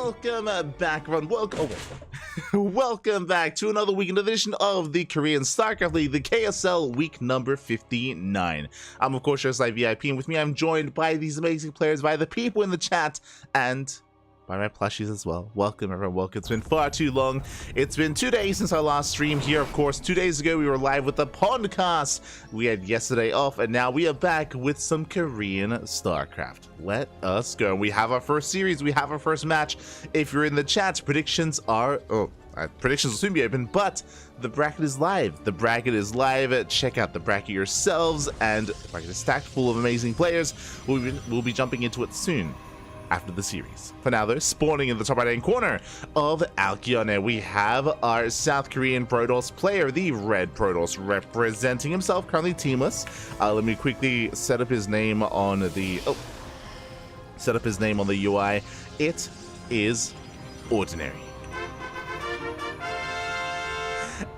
welcome back, everyone. Welcome back to another weekend edition of the Korean StarCraft League, the KSL week number 59. I'm, of course, your site VIP, and with me, I'm joined by these amazing players, by the people in the chat, and by my plushies as well. Welcome, everyone. Welcome. It's been far too long. It's been 2 days since our last stream here. Of course, 2 days ago, we were live with the podcast. We had yesterday off, and now we are back with some Korean StarCraft. Let us go. We have our first series. We have our first match. If you're in the chat, predictions are... predictions will soon be open, but the bracket is live. The bracket is live. Check out the bracket yourselves, and the bracket is stacked full of amazing players. We'll be jumping into it soon after the series. For now, though, spawning in the top right-hand corner of Alkyone, we have our South Korean Protoss player, the Red Protoss, representing himself, currently teamless. Let me quickly set up his name on the... UI. It is Ordinary.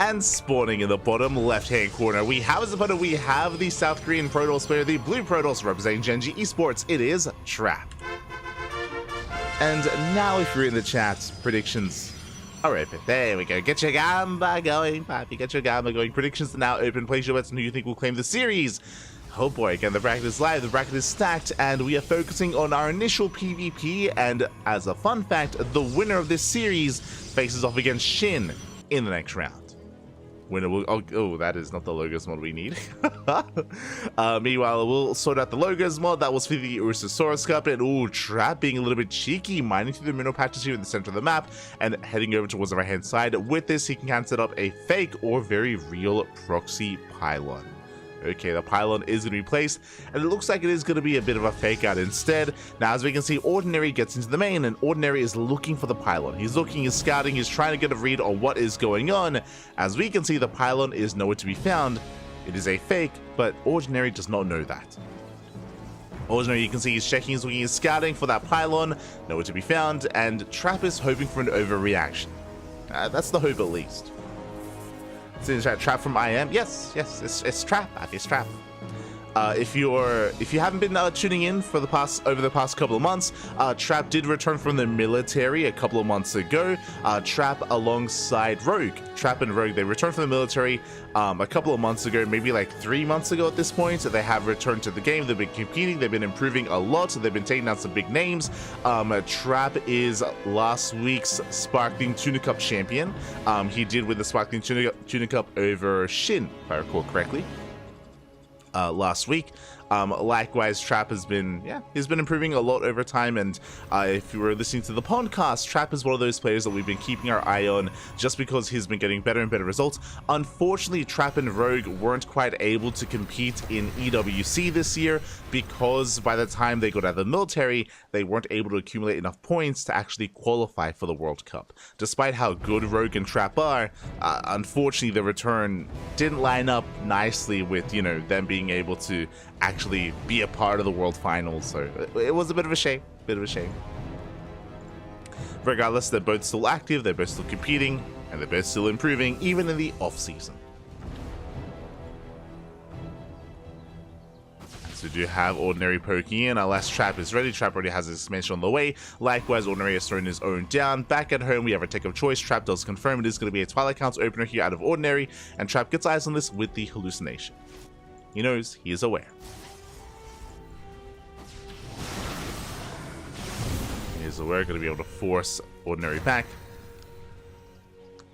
And spawning in the bottom left-hand corner, we have as a opponent, we have the South Korean Protoss player, the Blue Protoss, representing Genji Esports. It is Trap. And now, if you're in the chat, predictions are open. There we go. Get your gamba going, Papi. Get your gamba going. Predictions are now open. Place your bets on who you think will claim the series. Oh boy, again, the bracket is live, the bracket is stacked, and we are focusing on our initial PvP. And as a fun fact, the winner of this series faces off against Shin in the next round. Winner will... Oh, that is not the logos mod we need. Meanwhile, we'll sort out the logos mod. That was for the Ursasaurus Cup. And Trap being a little bit cheeky, mining through the mineral patches here in the center of the map and heading over towards the right hand side. With this, he can set up a fake or very real proxy pylon. Okay, the pylon is going to be placed, and it looks like it is going to be a bit of a fake out instead. Now, as we can see, Ordinary gets into the main, and Ordinary is looking for the pylon. He's looking, he's scouting, he's trying to get a read on what is going on. As we can see, the pylon is nowhere to be found. It is a fake, but Ordinary does not know that. Ordinary, you can see he's checking, he's looking, he's scouting for that pylon, nowhere to be found, and Trap is hoping for an overreaction. That's the hope, at least. Trap from IM. Yes, it's Trap. It's Trap. If you haven't been tuning in for over the past couple of months, Trap did return from the military a couple of months ago. Trap alongside Rogue. Trap and Rogue, they returned from the military a couple of months ago, maybe like 3 months ago at this point. They have returned to the game. They've been competing. They've been improving a lot. They've been taking down some big names. Trap is last week's Sparkling Tuna Cup champion. He did win the Sparkling Tuna Cup over Shin, if I recall correctly. Last week. Likewise, Trap has been, he's been improving a lot over time, and if you were listening to the podcast, Trap is one of those players that we've been keeping our eye on just because he's been getting better and better results. Unfortunately, Trap and Rogue weren't quite able to compete in EWC this year because by the time they got out of the military, they weren't able to accumulate enough points to actually qualify for the World Cup. Despite how good Rogue and Trap are, unfortunately, the return didn't line up nicely with, them being able to actually be a part of the World Finals, so it was a bit of a shame. Regardless, they're both still active, they're both still competing, and they're both still improving, even in the off-season. So do you have Ordinary poking in? Unless Trap is ready. Trap already has his expansion on the way. Likewise, Ordinary has thrown his own down. Back at home, we have a take of choice. Trap does confirm it is going to be a Twilight Council opener here out of Ordinary, and Trap gets eyes on this with the hallucination. He knows, he is aware. He is aware, going to be able to force Ordinary back.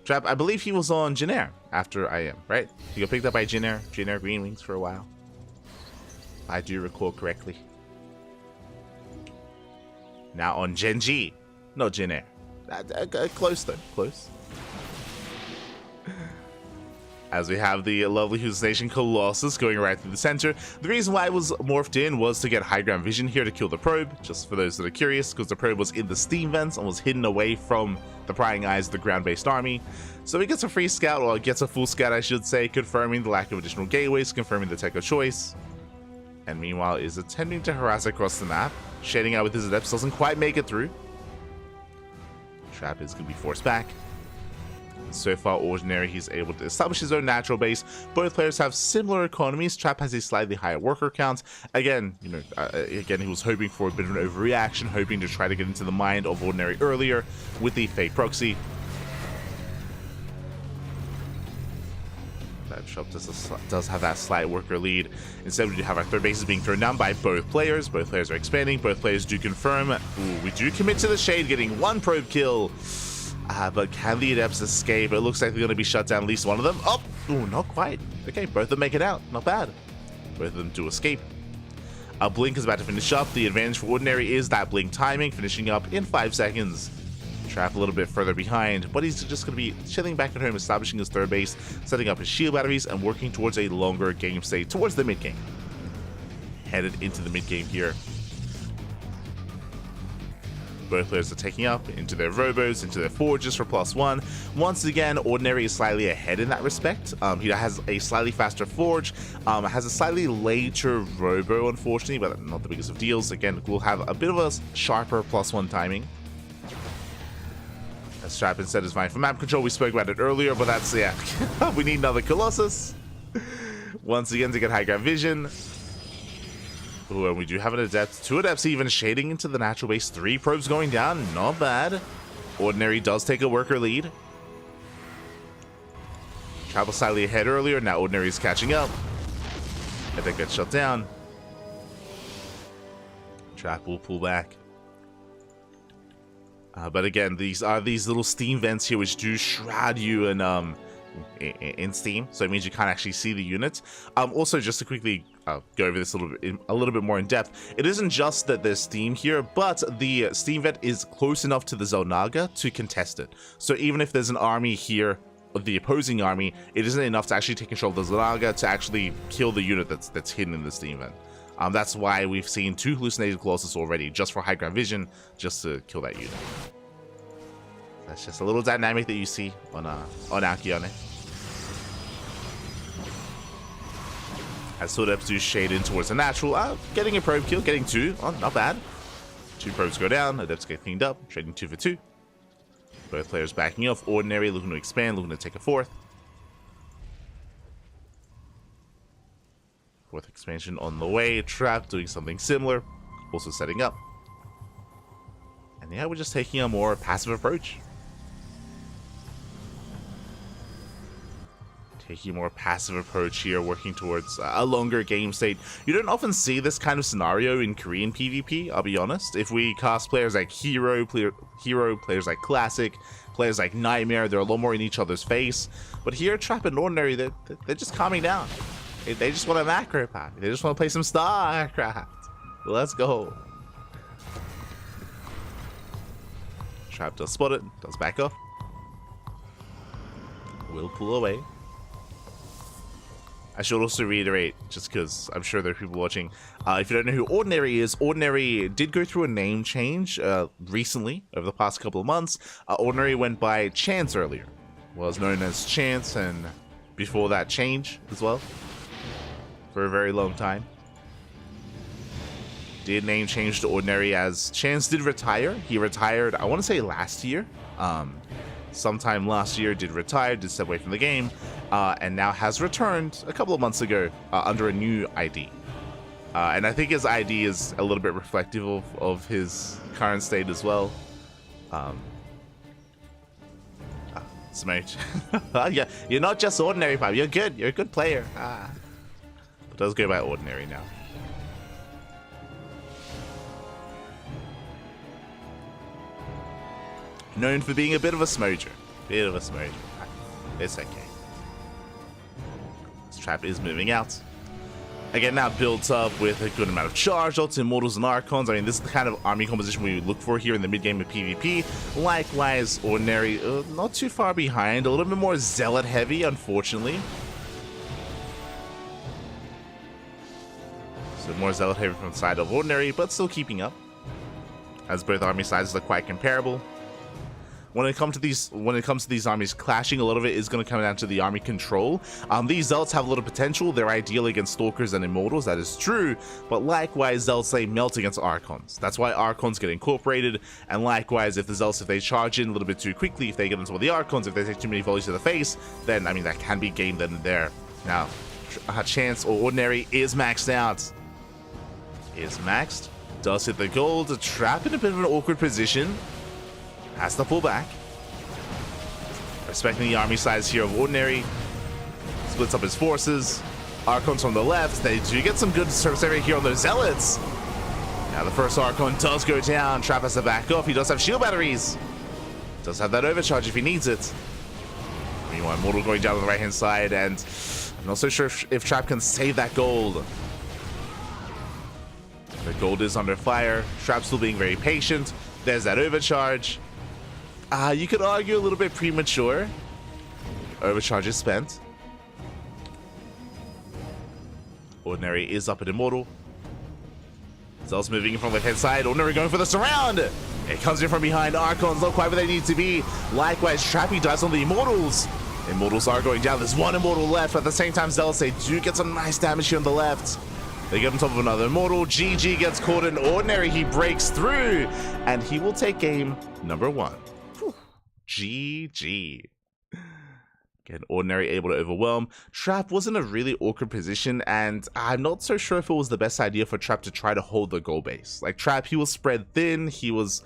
Trap, I believe he was on Jinair after IM, right? He got picked up by Jinair Green Wings for a while. I do recall correctly. Now on Genji, not Jinair. Close though, close. As we have the lovely hallucination Colossus going right through the center. The reason why it was morphed in was to get high ground vision here to kill the probe, just for those that are curious, because the probe was in the steam vents and was hidden away from the prying eyes of the ground-based army. So he gets a free scout, or gets a full scout I should say, confirming the lack of additional gateways, confirming the tech of choice. And meanwhile is attempting to harass across the map. Shading out with his adepts, doesn't quite make it through. Trap is going to be forced back. So far, Ordinary, he's able to establish his own natural base. Both players have similar economies. Trap has a slightly higher worker count. Again, you know, he was hoping for a bit of an overreaction, hoping to try to get into the mind of Ordinary earlier with the fake proxy. That shop does have that slight worker lead. Instead, we do have our third bases being thrown down by both players. Both players are expanding. Both players do confirm. Ooh, we do commit to the shade, getting one probe kill. But can the Adepts escape? It looks like they're going to be shut down, at least one of them. Oh, ooh, not quite. Okay, both of them make it out. Not bad. Both of them do escape. Blink is about to finish up. The advantage for Ordinary is that Blink timing, finishing up in 5 seconds. Trap a little bit further behind, but he's just going to be chilling back at home, establishing his third base, setting up his shield batteries, and working towards a longer game state, towards the mid-game. Headed into the mid-game here. Both players are taking up into their robos, into their forges for +1. Once again, Ordinary is slightly ahead in that respect. He has a slightly faster forge, has a slightly later robo, unfortunately, but not the biggest of deals. Again, we'll have a bit of a sharper +1 timing. As Trap instead is vying for map control. We spoke about it earlier, but that's, yeah. We need another Colossus. Once again to get high ground vision. Ooh, and we do have an Adept, 2 Adepts even shading into the natural base, 3 probes going down, not bad. Ordinary does take a worker lead. Trap was slightly ahead earlier, now Ordinary is catching up. Adept gets shut down. Trap will pull back. But again, these are these little steam vents here which do shroud you in steam, so it means you can't actually see the units. Also, just to quickly go over this a little bit more in depth, it isn't just that there's steam here, but the steam vent is close enough to the Xel'Naga to contest it. So even if there's an army here, the opposing army, it isn't enough to actually take control of the Xel'Naga to actually kill the unit that's hidden in the steam vent. That's why we've seen 2 hallucinated Colossus already, just for high ground vision, just to kill that unit. That's just a little dynamic that you see on Akiane. As Adepts do shade in towards the natural, getting a probe kill, getting 2, not bad. 2 probes go down, Adepts get cleaned up, trading 2 for 2. Both players backing off, Ordinary looking to expand, looking to take a 4th. 4th expansion on the way, Trap doing something similar, also setting up. And yeah, we're just taking a more passive approach. Taking a more passive approach here, working towards a longer game state. You don't often see this kind of scenario in Korean PvP, I'll be honest. If we cast players like Hero, players like Classic, players like Nightmare, they're a lot more in each other's face. But here, Trap and Ordinary, they're just calming down. They just want a macro party. They just want to play some StarCraft. Let's go. Trap does spot it, does back off. Will pull away. I should also reiterate, just because I'm sure there are people watching, if you don't know who Ordinary is, Ordinary did go through a name change recently, over the past couple of months. Ordinary went by Chance earlier. Was known as Chance, and before that Change as well, for a very long time. Did name change to Ordinary as Chance did retire. He retired, I want to say last year. Sometime last year, did retire, did step away from the game, and now has returned a couple of months ago under a new ID. And I think his ID is a little bit reflective of his current state as well. Smote. Yeah, you're not just Ordinary, Pop. You're good. You're a good player. But does go by Ordinary now. Known for being a bit of a smoger. It's okay. This Trap is moving out. Again, now built up with a good amount of charge, lots of Immortals and Archons. I mean, this is the kind of army composition we look for here in the mid-game of PvP. Likewise, Ordinary, not too far behind. A little bit more Zealot heavy, unfortunately. So more Zealot heavy from the side of Ordinary, but still keeping up, as both army sizes are quite comparable. when it comes to these armies clashing, a lot of it is going to come down to the army control. These Zealots have a lot of potential. They're ideal against Stalkers and Immortals, that is true, but likewise Zealots they melt against Archons. That's why Archons get incorporated, and likewise if the Zealots, if they charge in a little bit too quickly, if they get into the Archons, if they take too many volleys to the face, then I mean that can be game then and there. Now Chance or Ordinary is maxed out. Is maxed, does hit the gold, Trap in a bit of an awkward position, has to pull back. Respecting the army size here of Ordinary, splits up his forces. Archons from the left, they do get some good service area here on those Zealots. Now the first Archon does go down, Trap has to back off, he does have shield batteries. Does have that overcharge if he needs it. Meanwhile, Immortal going down on the right hand side, and I'm not so sure if Trap can save that gold. The gold is under fire, Trap still being very patient. There's that overcharge. You could argue a little bit premature. Overcharge is spent. Ordinary is up at Immortal. Zealous moving in from the left hand side. Ordinary going for the surround. It comes in from behind. Archons not quite where they need to be. Likewise, Trappy dies on the Immortals. Immortals are going down. There's one Immortal left. At the same time, Zealous, they do get some nice damage here on the left. They get on top of another Immortal. GG gets caught in Ordinary. He breaks through. And he will take game number 1. Whew. GG. Again, Ordinary able to overwhelm. Trap was in a really awkward position, and I'm not so sure if it was the best idea for Trap to try to hold the goal base. Like, Trap, he was spread thin. His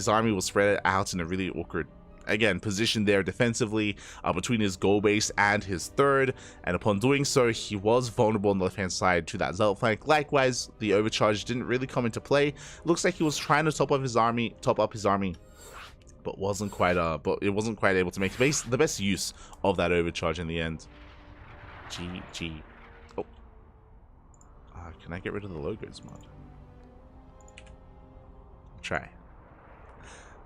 army was spread out in a really awkward, again, position there defensively between his goal base and his third, and upon doing so, he was vulnerable on the left-hand side to that Zealot flank. Likewise, the overcharge didn't really come into play. Looks like he was trying to top up his army, but it wasn't quite able to make the best use of that overcharge in the end. GG. Oh, can I get rid of the logos mod? Try.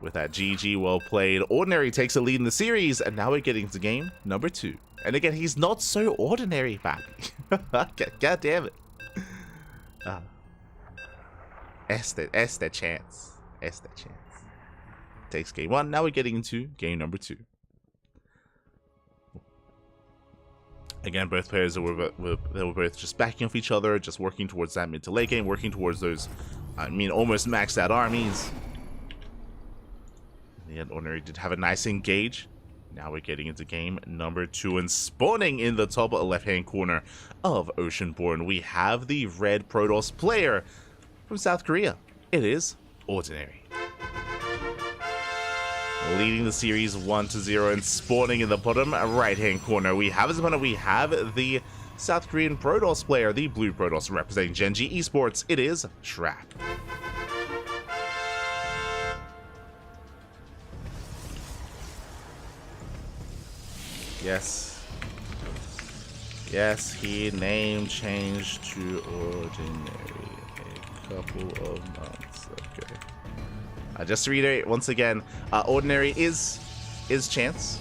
With that, GG, well played. Ordinary takes a lead in the series, and now we're getting to game number 2. And again, he's not so ordinary, Pappy. God damn it. Este chance. Takes game 1. Now we're getting into game number 2. Again, both players were both just backing off each other, just working towards that mid to late game, working towards those, almost maxed out armies. And Ordinary did have a nice engage. Now we're getting into game number 2, and spawning in the top left-hand corner of Oceanborn, we have the red Protoss player from South Korea. It is Ordinary. Leading the series 1-0, and spawning in the bottom right-hand corner, we have the South Korean Protoss player, the blue Protoss representing Genji Esports. It is Trap. Yes, he name changed to Ordinary a couple of months ago. Just to reiterate once again, Ordinary is Chance.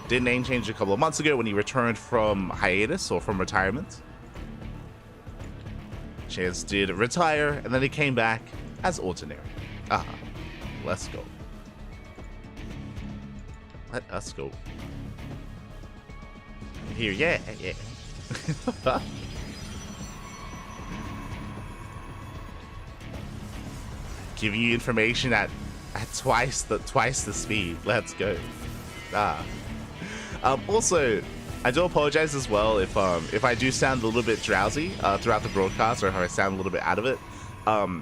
Did name change a couple of months ago when he returned from hiatus or from retirement. Chance did retire, and then he came back as Ordinary. Let's go. Let us go. Here, yeah. Giving you information at twice the speed. Let's go. Also, I do apologize as well if I do sound a little bit drowsy throughout the broadcast, or if I sound a little bit out of it. I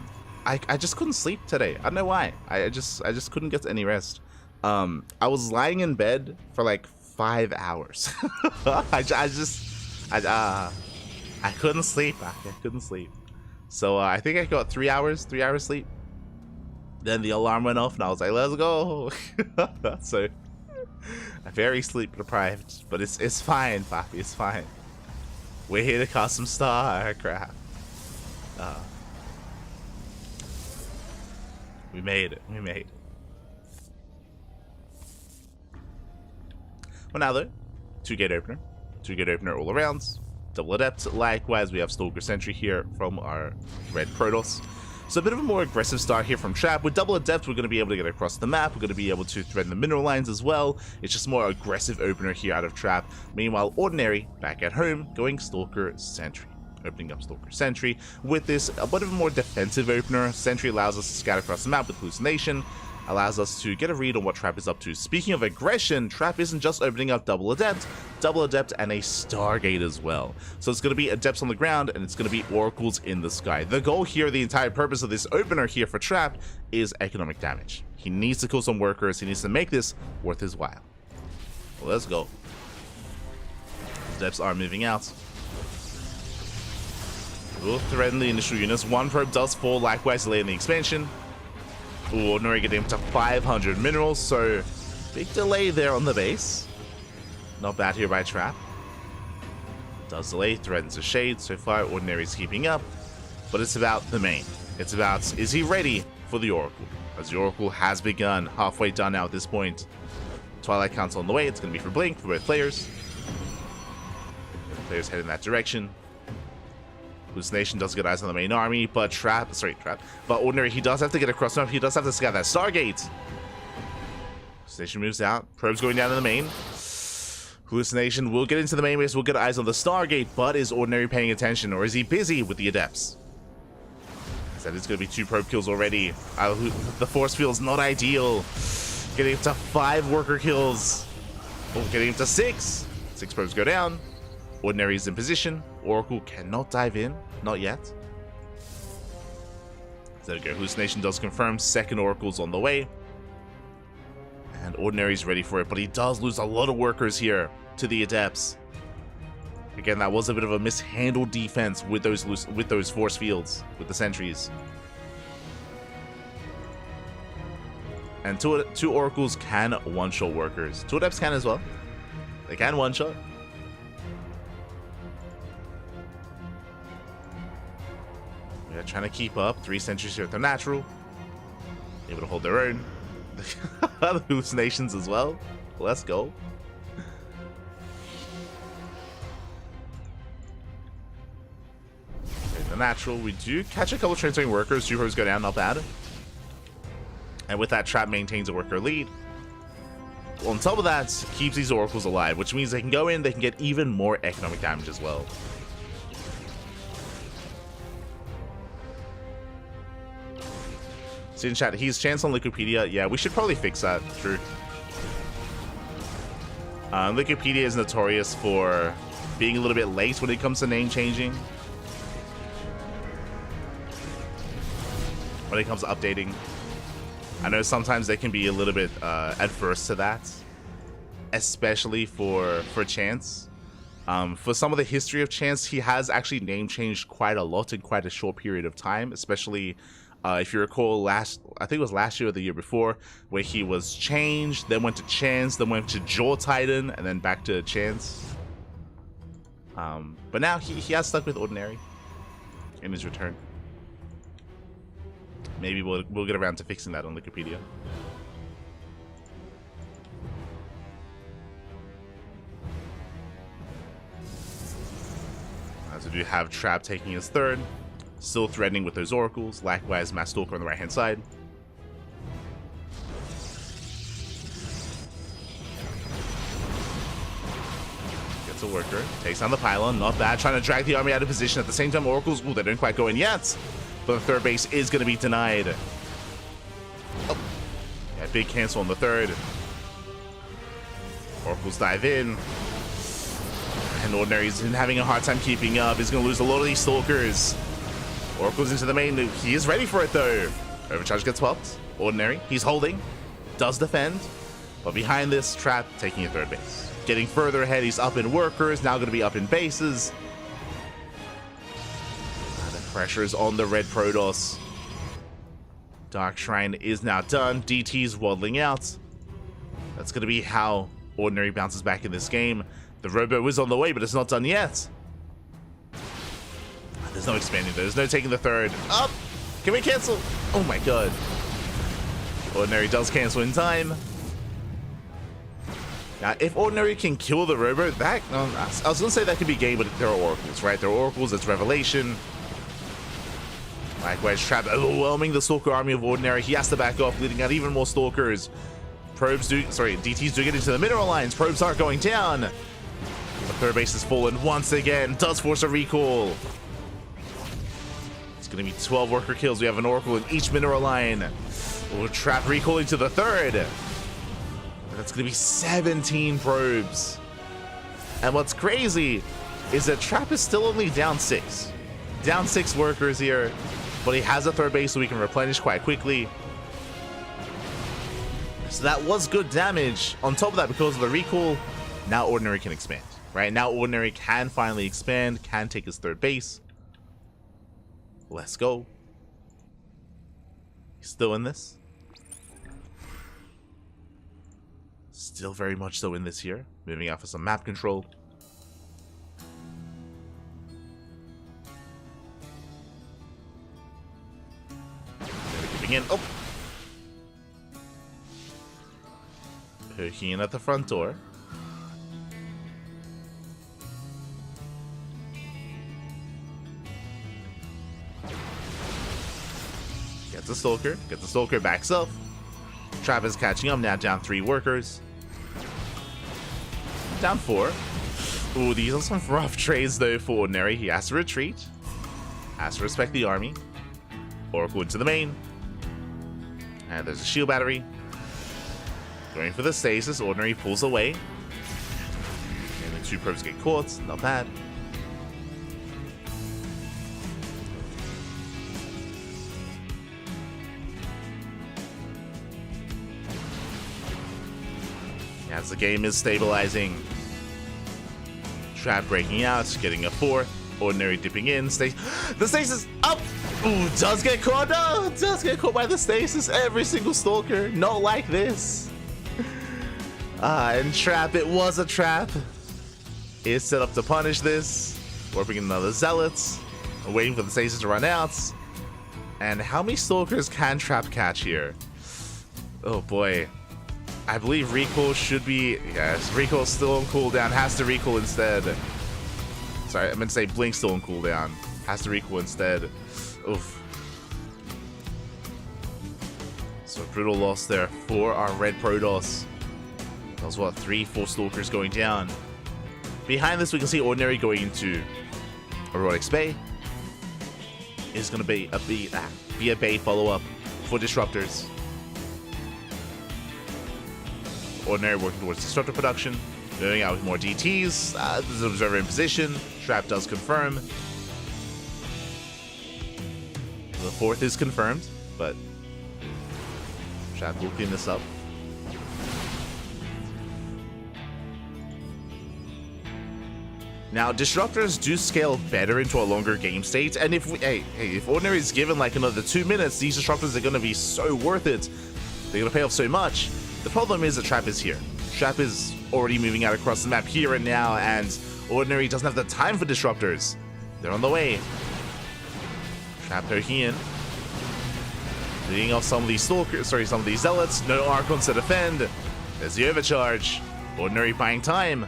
just couldn't sleep today. I don't know why. I just couldn't get any rest. I was lying in bed for like 5 hours. I couldn't sleep. I couldn't sleep. So I think I got 3 hours sleep. Then the alarm went off, and I was like, "Let's go." So I'm very sleep deprived, but it's fine, Papi. It's fine. We're here to cast some StarCraft. We made it. Well, now though, 2-gate opener all around, double adept. Likewise, we have Stalker Sentry here from our red Protoss. So a bit of a more aggressive start here from Trap. With Double Adept, we're going to be able to get across the map. We're going to be able to threaten the mineral lines as well. It's just more aggressive opener here out of Trap. Meanwhile, Ordinary, back at home, going Stalker Sentry. Opening up Stalker Sentry. With this, a bit of a more defensive opener. Sentry allows us to scout across the map with Hallucination. Allows us to get a read on what Trap is up to. Speaking of aggression, Trap isn't just opening up Double Adept, and a Stargate as well. So it's going to be Adepts on the ground, and it's going to be Oracles in the sky. The goal here, the entire purpose of this opener here for Trap, is economic damage. He needs to kill some workers. He needs to make this worth his while. Well, let's go. Adepts are moving out. Will threaten the initial units. One probe does fall, likewise delaying the expansion. Ooh, Ordinary getting up to 500 minerals, so big delay there on the base. Not bad here by Trap. Does delay, threatens a shade. So far, Ordinary's keeping up, but it's about the main. It's about, is he ready for the Oracle? As the Oracle has begun, halfway done now at this point. Twilight Council on the way. It's going to be for Blink for both players. Players head in that direction. Hallucination does get eyes on the main army, but but Ordinary, he does have to get across the map. He does have to scout that Stargate. Hallucination moves out. Probe's going down to the main. Hallucination will get into the main base, will get eyes on the Stargate, but is Ordinary paying attention, or is he busy with the Adepts? That is going to be 2 probe kills already. The force field's not ideal. Getting up to 5 worker kills. Oh, getting up to 6. 6 probes go down. Ordinary is in position. Oracle cannot dive in. Not yet. There we go. Hallucination does confirm. Second Oracle's on the way. And Ordinary's ready for it. But he does lose a lot of workers here to the Adepts. Again, that was a bit of a mishandled defense with those force fields, with the sentries. And two Oracles can one-shot workers. 2 Adepts can as well. They can one-shot. Yeah, trying to keep up. 3 sentries here with their natural. Able to hold their own. The Hallucinations as well. Let's go. Okay, the natural. We do catch a couple transferring workers. 2 probes go down, not bad. And with that, Trap maintains a worker lead. On top of that, keeps these Oracles alive, which means they can go in, they can get even more economic damage as well. See in chat, he's chance on Wikipedia. Yeah, we should probably fix that. True. Wikipedia is notorious for being a little bit late when it comes to name changing. When it comes to updating. I know sometimes they can be a little bit adverse to that. Especially for Chance. For some of the history of Chance, he has actually name changed quite a lot in quite a short period of time. Especially... if you recall, I think it was last year or the year before, where he was changed, then went to Chance, then went to Jaw Titan, and then back to Chance. But now he has stuck with Ordinary in his return. Maybe we'll get around to fixing that on Wikipedia. As we do have Trap taking his third. Still threatening with those Oracles. Likewise, Mass Stalker on the right-hand side. Gets a worker. Takes down the pylon. Not bad. Trying to drag the army out of position. At the same time, Oracles, ooh, they don't quite go in yet. But the third base is going to be denied. Oh. Yeah, big cancel on the third. Oracles dive in. And Ordinary's having a hard time keeping up. He's going to lose a lot of these Stalkers. Oracle's into the main. He is ready for it though. Overcharge gets swapped. Ordinary. He's holding. Does defend. But behind this, Trap taking a third base. Getting further ahead. He's up in workers. Now going to be up in bases. The pressure is on the red Protoss. Dark Shrine is now done. DT's waddling out. That's going to be how Ordinary bounces back in this game. The Robo is on the way, but it's not done yet. There's no expanding though. There's no taking the third. Up! Can we cancel? Oh my god. Ordinary does cancel in time. Now, if Ordinary can kill the Robo, that... I was going to say that could be game, but there are Oracles, right? There are Oracles, it's Revelation. Likewise, Trap overwhelming the Stalker army of Ordinary. He has to back off, leading out even more Stalkers. DTs do get into the mineral lines. Probes are going down. The third base has fallen once again. Does force a recall. It's going to be 12 worker kills. We have an Oracle in each mineral line. Oh, Trap recalling to the third. And that's going to be 17 probes. And what's crazy is that Trap is still only down 6. Down 6 workers here. But he has a third base so we can replenish quite quickly. So that was good damage. On top of that, because of the recall, now Ordinary can expand. Right? Now Ordinary can finally expand, can take his third base. Let's go. He's still in this. Still very much so in this here. Moving out for some map control. In. Oh. Poking in at the front door. Gets the Stalker. Gets the Stalker, backs up. Trap is catching up, now down 3 workers. Down 4. Ooh, these are some rough trades though for Ordinary. He has to retreat. Has to respect the army. Oracle into the main. And there's a shield battery. Going for the stasis. Ordinary pulls away. And the 2 probes get caught. Not bad. As the game is stabilizing. Trap breaking out. Getting a 4. Ordinary dipping in. The stasis up! Ooh, does get caught. No, does get caught by the stasis. Every single Stalker. Not like this. And Trap, it was a trap. Is set up to punish this. Warping in another Zealots. Waiting for the stasis to run out. And how many Stalkers can Trap catch here? Oh boy. I believe recall should be... Yes, recall still on cooldown. Has to recall instead. Sorry, I meant to say Blink still on cooldown. Has to recall instead. Oof. So a brutal loss there for our red Protoss. That was what, 3-4 Stalkers going down. Behind this we can see Ordinary going into Erotic Bay. Is going to be a Bay follow-up for Disruptors. Ordinary working towards Disruptor production. Moving out with more DTs. There's an Observer in position. Trap does confirm. The 4th is confirmed, but Trap will clean this up. Now, Disruptors do scale better into a longer game state, and if if Ordinary is given like another 2 minutes, these Disruptors are going to be so worth it. They're going to pay off so much. The problem is that Trap is here. Trap is already moving out across the map here and now, and Ordinary doesn't have the time for Disruptors. They're on the way. Trap poking in. Leading off some of these Stalkers, some of these Zealots. No Archons to defend. There's the overcharge. Ordinary buying time.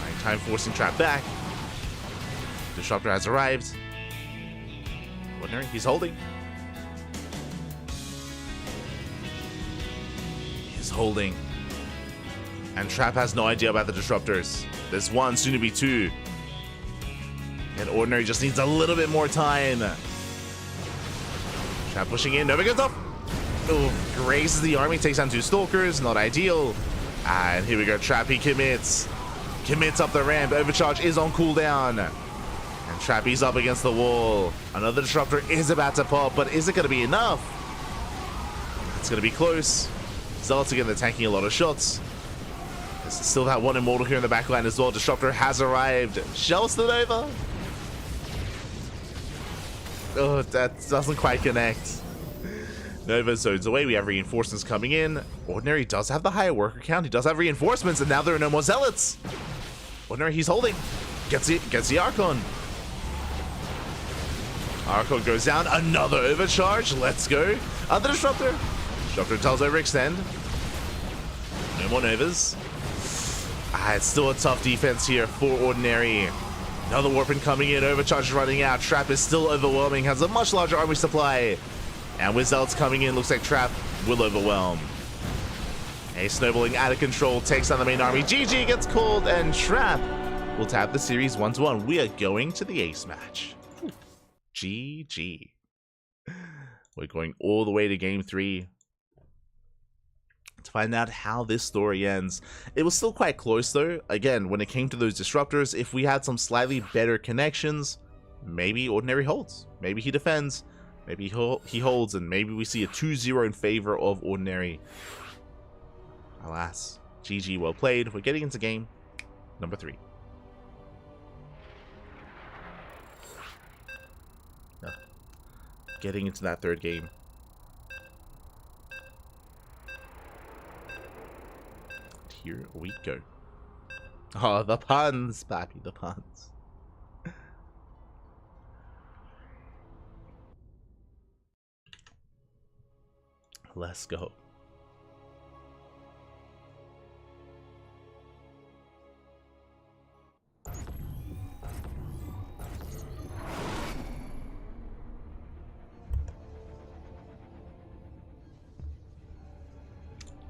Buying time, forcing Trap back. Disruptor has arrived. Ordinary, he's holding. He's holding. And Trap has no idea about the Disruptors. There's 1, soon to be 2. And Ordinary just needs a little bit more time. Trap pushing in. Nova gets off. Oh, grazes the army. Takes down 2 Stalkers. Not ideal. And here we go. Trap, he commits. Commits up the ramp. Overcharge is on cooldown. And Trap, he's up against the wall. Another Disruptor is about to pop, but is it going to be enough? It's going to be close. Zealots again, they're tanking a lot of shots. There's still that 1 Immortal here in the backline as well. Disruptor has arrived. Shells the Nova. Oh, that doesn't quite connect. Nova zones away. We have reinforcements coming in. Ordinary does have the higher worker count. He does have reinforcements, and now there are no more Zealots. Ordinary, he's holding. Gets the Archon. Archon goes down. Another overcharge. Let's go. Other Disruptor. Disruptor tells overextend. No more Novas. It's still a tough defense here for Ordinary. Another Warpin coming in, Overcharge running out. Trap is still overwhelming, has a much larger army supply. And with Zealots coming in, looks like Trap will overwhelm. A snowballing out of control, takes down the main army. GG gets called, and Trap will tap the series 1-1. We are going to the ace match. GG. We're going all the way to game 3 to find out how this story ends. It was still quite close though. Again, when it came to those disruptors, if we had some slightly better connections, maybe Ordinary holds. Maybe he defends. Maybe he holds, and maybe we see a 2-0 in favor of Ordinary. Alas, GG, well played. We're getting into game number 3. No. Getting into that third game. Here we go. Oh, the puns, Pappy, the puns. Let's go.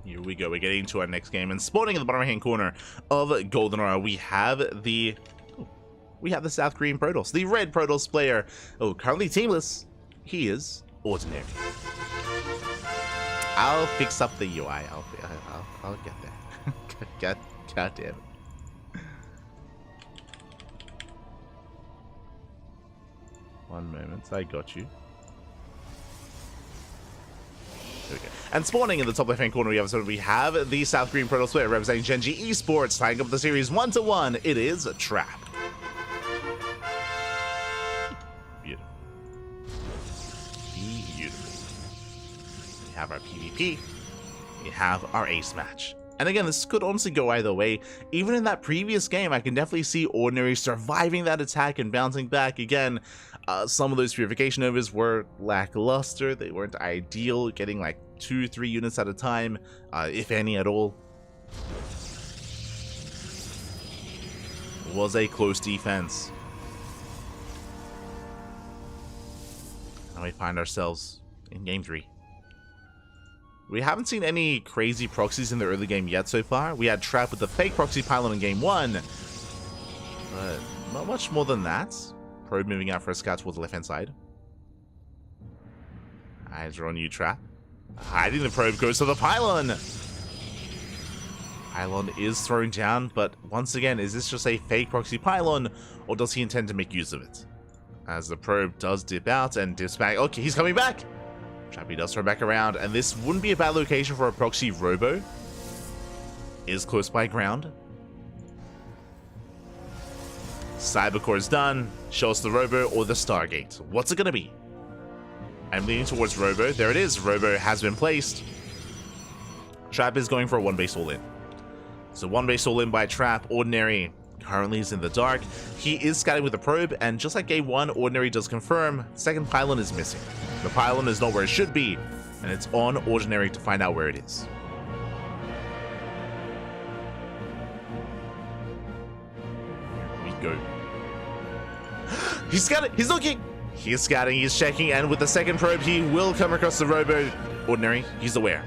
Here we go. We're getting to our next game, and spawning in the bottom right-hand corner of GoldenEye, we have the South Korean Protoss, the red Protoss player. Oh, currently teamless. He is Ordinary. I'll fix up the UI. I'll get there. God damn it. One moment. I got you. There we go. And spawning in the top left-hand corner, we have the South Korean Protoss player representing Genji Esports, tying up the series 1-1. It is Trap. Beautiful. Beautiful. We have our PvP. We have our ace match. And again, this could honestly go either way. Even in that previous game, I can definitely see Ordinary surviving that attack and bouncing back again. Some of those purification overs were lackluster. They weren't ideal, getting like 2-3 units at a time, if any at all. It was a close defense. And we find ourselves in game 3. We haven't seen any crazy proxies in the early game yet so far. We had Trap with the fake proxy pylon in game 1, but not much more than that. Probe moving out for a scout towards the left-hand side. Eyes are on you, Trap. Hiding the probe goes to the pylon. Pylon is thrown down, but once again, is this just a fake proxy pylon, or does he intend to make use of it? As the probe does dip out and dips back. Okay, he's coming back. Trappy does throw back around, and this wouldn't be a bad location for a proxy robo. Is close by ground. Cybercore is done. Show us the Robo or the Stargate. What's it going to be? I'm leaning towards Robo. There it is. Robo has been placed. Trap is going for a 1-base all-in. So 1-base all-in by Trap. Ordinary currently is in the dark. He is scouting with the probe, and just like game 1, Ordinary does confirm, second pylon is missing. The pylon is not where it should be, and it's on Ordinary to find out where it is. Go. He's scouting. He's looking. He is scouting. He's checking, and with the second probe, he will come across the robo. Ordinary. He's aware.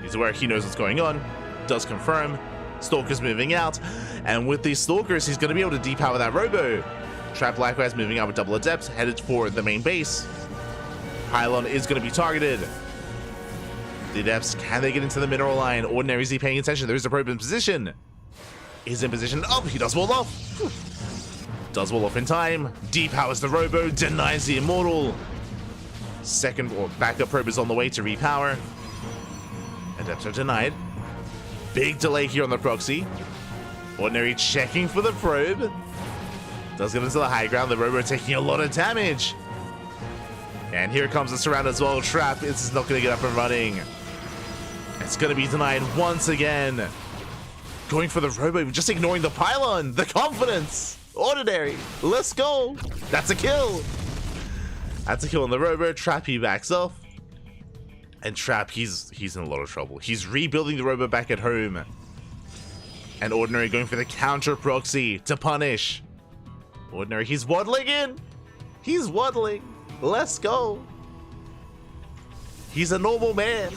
He's aware. He knows what's going on. Does confirm. Stalker's moving out, and with these Stalkers, he's going to be able to depower that robo. Trap likewise moving out with double adepts, headed for the main base. Pylon is going to be targeted. The adepts, can they get into the mineral line? Ordinary, is he paying attention? There is a probe in position. Is in position. Oh, he does wall off. Does wall off in time. Depowers the robo. Denies the immortal. Second or backup probe is on the way to repower. Adepts are denied. Big delay here on the proxy. Ordinary checking for the probe. Does get into the high ground. The robo taking a lot of damage. And here comes the surround as well. Trap. It's not going to get up and running. It's going to be denied once again. Going for the robo, just ignoring the pylon. The confidence. Ordinary. Let's go. That's a kill. That's a kill on the robo. Trap, he backs off. And Trap, he's in a lot of trouble. He's rebuilding the robo back at home. And Ordinary going for the counter proxy to punish. Ordinary, he's waddling in. He's waddling. Let's go. He's a normal man.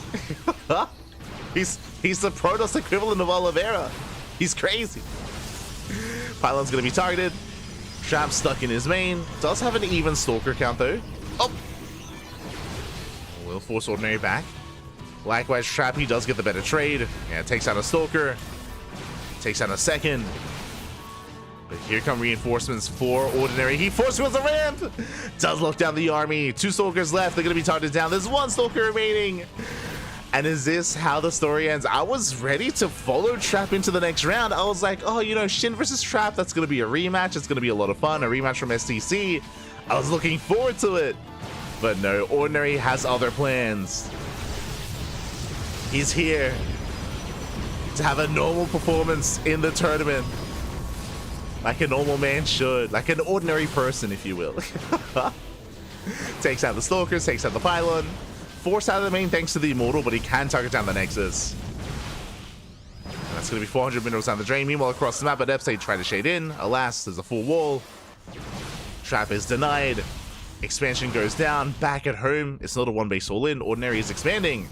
He's the Protoss equivalent of Oliveira. He's crazy. Pylon's gonna be targeted. Trap stuck in his main. Does have an even Stalker count though. Oh! Will force Ordinary back. Likewise, Trap, he does get the better trade. Yeah, takes out a Stalker. Takes out a second. But here come reinforcements for Ordinary. He forces a ramp! Does lock down the army. 2 Stalkers left. They're gonna be targeted down. There's 1 Stalker remaining. And is this how the story ends? I was ready to follow Trap into the next round. I was like, oh, you know, Shin versus Trap, that's going to be a rematch. It's going to be a lot of fun. A rematch from STC. I was looking forward to it. But no, Ordinary has other plans. He's here to have a normal performance in the tournament. Like a normal man should. Like an ordinary person, if you will. Takes out the Stalkers, takes out the Pylon. Forced out of the main thanks to the Immortal, but he can target down the Nexus. And that's going to be 400 minerals down the drain. Meanwhile, across the map, Adepts, they try to shade in. Alas, there's a full wall. Trap is denied. Expansion goes down. Back at home, it's not a one base all in. Ordinary is expanding.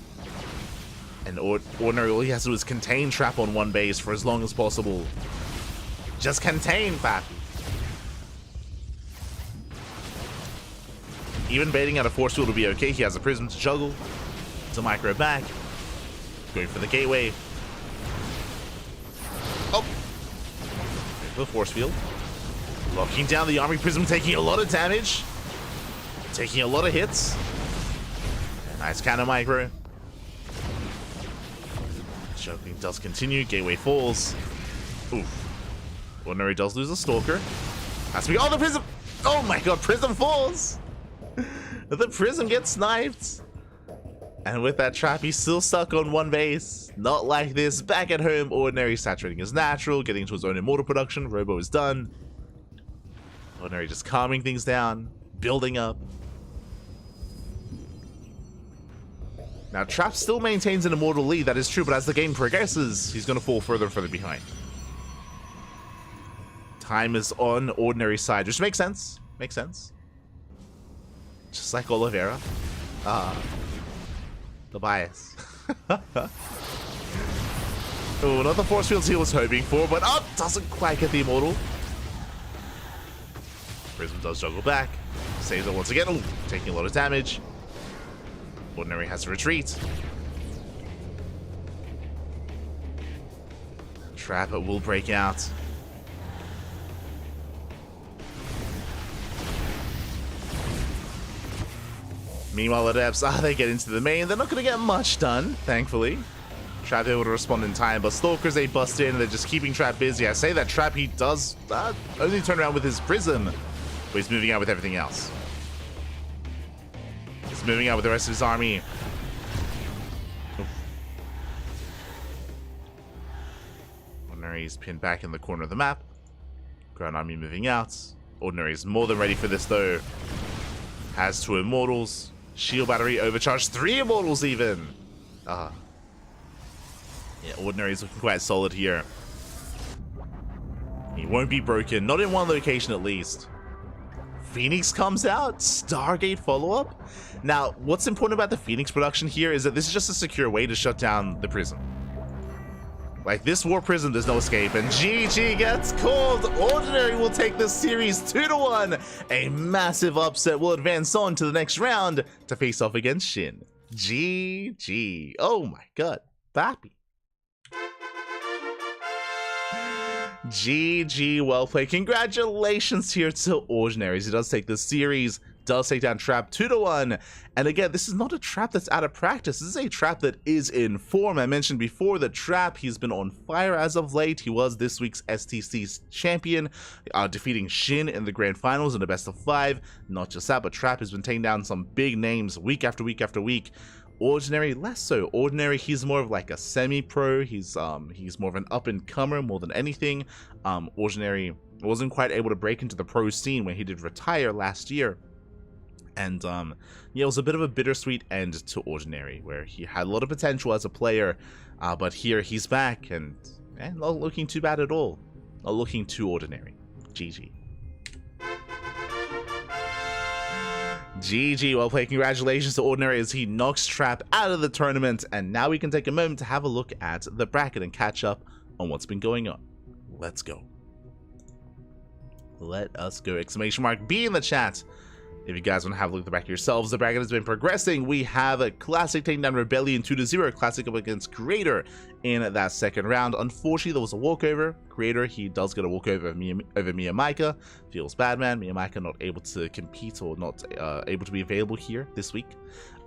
And Ordinary, all he has to do is contain Trap on one base for as long as possible. Just contain, Pappy. Even baiting out a force field will be okay. He has a prism to juggle. It's a micro back. Going for the gateway. Oh! The force field. Locking down the army prism, taking a lot of damage. Taking a lot of hits. Nice counter micro. Juggling does continue. Gateway falls. Oof. Ordinary does lose a Stalker. Has to be. Oh, the prism! Oh my god, prism falls! The prism gets sniped. And with that Trap, he's still stuck on one base. Not like this. Back at home, Ordinary saturating his natural, getting into his own immortal production. Robo is done. Ordinary just calming things down, building up. Now, Trap still maintains an immortal lead, that is true, but as the game progresses, he's going to fall further and further behind. Time is on Ordinary side, which makes sense. Makes sense. Just like Oliveira. The bias. Oh, not the force fields he was hoping for, but doesn't quite get the immortal. Prism does juggle back. Saves it once again. Ooh, taking a lot of damage. Ordinary has to retreat. Trap will break out. Meanwhile, Adepts, they get into the main. They're not going to get much done, thankfully. Trap able to respond in time, but Stalkers, they bust in and they're just keeping Trap busy. I say that Trap, he does only turn around with his Prism, but he's moving out with everything else. He's moving out with the rest of his army. Ordinary is pinned back in the corner of the map. Ground army moving out. Ordinary is more than ready for this, though. Has 2 Immortals. Shield battery overcharged. 3 Immortals even. Yeah, Ordinary is looking quite solid here. He won't be broken. Not in one location at least. Phoenix comes out. Stargate follow-up. Now, what's important about the Phoenix production here is that this is just a secure way to shut down the Prism. Like, this War Prism, there's no escape, and GG gets called. Ordinary will take this series 2-1. A massive upset will advance on to the next round to face off against Shin. GG. Oh my god. Bappy. GG, well played. Congratulations here to Ordinaries. He does take this series, does take down Trap 2-1. And again, this is not a Trap that's out of practice. This is a Trap that is in form. I mentioned before the Trap, he's been on fire as of late. He was this week's STC's champion, defeating Shin in the grand finals in a best of 5. Not just that, but Trap has been taking down some big names week after week after week. Ordinary, less so. Ordinary, he's more of like a semi-pro. He's more of an up-and-comer more than anything. Ordinary wasn't quite able to break into the pro scene when he did retire last year. And yeah, it was a bit of a bittersweet end to Ordinary, where he had a lot of potential as a player, but here he's back, and not looking too bad at all. Not looking too ordinary. GG. GG, well played. Congratulations to Ordinary as he knocks Trap out of the tournament. And now we can take a moment to have a look at the bracket and catch up on what's been going on. Let's go. Let us go. Exclamation mark B in the chat if you guys want to have a look at the bracket yourselves. The bracket has been progressing. We have a Classic taking down Rebellion 2-0. Classic up against Creator in that second round. Unfortunately, there was a walkover. Creator, he does get a walkover over Miyamika. Feels bad, man. Miyamika not able to compete or not able to be available here this week.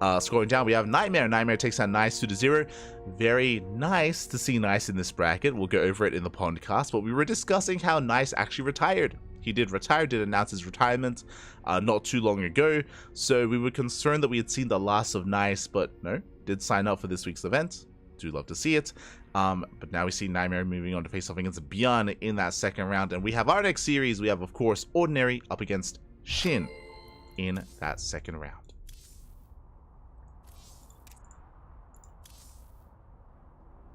Scrolling down, we have Nightmare. Nightmare takes down Nice 2-0. Very nice to see Nice in this bracket. We'll go over it in the podcast, but we were discussing how Nice actually retired. He did retire, did announce his retirement not too long ago, so we were concerned that we had seen the last of Nice, but no, did sign up for this week's event. Do love to see it. But now we see Nightmare moving on to face off against Beyond in that second round, and we have our next series. We have, of course, Ordinary up against Shin in that second round.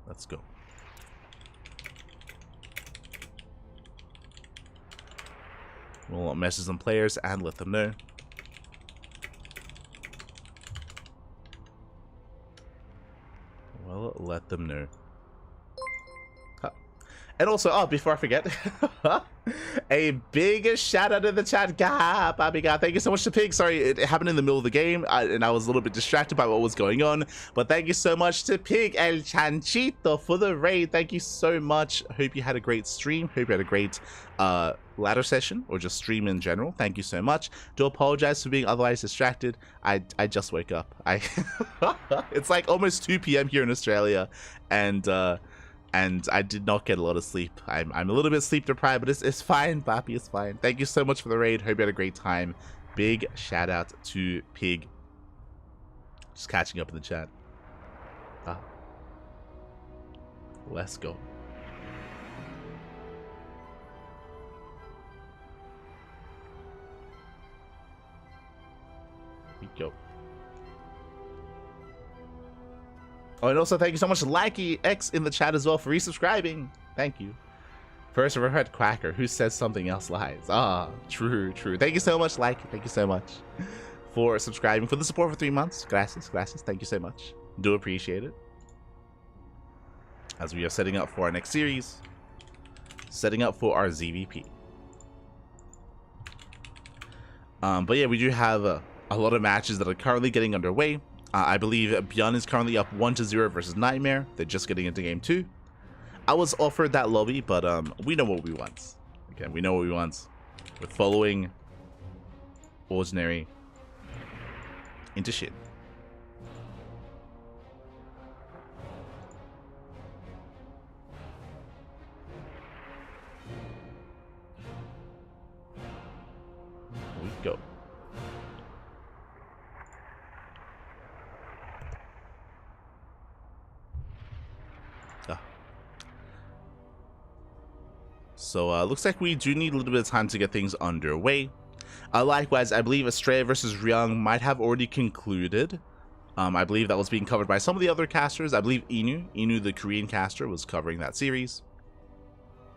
Let's go. We'll message some players and let them know. Well, let them know. And also, before I forget, a big shout out in the chat. Bobby God, thank you so much to Pig. Sorry, it happened in the middle of the game, and I was a little bit distracted by what was going on. But thank you so much to Pig El Chanchito for the raid. Thank you so much. Hope you had a great stream. Hope you had a great ladder session or just stream in general. Thank you so much. Do apologize for being otherwise distracted. I just wake up. It's like almost 2 p.m. here in Australia, and I did not get a lot of sleep. I'm a little bit sleep deprived, but it's fine, Bappy, it's fine. Thank you so much for the raid. Hope you had a great time. Big shout out to Pig. Just catching up in the chat. Let's go. Here we go. Oh, and also thank you so much, Likey X in the chat as well for resubscribing. Thank you. First ever heard Quacker, who says something else lies. True. Thank you so much, Likey. Thank you so much for subscribing, for the support for 3 months. Gracias. Thank you so much. Do appreciate it. As we are setting up for our next series, setting up for our ZVP. But yeah, we do have a lot of matches that are currently getting underway. I believe Beyond is currently up 1-0 versus Nightmare. They're just getting into game 2. I was offered that lobby, but we know what we want. Okay, we know what we want. We're following Ordinary into shit. Here we go. So looks like we do need a little bit of time to get things underway. Likewise, I believe Estrella versus Ryung might have already concluded. I believe that was being covered by some of the other casters. I believe Inu, the Korean caster, was covering that series.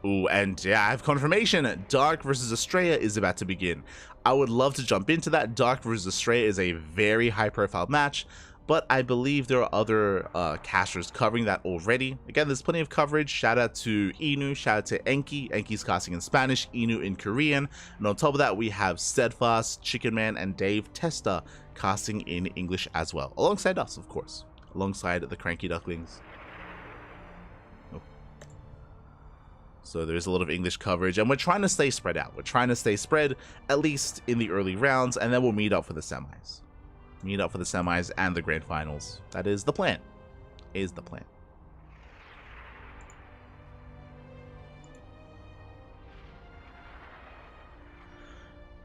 Ooh, and yeah, I have confirmation. Dark versus Estrella is about to begin. I would love to jump into that. Dark versus Estrella is a very high-profile match, but I believe there are other casters covering that already. Again, there's plenty of coverage. Shout out to Inu, shout out to Enki. Enki's casting in Spanish, Inu in Korean. And on top of that, we have Steadfast, Chicken Man, and Dave Testa casting in English as well. Alongside us, of course. Alongside the CranKy Ducklings. Oh. So there's a lot of English coverage, and we're trying to stay spread out. We're trying to stay spread, at least in the early rounds, and then we'll meet up for the semis. Meet up for the semis and the grand finals. That is the plan.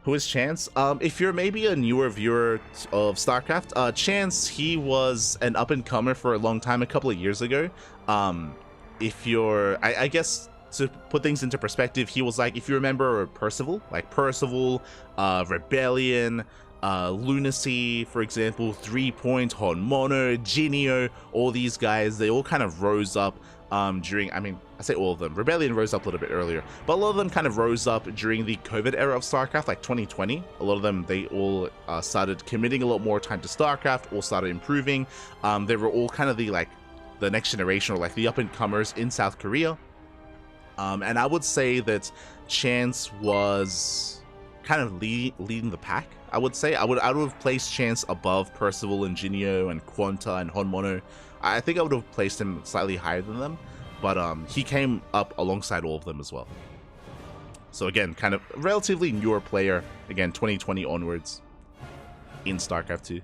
Who is Chance? If you're maybe a newer viewer of StarCraft, Chance, he was an up-and-comer for a long time, a couple of years ago. If you're, I guess, to put things into perspective, he was like, if you remember Percival, like Percival, Rebellion, Lunacy, for example, 3-Point, Honmono, Genio, all these guys, they all kind of rose up during, I mean, I say all of them, Rebellion rose up a little bit earlier, but a lot of them kind of rose up during the COVID era of StarCraft, like 2020. A lot of them, they all started committing a lot more time to StarCraft, all started improving. They were all kind of the next generation, or like the up-and-comers in South Korea. And I would say that Chance was kind of leading the pack. I would say I would have placed Chance above Percival and Genio and Quanta and Honmono. I think I would have placed him slightly higher than them, but he came up alongside all of them as well. So again, kind of relatively newer player, again 2020 onwards in StarCraft 2.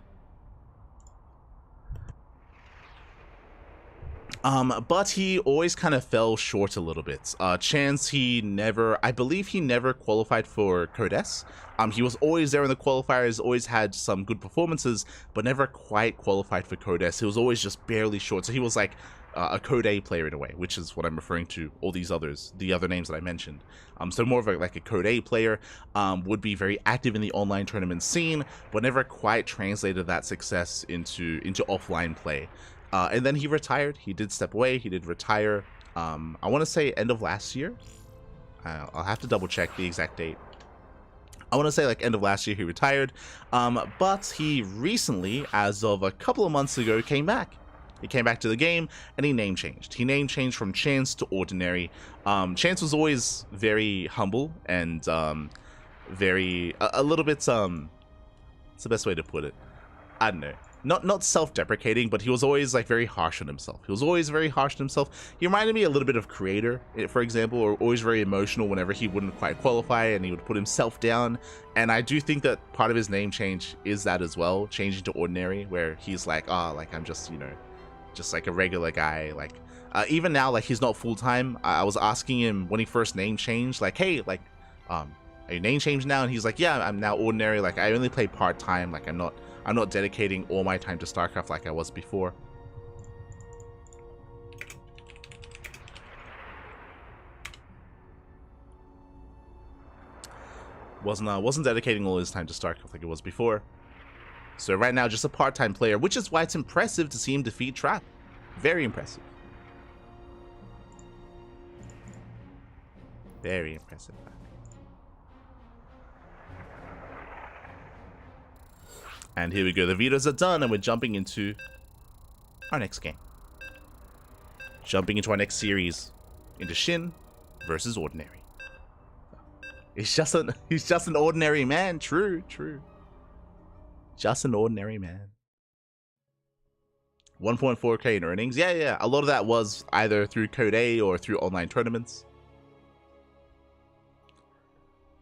But he always kind of fell short a little bit. Chance, I believe he never qualified for Code S. He was always there in the qualifiers, always had some good performances, but never quite qualified for Code S. He was always just barely short. So he was like a Code A player in a way, which is what I'm referring to all these others, the other names that I mentioned. So more of like a Code A player, would be very active in the online tournament scene, but never quite translated that success into offline play. And then he retired. He did step away. He did retire. I want to say end of last year. I'll have to double check the exact date. I want to say like end of last year he retired. But he recently, as of a couple of months ago, came back. He came back to the game and he name changed. He name changed from Chance to Ordinary. Chance was always very humble and very a little bit what's the best way to put it? I don't know. Not self-deprecating, but he was always like very harsh on himself. He was always very harsh on himself. He reminded me a little bit of Creator, for example, or always very emotional whenever he wouldn't quite qualify and he would put himself down. And I do think that part of his name change is that as well, changing to Ordinary, where he's like, like I'm just, just like a regular guy. Like even now, like he's not full-time. I was asking him when he first name changed, like, hey, like, are you name changed now? And he's like, yeah, I'm now Ordinary. Like I only play part-time. Like I'm not dedicating all my time to StarCraft like I was before. Wasn't dedicating all his time to StarCraft like it was before. So right now, just a part-time player, which is why it's impressive to see him defeat Trap. Very impressive. Very impressive. And here we go, the vetoes are done, and we're jumping into our next game. Jumping into our next series, into Shin versus Ordinary. He's just an ordinary man, true. Just an ordinary man. 1.4k in earnings, yeah. A lot of that was either through Code A or through online tournaments.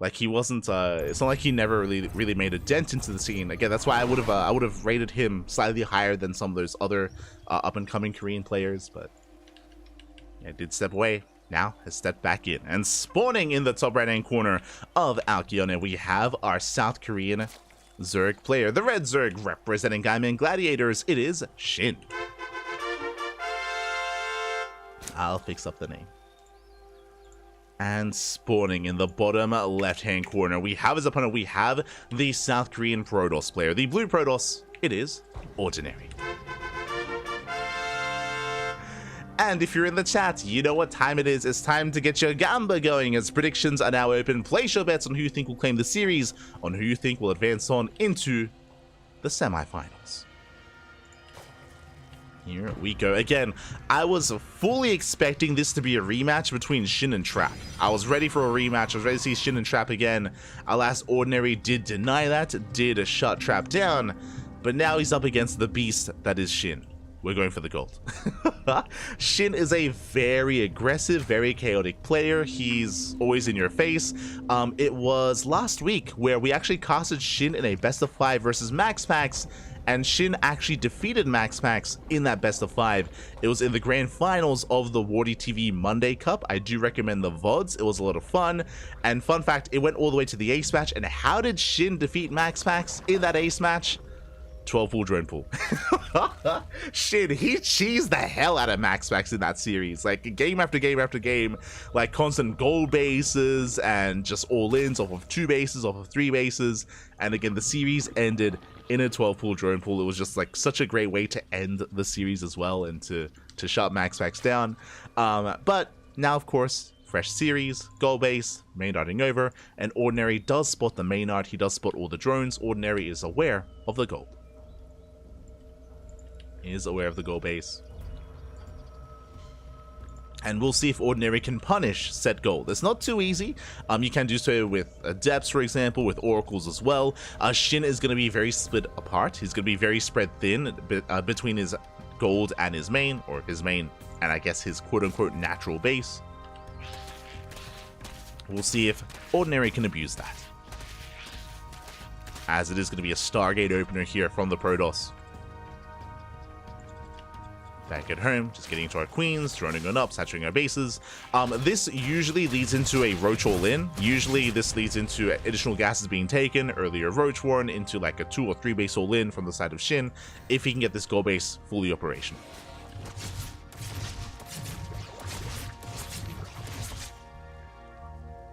Like he wasn't, it's not like he never really made a dent into the scene. Again, that's why I would have rated him slightly higher than some of those other up-and-coming Korean players, but yeah, did step away. Now has stepped back in. And spawning in the top right-hand corner of Alkyone, we have our South Korean Zerg player. The red Zerg representing Gaiman Gladiators, it is Shin. I'll fix up the name. And spawning in the bottom left-hand corner, we have his opponent. We have the South Korean Protoss player. The blue Protoss, it is Ordinary. And if you're in the chat, you know what time it is. It's time to get your gamba going as predictions are now open. Place your bets on who you think will claim the series, on who you think will advance on into the semifinals. Here we go. Again, I was fully expecting this to be a rematch between Shin and Trap. I was ready for a rematch. I was ready to see Shin and Trap again. Alas, Ordinary did deny that, did shut Trap down, but now he's up against the beast that is Shin. We're going for the gold. Shin is a very aggressive, very chaotic player. He's always in your face. It was last week where we actually casted Shin in a best of 5 versus Max Packs, and Shin actually defeated Max Packs in that best of 5. It was in the grand finals of the Wardy TV Monday Cup. I do recommend the VODs. It was a lot of fun. And fun fact, it went all the way to the ace match. And how did Shin defeat Max Packs in that ace match? 12 full drone pool. Shit, he cheesed the hell out of Max in that series. Like, game after game after game, like constant gold bases and just all-ins off of 2 bases, off of 3 bases. And again, the series ended in a 12 pool drone pool. It was just like such a great way to end the series as well, and to shut Max down. But now, of course, fresh series, gold base, main darting over, and Ordinary does spot the main art. He does spot all the drones. Ordinary is aware of the gold. He is aware of the gold base. And we'll see if Ordinary can punish said gold. It's not too easy. You can do so with Adepts, for example, with Oracles as well. Shin is going to be very split apart. He's going to be very spread thin between his gold and his main, or his main and I guess his quote-unquote natural base. We'll see if Ordinary can abuse that, as it is going to be a Stargate opener here from the Protoss. Back at home, just getting into our queens, droning on up, saturating our bases. This usually leads into a Roach all-in. Usually this leads into additional gases being taken, earlier Roach Warren, into like a 2 or 3 base all-in from the side of Shin, if he can get this gold base fully operational.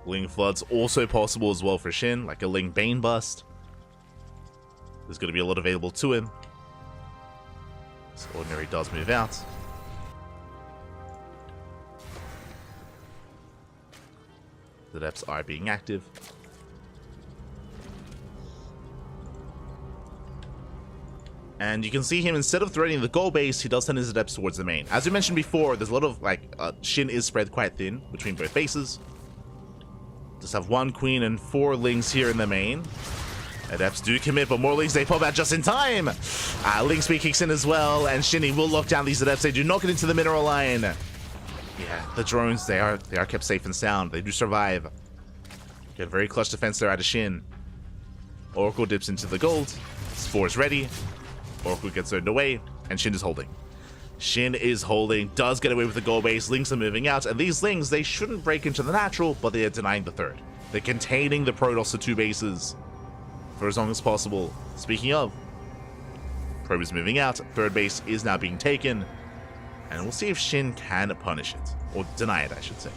Ling Flood's also possible as well for Shin, like a Ling Bane bust. There's going to be a lot available to him. So Ordinary does move out. The Adepts are being active. And you can see him, instead of threatening the gold base, he does send his Adepts towards the main. As we mentioned before, there's a lot of, like, Shin is spread quite thin between both bases. Just have 1 queen and 4 lings here in the main. Adepts do commit, but more lings, they pop out just in time. Ling Speed kicks in as well, and Shinny will lock down these Adepts. They do not get into the mineral line. Yeah, the drones, they are kept safe and sound. They do survive. Get very clutch defense there out of Shin. Oracle dips into the gold. Spore's ready. Oracle gets turned away, and Shin is holding. Shin is holding, does get away with the gold base. Lings are moving out, and these Lings, they shouldn't break into the natural, but they are denying the third. They're containing the Protoss to 2 bases for as long as possible. Speaking of, Probe is moving out, 3rd base is now being taken, and we'll see if Shin can punish it, or deny it, I should say.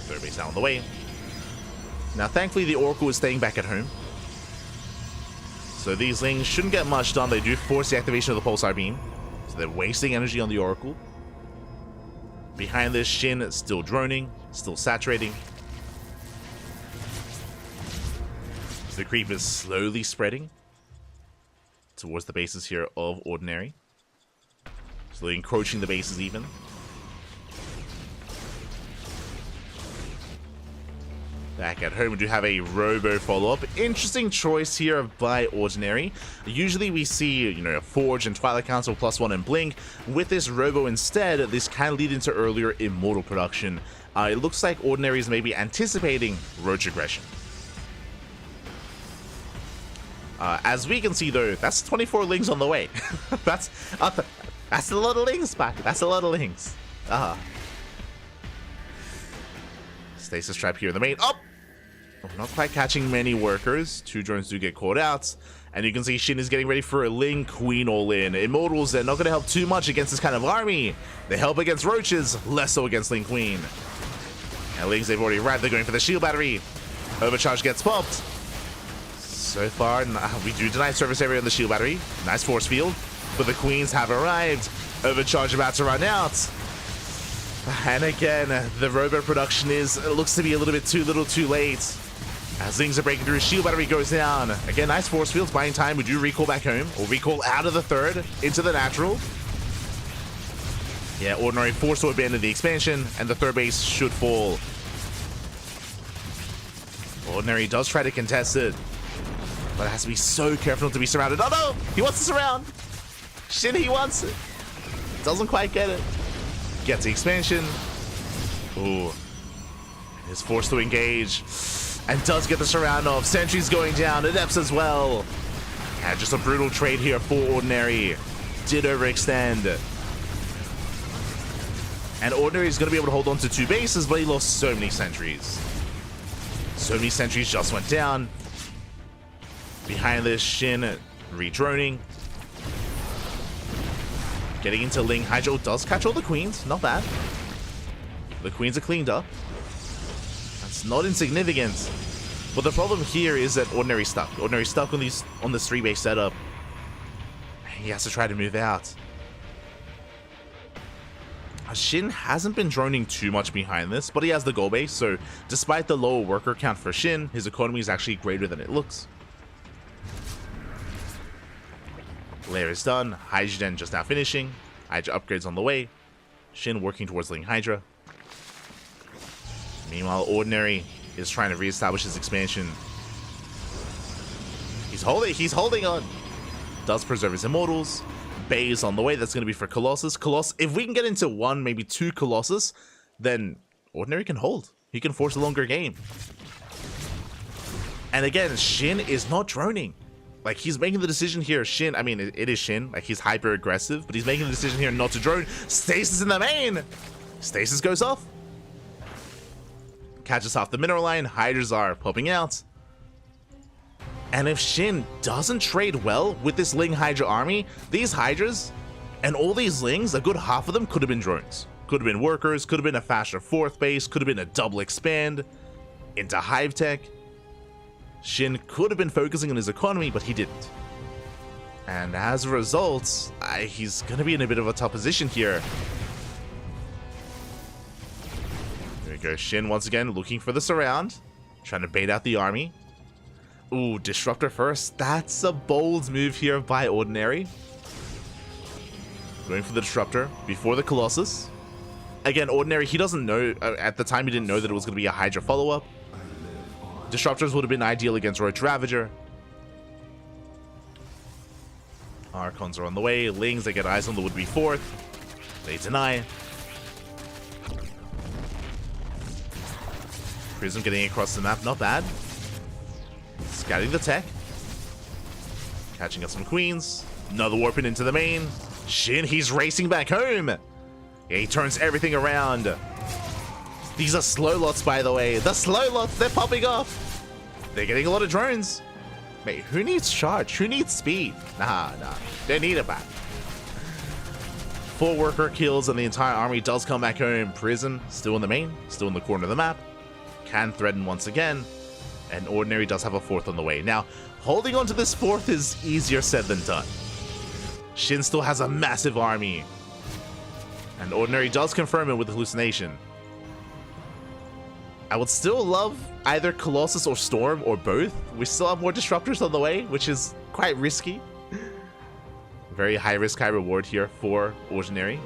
3rd base out on the way. Now, thankfully, the Oracle is staying back at home, so these Lings shouldn't get much done. They do force the activation of the Pulsar Beam, so they're wasting energy on the Oracle. Behind this, Shin is still droning, still saturating. The creep is slowly spreading towards the bases here of Ordinary. Slowly encroaching the bases even. Back at home, we do have a Robo follow-up. Interesting choice here by Ordinary. Usually we see, you know, a Forge and Twilight Council +1 and Blink. With this Robo instead, this can lead into earlier Immortal production. It looks like Ordinary is maybe anticipating Roach aggression. As we can see, though, that's 24 Lings on the way. that's a lot of Lings, back. That's a lot of Lings. Stasis trap here in the main. Oh! Not quite catching many workers. 2 drones do get caught out. And you can see Shin is getting ready for a Ling Queen all-in. Immortals, they're not going to help too much against this kind of army. They help against Roaches, less so against Ling Queen. And Lings, they've already arrived. They're going for the shield battery. Overcharge gets popped. So far, we do deny service area on the shield battery. Nice force field. But the Queens have arrived. Overcharge about to run out. And again, the Robo production looks to be a little bit too little too late. As Lings are breaking through, shield battery goes down. Again, nice force fields, buying time. We do recall back home, or recall out of the 3rd into the natural. Yeah, Ordinary forced to abandon the expansion, and the 3rd base should fall. Ordinary does try to contest it, but it has to be so careful not to be surrounded. Oh no! He wants to surround! Shit, he wants it. Doesn't quite get it. Gets the expansion. Ooh. Is forced to engage. And does get the surround off. Sentries going down. Adepts as well. And just a brutal trade here for Ordinary. Did overextend. And Ordinary is going to be able to hold on to 2 bases, but he lost so many sentries. So many sentries just went down. Behind this, Shin re-droning. Getting into Ling Hydra. Does catch all the queens. Not bad. The queens are cleaned up. That's not insignificant. But the problem here is that Ordinary stuck. Ordinary stuck on this 3-base setup. He has to try to move out. Shin hasn't been droning too much behind this, but he has the goal base, so despite the lower worker count for Shin, his economy is actually greater than it looks. Lair is done. Hydra just now finishing. Hydra upgrades on the way. Shin working towards Ling Hydra. Meanwhile, Ordinary is trying to reestablish his expansion. He's holding on. Does preserve his immortals. Bay is on the way. That's going to be for Colossus. If we can get into 1, maybe 2 Colossus, then Ordinary can hold. He can force a longer game. And again, Shin is not droning. Like, he's making the decision here. Shin, I mean, it is Shin. Like, he's hyper aggressive, but he's making the decision here not to drone. Stasis in the main. Stasis goes off. Catches off the mineral line. Hydras are popping out. And if Shin doesn't trade well with this Ling Hydra army, these Hydras and all these Lings, a good half of them could have been drones. Could have been workers, could have been a faster 4th base, could have been a double expand into Hive Tech. Shin could have been focusing on his economy, but he didn't. And as a result, he's going to be in a bit of a tough position here. There we go. Shin once again looking for the surround, trying to bait out the army. Ooh, Disruptor first. That's a bold move here by Ordinary. Going for the Disruptor before the Colossus. Again, Ordinary, he doesn't know, at the time he didn't know that it was going to be a Hydra follow-up. Disruptors would have been ideal against Roach Ravager. Archons are on the way. Lings, they get eyes on the would-be 4th. They deny. Prism getting across the map, not bad. Scouting the tech. Catching up some queens. Another warping into the main. Shin, he's racing back home. Yeah, he turns everything around. These are slow lots, by the way. The slow lots, they're popping off. They're getting a lot of drones. Mate, who needs charge? Who needs speed? Nah. They need it back. 4 worker kills and the entire army does come back home. Prism, still in the main, still in the corner of the map. Can threaten once again. And Ordinary does have a 4th on the way. Now, holding on to this 4th is easier said than done. Shin still has a massive army. And Ordinary does confirm it with Hallucination. I would still love either Colossus or Storm or both. We still have more Disruptors on the way, which is quite risky. Very high risk, high reward here for Ordinary.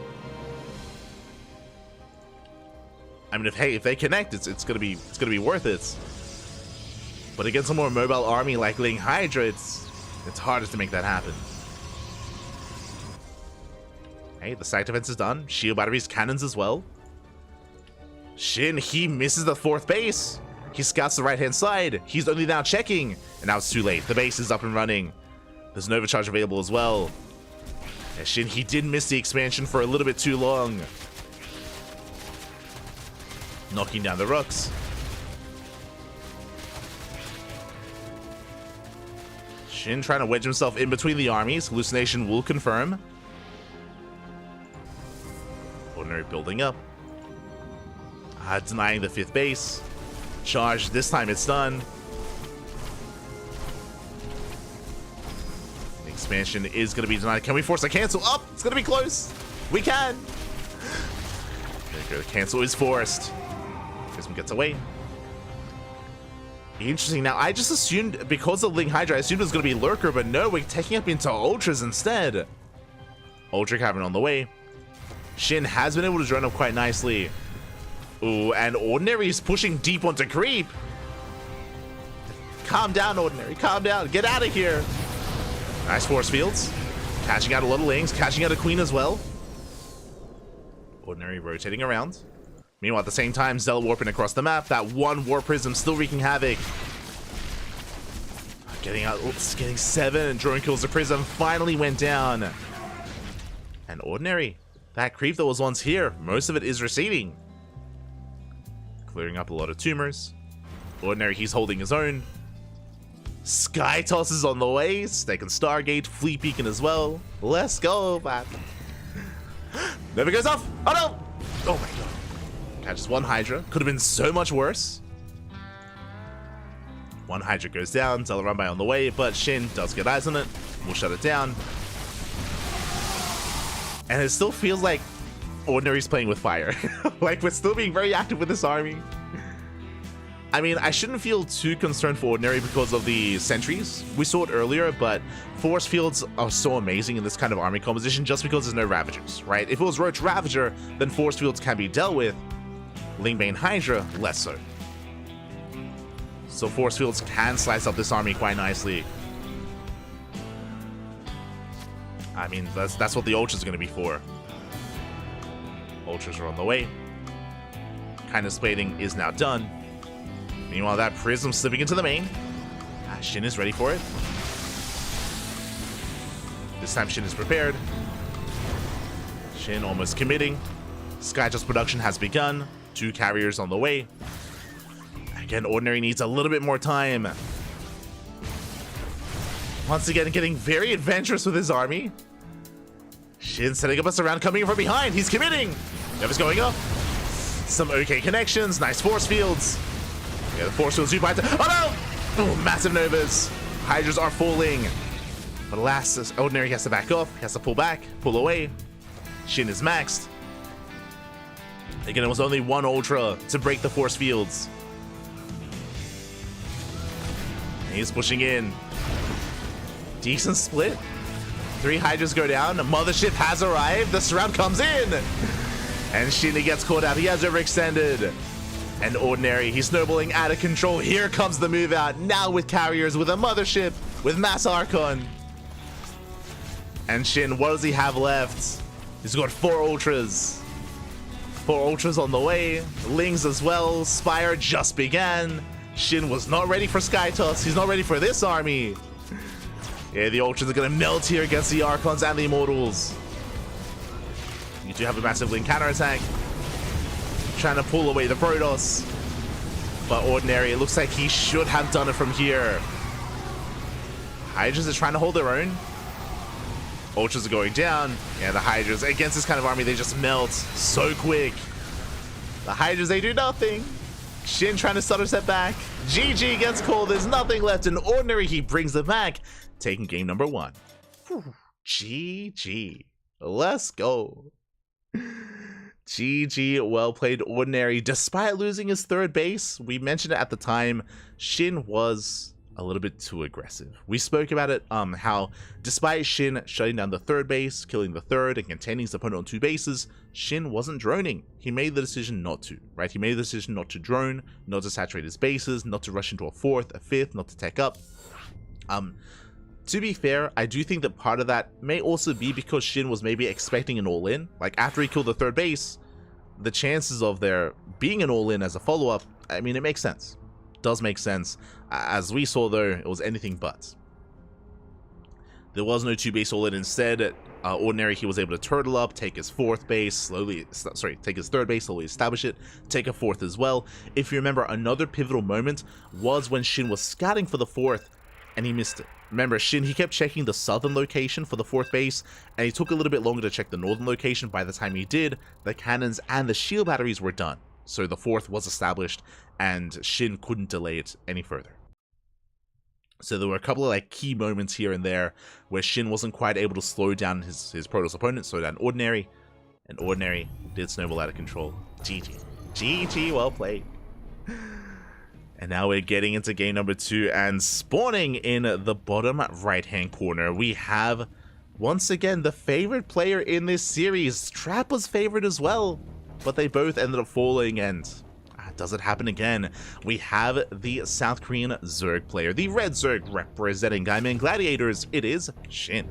I mean, if they connect, it's gonna be worth it. But against a more mobile army like Ling Hydra, it's harder to make that happen. Hey, the side defense is done. Shield batteries, cannons as well. Shin, he misses the 4th base. He scouts the right-hand side. He's only now checking. And now it's too late. The base is up and running. There's an overcharge available as well. And Shin, he did miss the expansion for a little bit too long. Knocking down the rooks. Shin trying to wedge himself in between the armies. Hallucination will confirm. Ordinary building up. Denying the 5th base. Charge, this time it's done. The expansion is going to be denied. Can we force a cancel? Oh, it's going to be close. We can. There we go. The cancel is forced. Prism gets away. Interesting. Now, I just assumed, because of Ling Hydra, I assumed it was going to be Lurker, but no, we're taking up into Ultras instead. Ultra Cavern on the way. Shin has been able to drone up quite nicely. Ooh, and Ordinary is pushing deep onto Creep. Calm down, Ordinary. Calm down. Get out of here. Nice force fields. Catching out a lot of Lings. Catching out a Queen as well. Ordinary rotating around. Meanwhile, at the same time, Zell warping across the map. That one Warp Prism still wreaking havoc. Getting 7 and drone kills. The Prism finally went down. And Ordinary, that creep that was once here, most of it is receding. Clearing up a lot of tumors. Ordinary, he's holding his own. Sky Toss is on the way. Stake and Stargate, Fleet Beacon as well. Let's go, man. Never goes off. Oh no! Oh my god. Catches one Hydra. Could have been so much worse. One Hydra goes down. Telerambai on the way, but Shin does get eyes on it. We'll shut it down. And it still feels like Ordinary's playing with fire. Like, we're still being very active with this army. I mean, I shouldn't feel too concerned for Ordinary because of the sentries. We saw it earlier, but force fields are so amazing in this kind of army composition just because there's no Ravagers, right? If it was Roach Ravager, then force fields can be dealt with. Lingbane Hydra, less so. So force fields can slice up this army quite nicely. I mean, that's what the Ultras are going to be for. Ultras are on the way. Kind of spading is now done. Meanwhile, that Prism slipping into the main. Shin is ready for it. This time Shin is prepared. Shin almost committing. Skytoss production has begun. 2 carriers on the way. Again, Ordinary needs a little bit more time. Once again, getting very adventurous with his army. Shin setting up a surround coming from behind. He's committing. Never's going up. Some okay connections. Nice force fields. Yeah, the force fields do by. Oh no! Oh, massive Novas. Hydras are falling. But alas, Ordinary has to back off. He has to pull back, pull away. Shin is maxed. Again, it was only one Ultra to break the force fields. He's pushing in. Decent split. 3 Hydras go down. The Mothership has arrived. The surround comes in. And Shinny gets caught out. He has overextended. And Ordinary, he's snowballing out of control. Here comes the move out. Now with carriers, with a Mothership, with Mass Archon. And Shin, what does he have left? He's got 4 Ultras. 4 Ultras on the way. Lings as well. Spire just began. Shin was not ready for Skytoss. He's not ready for this army. Yeah, the Ultras are going to melt here against the Archons and the Immortals. You do have a massive Ling counterattack. Trying to pull away the Protoss. But Ordinary, it looks like he should have done it from here. Hydras are trying to hold their own. Ultras are going down. Yeah, the Hydras, against this kind of army, they just melt so quick. The Hydras, they do nothing. Shin trying to stutter step back. GG gets called. There's nothing left. In Ordinary, he brings it back, taking game number 1. Whew. GG. Let's go. GG, well played, Ordinary. Despite losing his 3rd base, we mentioned it at the time, Shin was a little bit too aggressive. We spoke about it, how despite Shin shutting down the 3rd base, killing the 3rd, and containing his opponent on 2 bases, Shin wasn't droning. He made the decision not to, right? He made the decision not to drone, not to saturate his bases, not to rush into a 4th, a 5th, not to tech up. To be fair, I do think that part of that may also be because Shin was maybe expecting an all-in. Like, after he killed the 3rd base, the chances of there being an all-in as a follow-up, I mean, it makes sense. Does make sense. As we saw, though, it was anything but. There was no 2-base all-in. Instead, Ordinary, he was able to turtle up, take his 4th base, take his 3rd base, slowly establish it, take a 4th as well. If you remember, another pivotal moment was when Shin was scouting for the 4th, and he missed it. Remember, Shin, he kept checking the southern location for the 4th base, and he took a little bit longer to check the northern location. By the time he did, the cannons and the shield batteries were done. So the 4th was established, and Shin couldn't delay it any further. So there were a couple of like key moments here and there where Shin wasn't quite able to slow down his Protoss opponent, slow down Ordinary, and Ordinary did snowball out of control. GG. GG, well played. And now we're getting into game number 2, and spawning in the bottom right-hand corner, we have, once again, the favorite player in this series. Trap was favored as well, but they both ended up falling, and does it happen again? We have the South Korean Zerg player, the Red Zerg representing Gaiman Gladiators. It is Shin.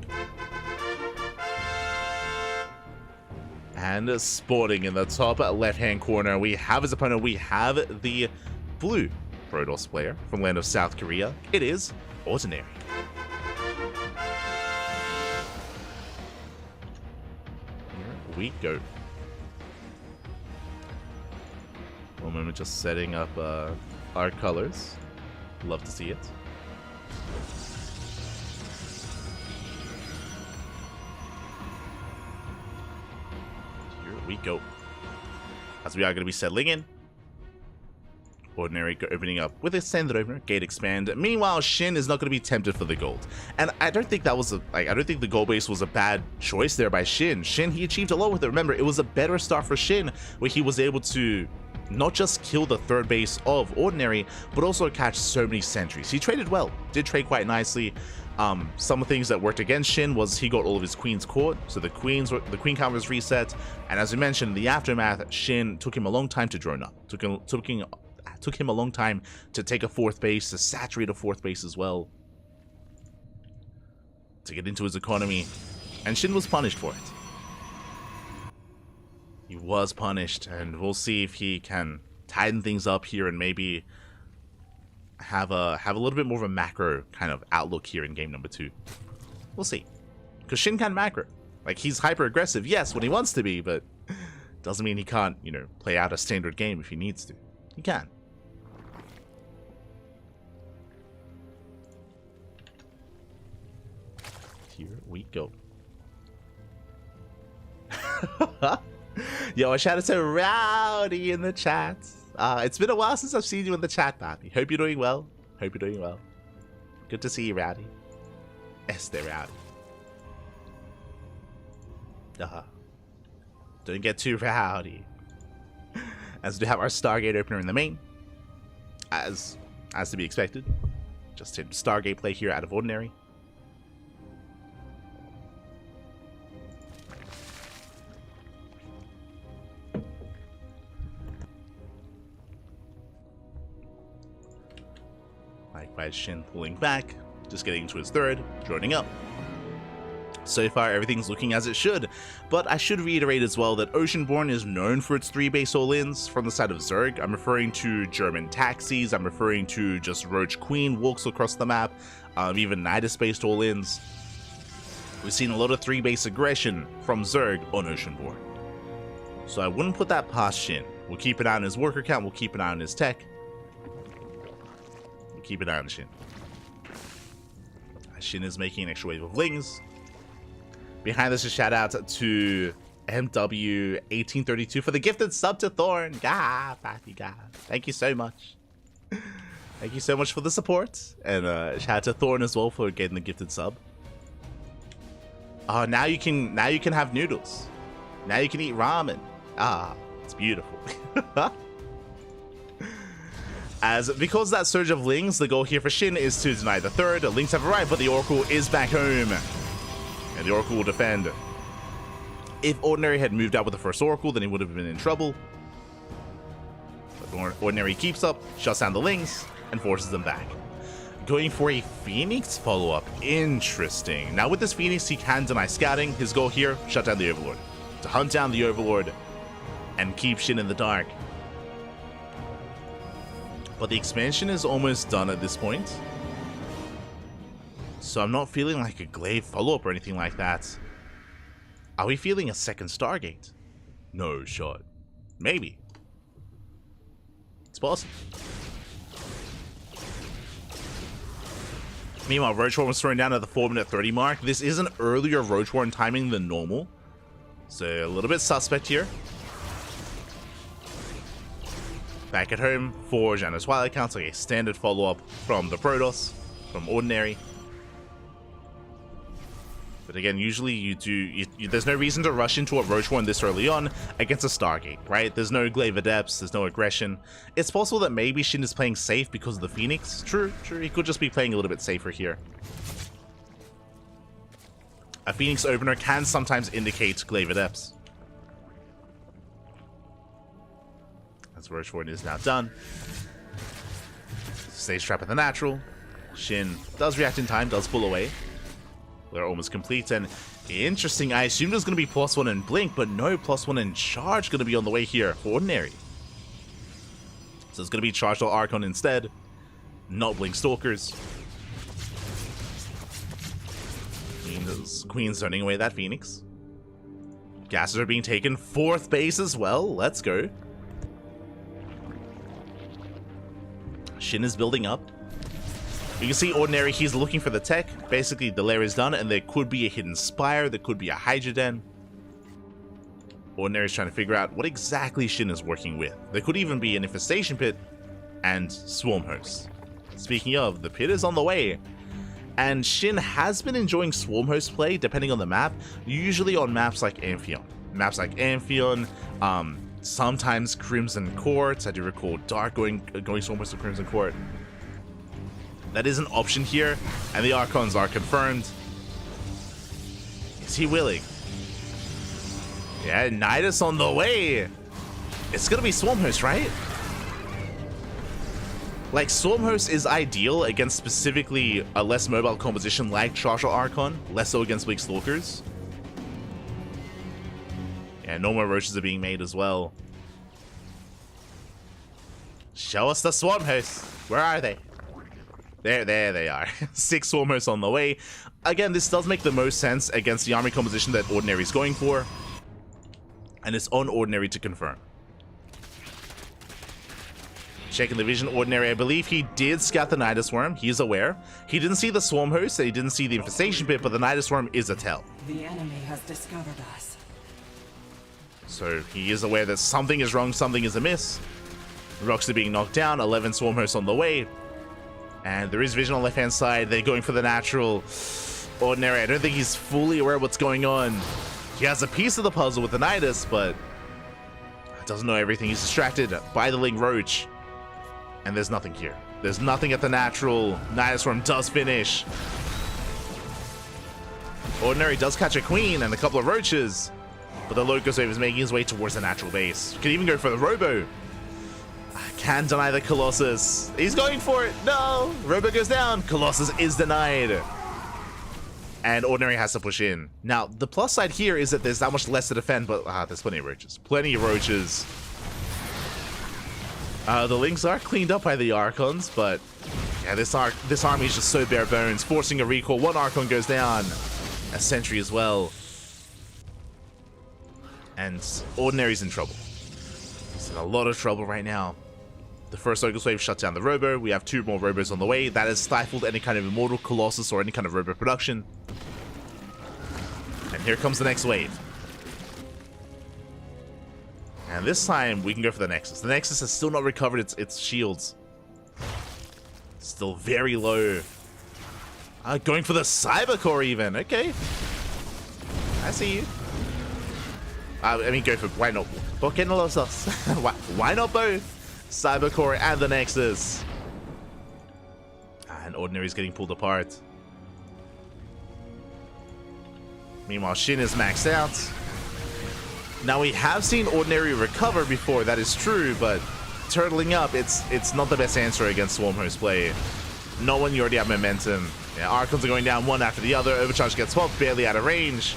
And spawning in the top left-hand corner, we have his opponent. We have the blue Protoss player from land of South Korea. It is Ordinary. Here we go. One moment, just setting up our colors. Love to see it. we go. As we are going to be settling in. Ordinary opening up with a standard opener, gate expand. Meanwhile, Shin is not going to be tempted for the gold. And I don't think that was I don't think the gold base was a bad choice there by Shin. Shin, he achieved a lot with it. Remember, it was a better start for Shin where he was able to not just kill the third base of Ordinary, but also catch so many sentries. He traded well, did trade quite nicely. Some of the things that worked against Shin was he got all of his queens caught, so the queen count was reset. And as we mentioned, in the aftermath, Shin took him a long time to drone up. Took him a long time to take a fourth base, to saturate a fourth base as well, to get into his economy, and Shin was punished for it. He was punished, and we'll see if he can tighten things up here and maybe have a little bit more of a macro kind of outlook here in game number 2. We'll see, because Shin can macro. Like, he's hyper aggressive, yes, when he wants to be, but doesn't mean he can't, you know, play out a standard game if he needs to. He can. Here we go. Yo, a shout out to Rowdy in the chat. It's been a while since I've seen you in the chat, Pappy. Hope you're doing well. Hope you're doing well. Good to see you, Rowdy. Este Rowdy. Don't get too rowdy. As we have our Stargate opener in the main. As to be expected. Just hit Stargate play here out of Ordinary. Likewise, Shin pulling back, just getting into his third, droning up. So far, everything's looking as it should, but I should reiterate as well that Oceanborn is known for its 3-base all-ins from the side of Zerg. I'm referring to German taxis, I'm referring to just Roach Queen walks across the map, even Nidus-based all-ins. We've seen a lot of 3-base aggression from Zerg on Oceanborn. So I wouldn't put that past Shin. We'll keep an eye on his worker count, we'll keep an eye on his tech. We'll keep an eye on Shin. Shin is making an extra wave of Lings. Behind this, a shout out to MW1832 for the gifted sub to Thorn. Gah, Pappy, gah. Thank you so much. Thank you so much for the support. And shout out to Thorn as well for getting the gifted sub. Oh, now you can have noodles. Now you can eat ramen. Ah, it's beautiful. Because that surge of Lings, the goal here for Shin is to deny the third. Lings have arrived, but the Oracle is back home. And the Oracle will defend. If Ordinary had moved out with the first Oracle, then he would have been in trouble. But Ordinary keeps up, shuts down the Lings, and forces them back. Going for a Phoenix follow-up. Interesting. Now with this Phoenix, he can deny scouting. His goal here, shut down the Overlord. To hunt down the Overlord and keep Shin in the dark. But the expansion is almost done at this point. So I'm not feeling like a Glaive follow-up or anything like that. Are we feeling a second Stargate? No shot. Maybe. It's possible. Meanwhile, Roach Warren was thrown down at the 4-minute 30 mark. This is an earlier Roach Warren timing than normal. So a little bit suspect here. Back at home for Janus Twilight counts like a standard follow-up from the Protoss, from Ordinary. But again, usually there's no reason to rush into a Roach Warren this early on against a Stargate, right? There's no Glaive Adepts, there's no aggression. It's possible that maybe Shin is playing safe because of the Phoenix. True, he could just be playing a little bit safer here. A Phoenix opener can sometimes indicate Glaive Adepts. As Roach Warren is now done. Stage trap at the natural. Shin does react in time, does pull away. They're almost complete, and interesting, I assumed it was going to be +1 in Blink, but no, +1 in Charge going to be on the way here for Ordinary. So it's going to be Charged or Archon instead, not Blink Stalkers. Queen's zoning away that Phoenix. Gases are being taken, 4th base as well, let's go. Shin is building up. You can see Ordinary, he's looking for the tech. Basically, the lair is done, and there could be a hidden spire, there could be a Hydra Den. Ordinary is trying to figure out what exactly Shin is working with. There could even be an Infestation Pit and Swarm Host. Speaking of, the pit is on the way. And Shin has been enjoying Swarm Host play depending on the map, usually on maps like Amphion. Maps like Amphion, sometimes Crimson Court. I do recall Dark going Swarm Host to Crimson Court. That is an option here, and the Archons are confirmed. Is he willing? Yeah, Nidus on the way. It's gonna be Swarm Host, right? Like, Swarm Host is ideal against specifically a less mobile composition like Chargel Archon, less so against weak Stalkers. Yeah, no more roaches are being made as well. Show us the Swarm Host. Where are they? There they are. 6 Swarm Hosts on the way. Again, this does make the most sense against the army composition that Ordinary is going for. And it's on Ordinary to confirm. Checking the vision, Ordinary, I believe he did scout the Nidus Worm. He's aware. He didn't see the Swarm Host, and he didn't see the Infestation Pit, but the Nidus Worm is a tell. The enemy has discovered us. So he is aware that something is wrong, something is amiss. Rocks are being knocked down, 11 Swarm Hosts on the way. And there is vision on the left-hand side. They're going for the natural. Ordinary, I don't think he's fully aware of what's going on. He has a piece of the puzzle with the Nidus, but doesn't know everything. He's distracted by the Ling Roach. And there's nothing here. There's nothing at the natural. Nidus Worm does finish. Ordinary does catch a Queen and a couple of Roaches, but the Locust Wave is making his way towards the natural base. Could even go for the Robo. Can't deny the Colossus. He's going for it. No! Robo goes down. Colossus is denied. And Ordinary has to push in. Now, the plus side here is that there's that much less to defend, but there's plenty of Roaches. Plenty of Roaches. The Lings are cleaned up by the Archons, but yeah, this army is just so bare bones, forcing a recall. 1 Archon goes down. A Sentry as well. And Ordinary's in trouble. He's in a lot of trouble right now. The first Locust Wave shuts down the Robo. We have 2 more Robos on the way. That has stifled any kind of Immortal, Colossus, or any kind of Robo production. And here comes the next wave. And this time, we can go for the Nexus. The Nexus has still not recovered its shields. Still very low. Going for the Cyber Core even. Okay. I see you. I mean, go for... Why not? ¿Por qué no los dos? Why not both? Cyber Core and the Nexus. And Ordinary's getting pulled apart. Meanwhile, Shin is maxed out. Now, we have seen Ordinary recover before, that is true, but turtling up, it's not the best answer against Swarm Host play. Not when you already have momentum. Yeah, Archons are going down one after the other. Overcharge gets swapped, barely out of range.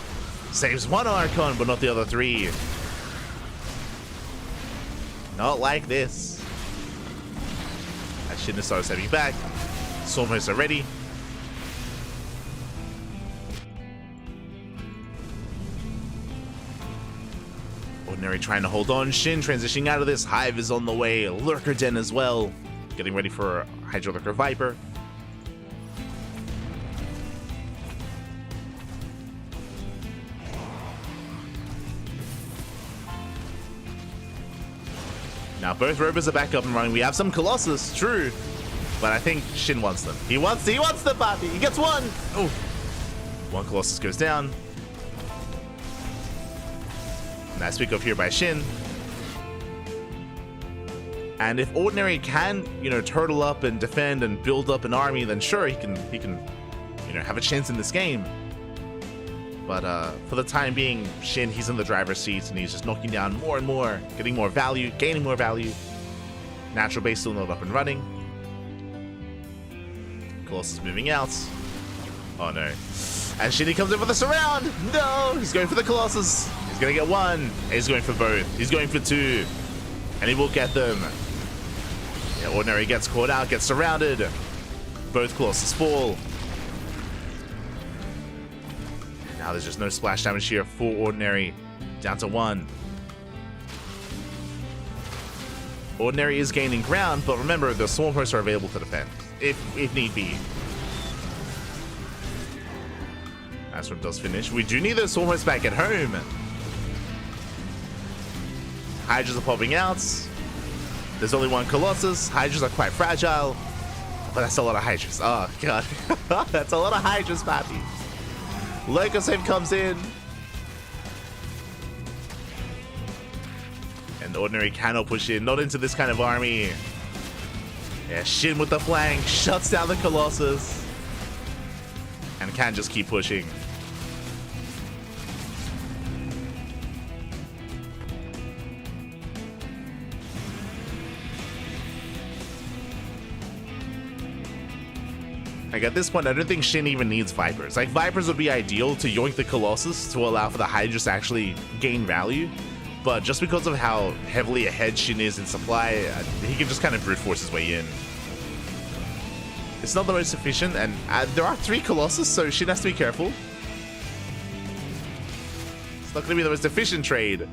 Saves 1 Archon, but not the other 3. Not like this. I shouldn't have started stepping back. Swarm Hosts are ready. Ordinary trying to hold on. Shin transitioning out of this. Hive is on the way. Lurker Den as well. Getting ready for Hydro Lurker Viper. Now both Robos are back up and running. We have some Colossus, true. But I think Shin wants them. He wants the puppy. He gets 1. Oh. 1 Colossus goes down. Nice pick up here by Shin. And if Ordinary can, turtle up and defend and build up an army, then sure, he can, have a chance in this game. But for the time being, Shin, he's in the driver's seat and he's just knocking down more and more, getting more value, gaining more value. Natural base still not up and running. Colossus moving out. Oh no. And Shin comes in for the surround. No, he's going for the Colossus. He's gonna get 1. He's going for both. He's going for 2. And he will get them. Yeah, Ordinary gets caught out, gets surrounded. Both Colossus fall. Now there's just no splash damage here for Ordinary. Down to 1. Ordinary is gaining ground, but remember, the Swarm Hosts are available to defend, if need be. That's what does finish. We do need those Swarm Hosts back at home. Hydras are popping out. There's only one Colossus. Hydras are quite fragile. But that's a lot of Hydras. Oh, God. That's a lot of Hydras, Pappy. Locust Wave comes in. And Ordinary cannot push in. Not into this kind of army. Yeah, Shin with the flank. Shuts down the Colossus. And can just keep pushing. Like, at this point, I don't think Shin even needs Vipers. Like, Vipers would be ideal to yoink the Colossus to allow for the Hydras to actually gain value. But just because of how heavily ahead Shin is in supply, he can just kind of brute force his way in. It's not the most efficient, and there are 3 Colossus, so Shin has to be careful. It's not going to be the most efficient trade.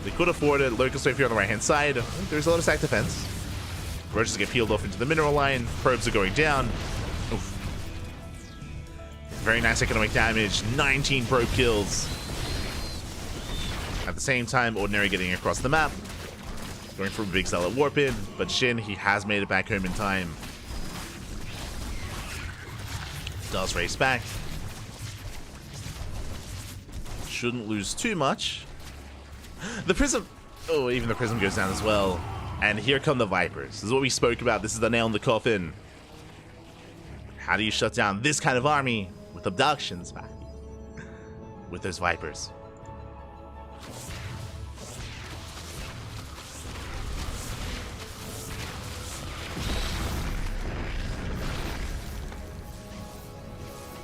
They could afford it. Locust Wave here on the right-hand side. There's a lot of stack defense. Roaches get peeled off into the mineral line. Probes are going down. Oof. Very nice economic damage. 19 probe kills. At the same time, Ordinary getting across the map. Going for a big Zealot warp in. But Shin, he has made it back home in time. Does race back. Shouldn't lose too much. The Prism... Oh, even the Prism goes down as well. And here come the Vipers. This is what we spoke about. This is the nail in the coffin. How do you shut down this kind of army with abductions, man? With those Vipers.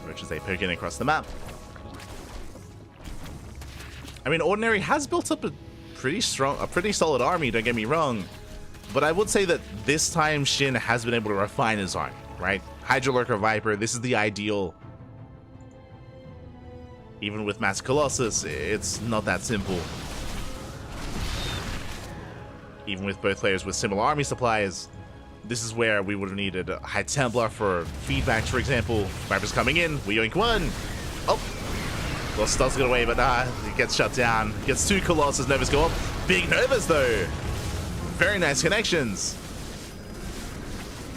Which is they poke in across the map. I mean, Ordinary has built up a pretty solid army, don't get me wrong. But I would say that this time Shin has been able to refine his army, right? Hydra Lurker Viper, this is the ideal. Even with Mass Colossus, it's not that simple. Even with both players with similar army supplies, this is where we would have needed a High Templar for feedbacks, for example. Viper's coming in, we yoink one. Oh! Colossus does get away, but it gets shut down. Gets 2 Colossus, Novas go up. Big Novas though! Very nice connections.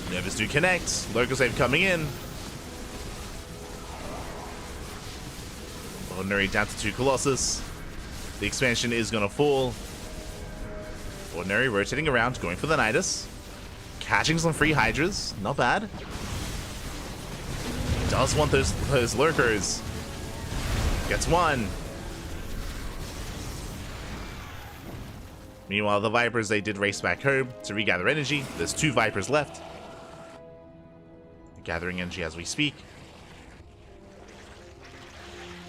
Novas do connect. Locust Wave coming in. Ordinary down to 2 Colossus. The expansion is going to fall. Ordinary rotating around, going for the Nidus. Catching some free Hydras. Not bad. Does want those Lurkers. Gets 1. Meanwhile, the Vipers, they did race back home to regather energy. There's 2 Vipers left. Gathering energy as we speak.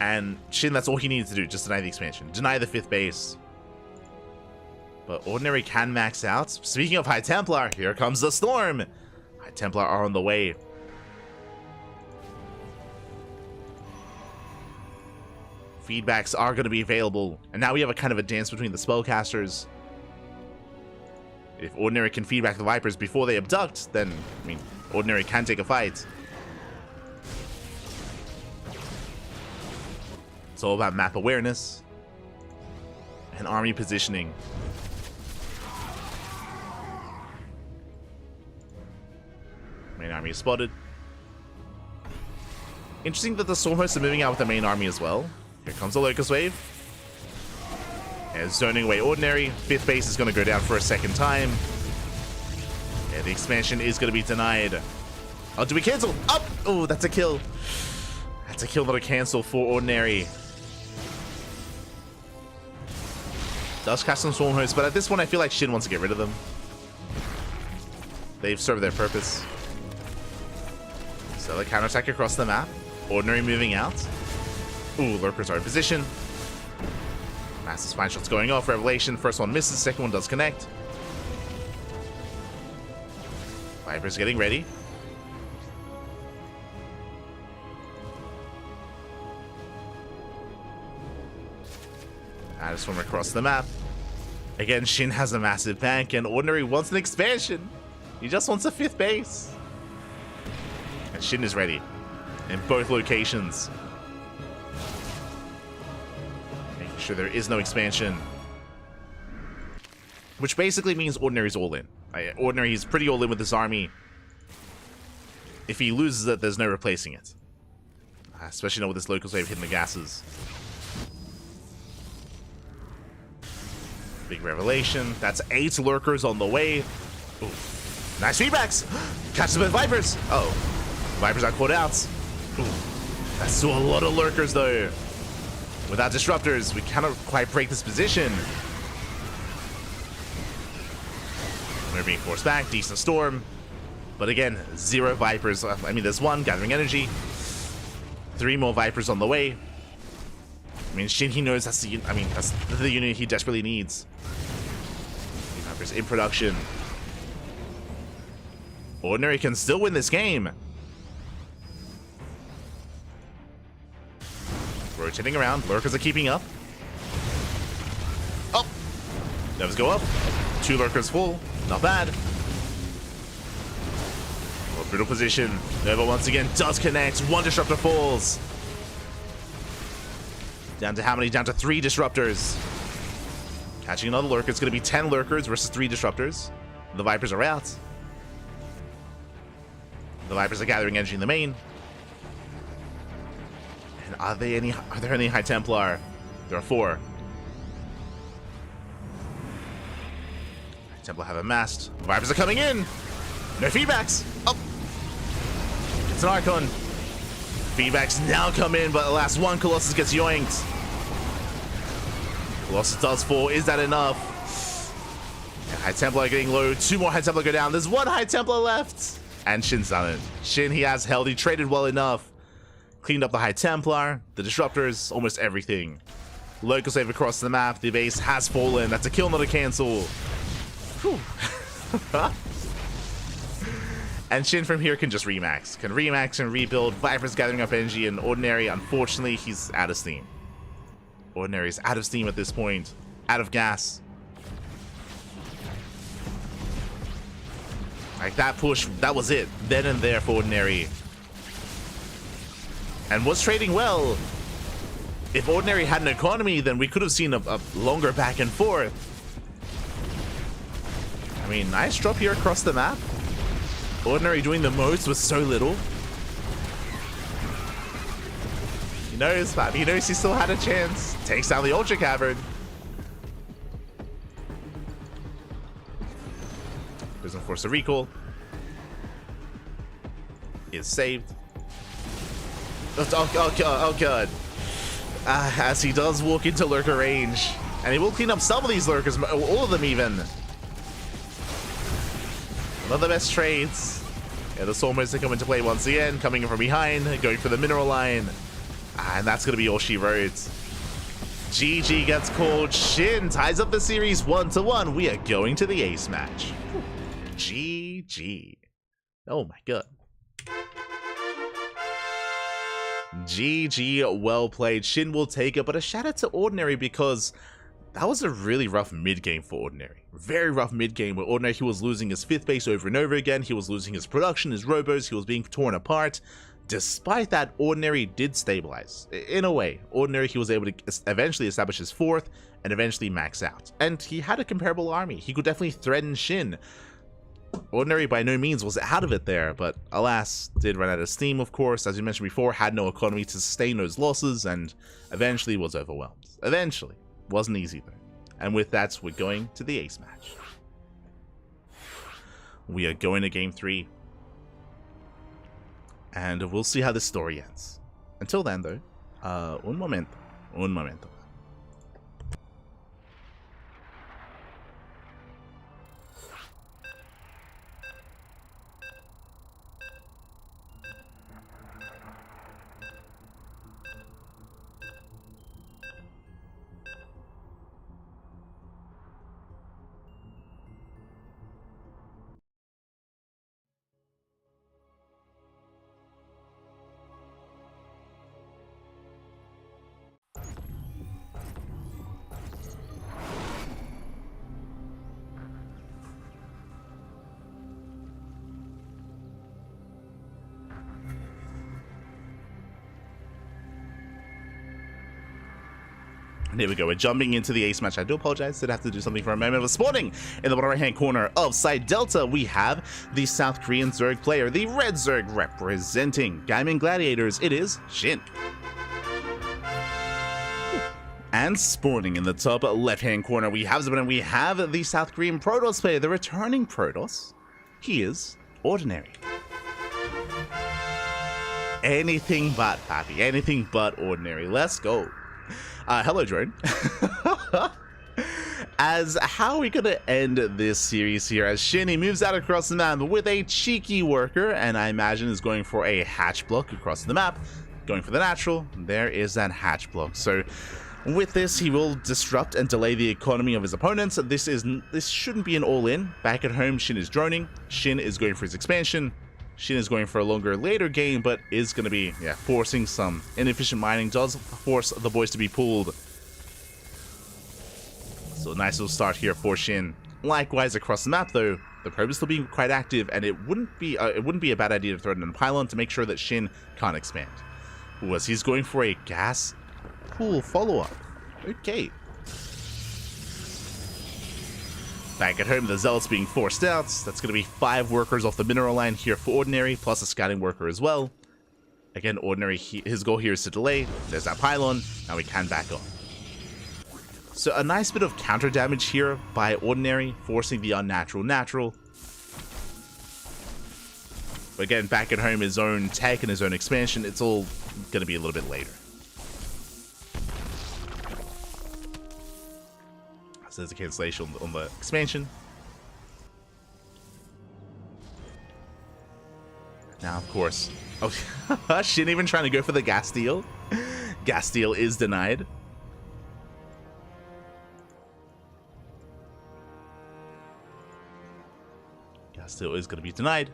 And Shin, that's all he needed to do. Just deny the expansion. Deny the 5th base. But Ordinary can max out. Speaking of High Templar, here comes the storm. High Templar are on the way. Feedbacks are going to be available. And now we have a kind of a dance between the spellcasters. If Ordinary can feedback the Vipers before they abduct, then, I mean, Ordinary can take a fight. It's all about map awareness and army positioning. Main army is spotted. Interesting that the Stormhosts are moving out with the main army as well. Here comes the Locust Wave. And zoning away Ordinary. 5th base is going to go down for a second time. Yeah, the expansion is going to be denied. Oh, do we cancel? Up! Oh, that's a kill. That's a kill, not a cancel for Ordinary. Does catch some Stormhosts, but at this point I feel like Shin wants to get rid of them. They've served their purpose. So the counterattack across the map. Ordinary moving out. Ooh, Lurkers are in position. Massive spine shots going off. Revelation. First one misses. Second one does connect. Viper's getting ready. I just swim across the map. Again, Shin has a massive bank, and Ordinary wants an expansion. He just wants a 5th base. And Shin is ready in both locations. Making sure there is no expansion. which basically means Ordinary's all in. Ordinary, he's pretty all in with this army. If he loses it, there's no replacing it. Especially now with this Locust Wave hitting the gases. Big revelation. That's 8 lurkers on the way. Ooh. Nice feedbacks. Catch them with Vipers. Oh, Vipers are caught out. Ooh. That's still a lot of lurkers though. Without disruptors, we cannot quite break this position. We're being forced back. Decent storm. But again, 0 Vipers. I mean, there's 1 gathering energy. 3 more Vipers on the way. I mean, Shin, he knows that's the unit he desperately needs. Vipers in production. Ordinary can still win this game. Rotating around. Lurkers are keeping up. Oh! Nerves go up. 2 lurkers full. Not bad. Well, brutal position. Nova once again does connect. 1 disruptor falls. Down to how many? Down to 3 disruptors. Catching another lurker. It's going to be 10 lurkers versus 3 disruptors. The Vipers are out. The Vipers are gathering energy in the main. And are there any High Templar? There are 4. High Templar have amassed. Vipers are coming in. No feedbacks. Oh, it's an Archon. Feedbacks now come in, but the last 1 Colossus gets yoinked. Colossus does fall. Is that enough? And High Templar getting low. 2 more High Templar go down. There's 1 High Templar left. And Shin's done it. Shin, he has held. He traded well enough. Cleaned up the High Templar, the disruptors, almost everything. Locust Wave across the map. The base has fallen. That's a kill, not a cancel. Whew. And Shin from here can just remax. Can remax and rebuild. Viper's gathering up energy, and Ordinary, unfortunately, he's out of steam. Ordinary's out of steam at this point. Out of gas. Like, that push, that was it. Then and there for Ordinary. And was trading well. If Ordinary had an economy, then we could have seen a longer back and forth. I mean, nice drop here across the map. Ordinary doing the most with so little. He knows, man. He knows he still had a chance. Takes down the Ultra Cavern. Doesn't force a recall. Is saved. Oh god. As he does walk into lurker range. And he will clean up some of these lurkers, all of them even. One of the best trades. Yeah, the Soulmotes are coming into play once again, coming in from behind, going for the mineral line. And that's going to be all she wrote. GG gets called. Shin ties up the series 1-1. We are going to the ace match. GG. Oh my god. GG, well played. Shin will take it, but a shout out to Ordinary because that was a really rough mid-game for Ordinary. Very rough mid-game where Ordinary, he was losing his 5th base over and over again. He was losing his production, his robos, he was being torn apart. Despite that, Ordinary did stabilize. In a way, Ordinary, he was able to eventually establish his 4th and eventually max out. And he had a comparable army. He could definitely threaten Shin. Ordinary by no means was out of it there, but alas, did run out of steam, of course. As you mentioned before, had no economy to sustain those losses, and eventually was overwhelmed. Eventually. Wasn't easy though. And with that, we're going to the ace match. We are going to game 3. And we'll see how this story ends. Until then though, un momento. And here we go, we're jumping into the ace match. I do apologize, did have to do something for a moment. But spawning in the bottom right hand corner of side Delta, we have the South Korean Zerg player, the Red Zerg representing Gaimin Gladiators. It is Shin. And spawning in the top left hand corner, we have the South Korean Protoss player, the returning Protoss. He is Ordinary. Anything but happy, anything but Ordinary. Let's go. Hello, drone. As how are we gonna end this series here? As Shin moves out across the map with a cheeky worker, and I imagine is going for a hatch block across the map, going for the natural. There is that hatch block. So with this, he will disrupt and delay the economy of his opponents. This shouldn't be an all-in. Back at home, Shin is droning. Shin is going for his expansion. Shin is going for a longer, later game, but is going to be, forcing some inefficient mining. Does force the boys to be pulled. So a nice little start here for Shin. Likewise, across the map, though, the probe is still being quite active, and it wouldn't be a bad idea to throw it in a pylon to make sure that Shin can't expand. As he's going for a gas pool follow-up. Okay. Back at home, the Zealots being forced out. That's going to be 5 workers off the mineral line here for Ordinary, plus a scouting worker as well. Again, Ordinary, his goal here is to delay. There's that pylon. Now we can back off. So a nice bit of counter damage here by Ordinary, forcing the unnatural natural. But again, back at home, his own tech and his own expansion, it's all going to be a little bit later. So there's a cancellation on the expansion. Now, of course, Shin even trying to go for the gas steal. Gas steal is denied. Gas steal is going to be denied.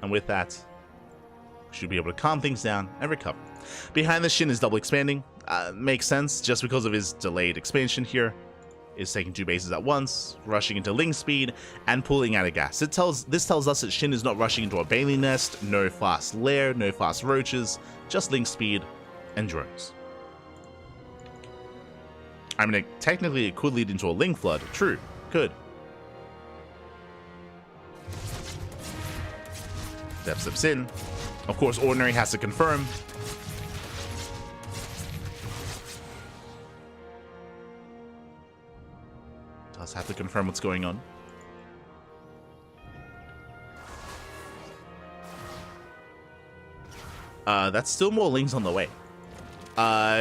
And with that, we should be able to calm things down and recover. Behind the Shin is double expanding. Makes sense just because of his delayed expansion here. Is taking 2 bases at once, rushing into Ling speed, and pulling out of gas. This tells us that Shin is not rushing into a Bailey nest, no fast lair, no fast roaches, just Ling speed and drones. I mean, technically it could lead into a Ling flood. True, could. Depth steps in. Of course, Ordinary has to confirm. Does have to confirm what's going on. That's still more Lings on the way.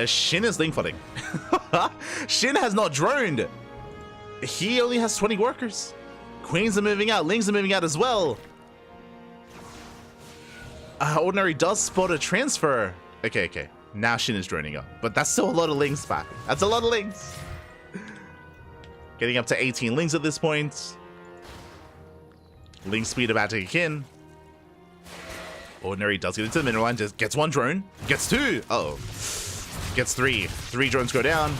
Shin is Ling flooding. Shin has not droned. He only has 20 workers. Queens are moving out. Lings are moving out as well. Ordinary does spot a transfer. Okay. Now Shin is droning up. But that's still a lot of Lings back. That's a lot of Lings. Getting up to 18 Lings at this point. Ling speed about to kick in. Ordinary does get into the mineral line. Just gets 1 drone. Gets 2. Uh-oh. Gets 3. 3 drones go down.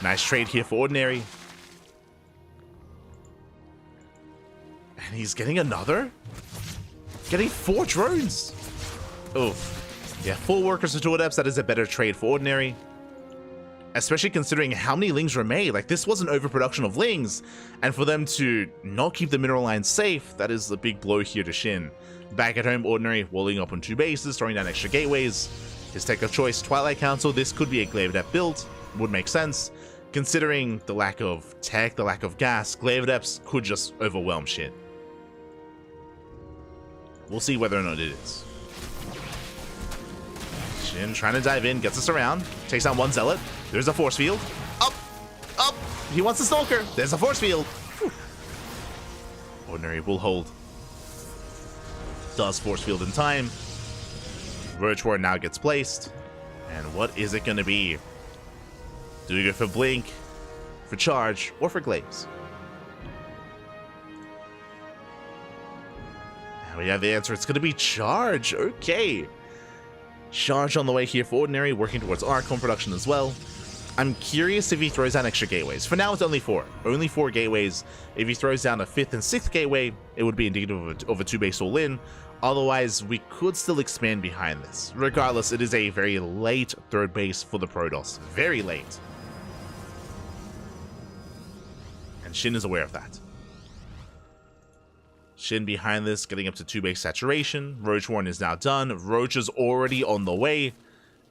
Nice trade here for Ordinary. And he's getting another? Getting 4 drones. Oof. Yeah, 4 workers to 2 adepts. That is a better trade for Ordinary. Especially considering how many Lings were made. Like, this was an overproduction of Lings. And for them to not keep the mineral line safe, that is a big blow here to Shin. Back at home, Ordinary walling up on 2 bases, throwing down extra gateways. His tech of choice, Twilight Council. This could be a Glaive Adept build. Would make sense. Considering the lack of tech, the lack of gas, Glaive Adepts could just overwhelm Shin. We'll see whether or not it is. Shin trying to dive in, gets us around. Takes down 1 Zealot. There's a force field. Up! He wants a Stalker. There's a force field. Whew. Ordinary will hold. Does force field in time. Roach Ward now gets placed. And what is it going to be? Do we go for Blink, for Charge, or for Glaives? And we have the answer. It's going to be Charge. Okay. Charge on the way here for Ordinary, working towards Archon production as well. I'm curious if he throws down extra gateways. For now, it's only 4. Only 4 gateways. If he throws down a 5th and 6th gateway, it would be indicative of a 2-base all-in. Otherwise, we could still expand behind this. Regardless, it is a very late 3rd base for the Protoss. Very late. And Shin is aware of that. Shin behind this, getting up to 2 base saturation. Roach Warren is now done. Roach is already on the way.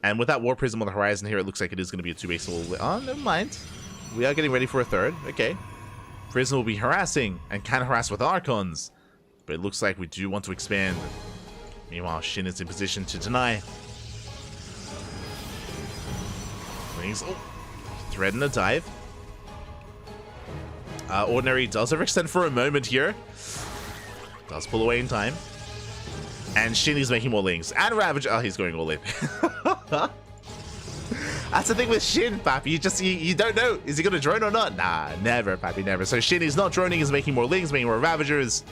And with that War Prism on the horizon here, it looks like it is going to be a 2 base. Oh, never mind. We are getting ready for a 3rd. Okay. Prism will be harassing and can harass with Archons. But it looks like we do want to expand. Meanwhile, Shin is in position to deny. Wings. Oh, thread and a dive. Ordinary does overextend for a moment here. Does pull away in time. And Shin is making more Lings. And Ravage. Oh, he's going all in. That's the thing with Shin, Pappy. You don't know. Is he going to drone or not? Nah, never, Pappy, never. So Shin is not droning. He's making more Lings, making more Ravagers.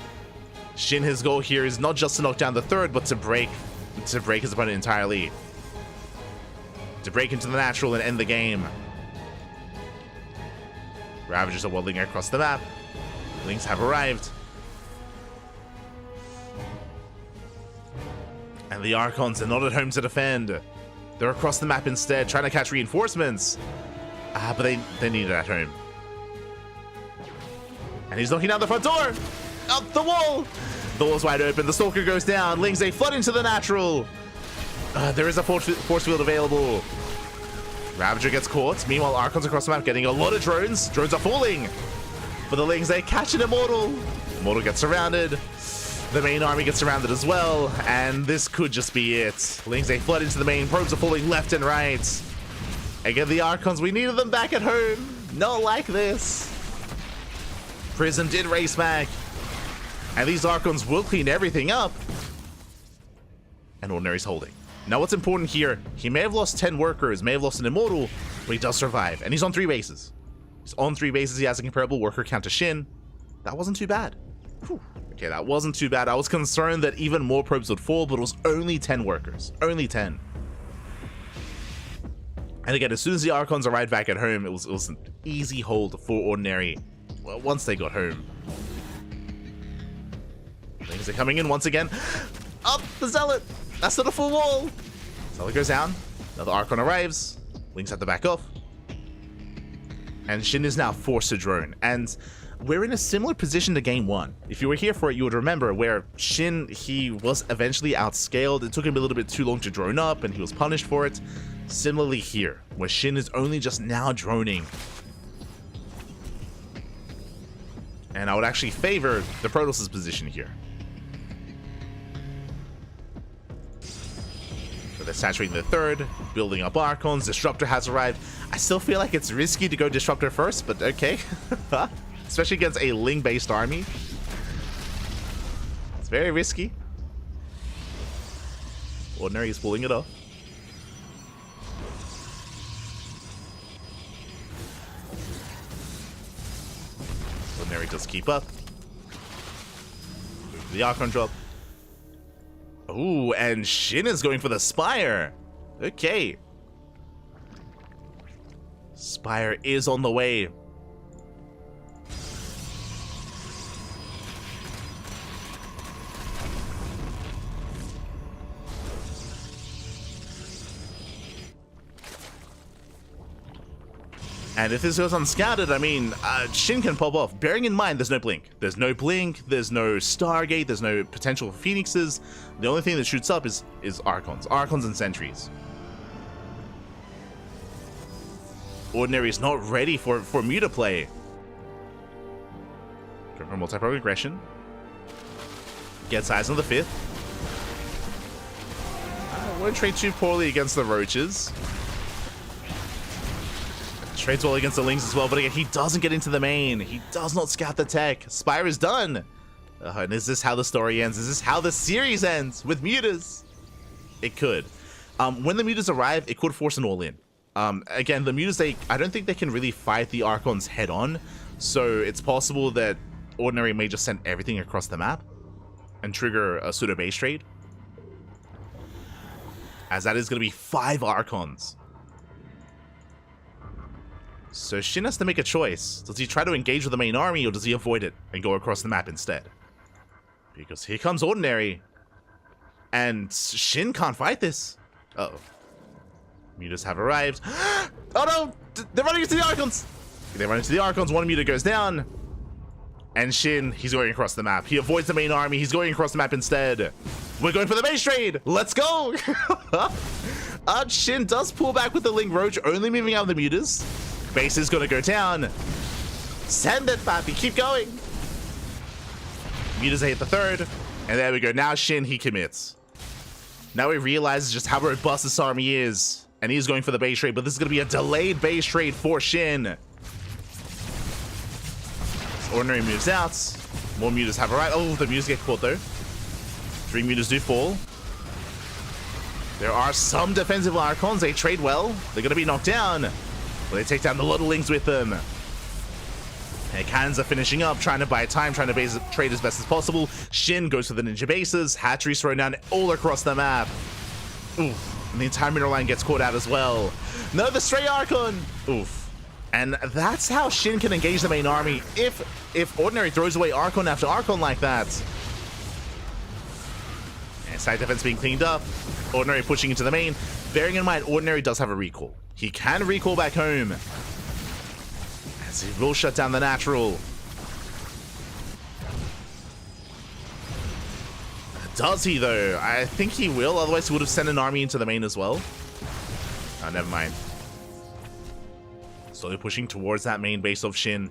Shin, his goal here is not just to knock down the 3rd, but to break his opponent entirely. To break into the natural and end the game. Ravagers are waddling across the map. Lings have arrived. And the Archons are not at home to defend. They're across the map instead, trying to catch reinforcements. But they need it at home. And he's knocking down the front door. Up the wall. The wall's wide open. The Stalker goes down. Lings, they flood into the natural. There is a force field available. Ravager gets caught. Meanwhile, Archons across the map getting a lot of drones. Drones are falling. For the Lings, they catch an Immortal. Immortal gets surrounded. The main army gets surrounded as well. And this could just be it. Lings, they flood into the main. Probes are falling left and right. Again, the Archons, we needed them back at home. Not like this. Prism did race back. And these Archons will clean everything up. And Ordinary's holding. Now what's important here, he may have lost 10 workers, may have lost an Immortal, but he does survive. And he's on 3 bases. He's on 3 bases, he has a comparable worker count to Shin. That wasn't too bad. Whew. Okay, that wasn't too bad. I was concerned that even more probes would fall, but it was only 10 workers. Only 10. And again, as soon as the Archons arrived back at home, it was an easy hold for Ordinary. Well, once they got home. Things are coming in once again. Up the Zealot! That's not a full wall! Zealot goes down. Another Archon arrives. Lings have to back off. And Shin is now forced to drone. And we're in a similar position to game 1. If you were here for it, you would remember where Shin, he was eventually outscaled. It took him a little bit too long to drone up, and he was punished for it. Similarly here, where Shin is only just now droning. And I would actually favor the Protoss' position here. They're saturating the 3rd, building up Archons. Disruptor has arrived. I still feel like it's risky to go Disruptor first, but okay. Especially against a Ling-based army. It's very risky. Ordinary is pulling it off. Ordinary does keep up. Move to the Archon drop. Ooh, and Shin is going for the Spire. Okay. Spire is on the way. And if this goes unscouted, I mean, Shin can pop off. Bearing in mind, there's no Blink. There's no Blink, there's no Stargate, there's no potential for Phoenixes. The only thing that shoots up is Archons. Archons and Sentries. Ordinary is not ready for Muta play. Go for multi-pro aggression. Gets eyes on the 5th. Won't trade too poorly against the Roaches. Trades well against the Lings as well, but again, he doesn't get into the main. He does not scout the tech. Spire is done. And is this how the story ends? Is this how the series ends? With Mutas? It could. When the Mutas arrive, it could force an all-in. Again, the Mutas, I don't think they can really fight the Archons head-on, so it's possible that Ordinary may just send everything across the map and trigger a pseudo-base trade. As that is going to be 5 Archons. So Shin has to make a choice. Does he try to engage with the main army, or does he avoid it and go across the map instead? Because here comes Ordinary. And Shin can't fight this. Uh-oh. Mutas have arrived. Oh no! They're running into the Archons! They run into the Archons, one Muta goes down. And Shin, he's going across the map. He avoids the main army. He's going across the map instead. We're going for the base trade. Let's go. Shin does pull back with the Ling Roach, only moving out the mutas. Base is going to go down. Send it, Pappy. Keep going. Mutas hit the third. And there we go. Now Shin, he commits. Now he realizes just how robust this army is. And he's going for the base trade, but this is going to be a delayed base trade for Shin. Ordinary moves out. More mutas have a right. Oh, the mutas get caught though. 3 mutas do fall. There are some defensive Archons. They trade well. They're going to be knocked down. But they take down the Lings with them. And cannons are finishing up, trying to buy time, trying to trade as best as possible. Shin goes for the ninja bases. Hatcheries thrown down all across the map. Oof. And the entire mineral line gets caught out as well. No, the stray Archon. Oof. And that's how Shin can engage the main army if Ordinary throws away Archon after Archon like that. And side defense being cleaned up. Ordinary pushing into the main. Bearing in mind, Ordinary does have a recall. He can recall back home. As he will shut down the natural. Does he though? I think he will, otherwise he would have sent an army into the main as well. Oh, never mind. Slowly pushing towards that main base of Shin.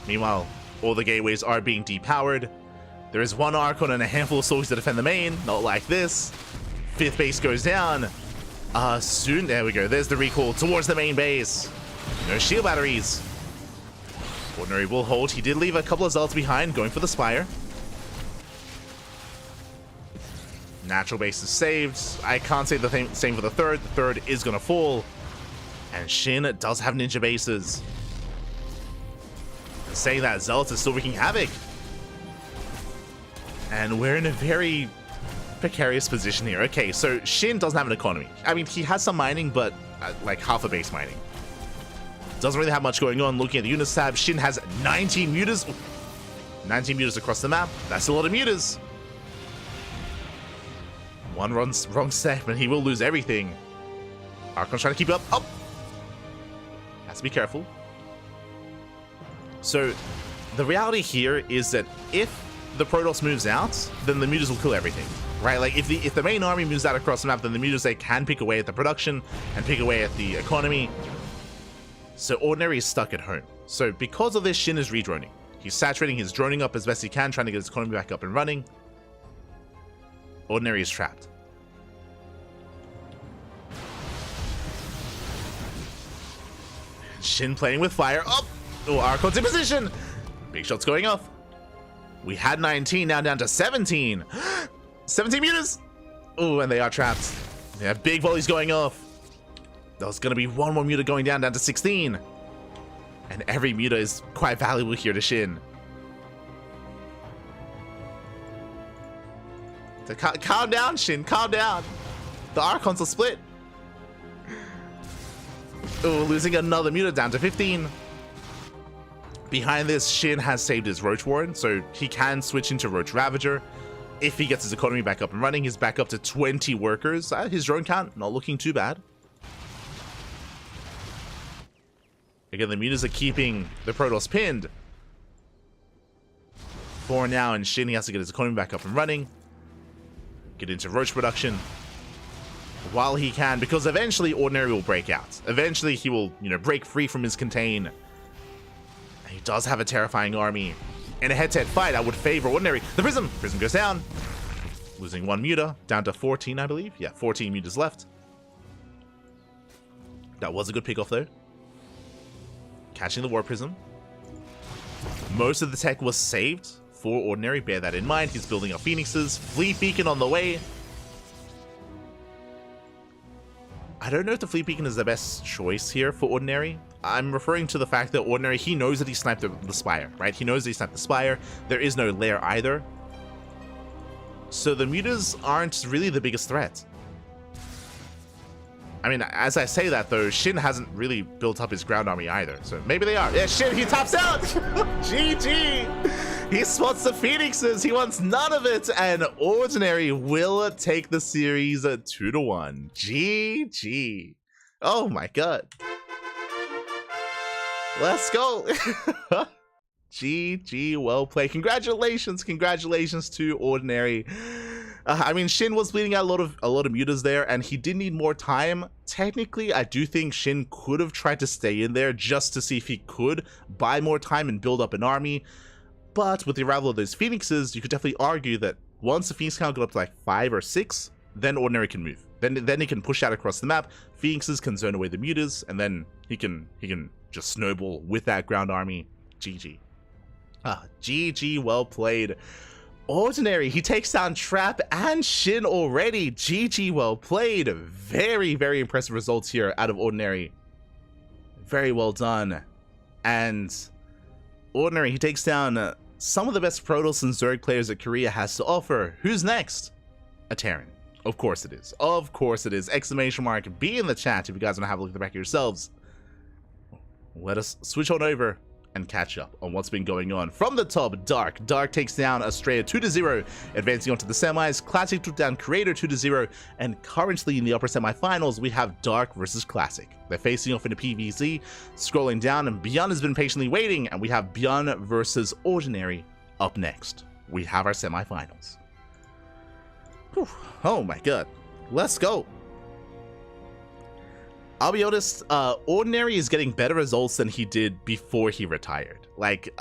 Meanwhile, all the gateways are being depowered. There is one Archon and a handful of soldiers to defend the main. Not like this. 5th base goes down. Soon, there we go. There's the recall towards the main base. No shield batteries. Ordinary will hold. He did leave a couple of Zealots behind, going for the Spire. Natural base is saved. I can't say the same for the third. The third is going to fall. And Shin does have ninja bases. Saying that, Zealots is still wreaking havoc. And we're in a very precarious position here. Okay, so Shin doesn't have an economy. I mean, he has some mining, but like half a base mining. Doesn't really have much going on. Looking at the units tab, Shin has 19 mutas. 19 mutas across the map. That's a lot of mutas. One wrong step, and he will lose everything. Archon's trying to keep up. Oh! Has to be careful. So, the reality here is that if the Protoss moves out, then the mutas will kill everything, right? Like, if the main army moves out across the map, then the mutas, they can pick away at the production and pick away at the economy. So, Ordinary is stuck at home. So, because of this, Shin is redroning. He's saturating, he's droning up as best he can, trying to get his economy back up and running. Ordinary is trapped. Shin playing with fire. Oh, Archon's in position. Big shots going off. We had 19, now down to 17. 17 mutas. Oh, and they are trapped. They have big volleys going off. There's going to be one more muta going down to 16. And every muta is quite valuable here to Shin. So calm down, Shin. Calm down. The Archons will split. Oh, losing another muta down to 15. Behind this, Shin has saved his Roach Warren, so he can switch into Roach Ravager. If he gets his economy back up and running, he's back up to 20 workers. His drone count, not looking too bad. Again, the mutas are keeping the Protoss pinned. For now, and Shin, he has to get his economy back up and running. Get into Roach production while he can, because eventually Ordinary will break out. Eventually he will, break free from his contain. And he does have a terrifying army. In a head-to-head fight, I would favor Ordinary. The Prism goes down. Losing one muta, down to 14, I believe. Yeah, 14 mutas left. That was a good pick off though. Catching the War Prism. Most of the tech was saved for Ordinary, bear that in mind. He's building up Phoenixes. Fleet Beacon on the way. I don't know if the Fleet Beacon is the best choice here for Ordinary. I'm referring to the fact that Ordinary, he knows that he sniped the Spire, right? He knows that he sniped the Spire. There is no lair either. So the mutas aren't really the biggest threat. I mean, as I say that though, Shin hasn't really built up his ground army either. So maybe they are. Yeah, Shin, he tops out! GG! He spots the Phoenixes. He wants none of it. And Ordinary will take the series 2-1. GG. Oh my god. Let's go. GG, well played. Congratulations to Ordinary. I mean, Shin was bleeding out a lot of mutas there, and he did need more time. Technically, I do think Shin could have tried to stay in there just to see if he could buy more time and build up an army. But with the arrival of those Phoenixes, you could definitely argue that once the Phoenix count got up to like 5 or 6, then Ordinary can move. Then he can push out across the map. Phoenixes can zone away the mutas, and then he can just snowball with that ground army. GG. GG, well played. Ordinary, he takes down Trap and Shin already. GG, well played. Very, very impressive results here out of Ordinary. Very well done. And Ordinary, he takes down some of the best Protoss and Zerg players that Korea has to offer. Who's next? A Terran. Of course it is. Of course it is. Exclamation mark. Be in the chat if you guys want to have a look at the back of yourselves. Let us switch on over and catch up on what's been going on. From the top, Dark. Dark takes down Australia 2-0, advancing on to the semis. Classic took down Creator 2-0, and currently in the upper semifinals, we have Dark versus Classic. They're facing off in a PvZ. Scrolling down, and Beyond has been patiently waiting, and we have Beyond versus Ordinary up next. We have our semifinals. Whew. Oh my god. Let's go. I'll be honest, Ordinary is getting better results than he did before he retired. Like,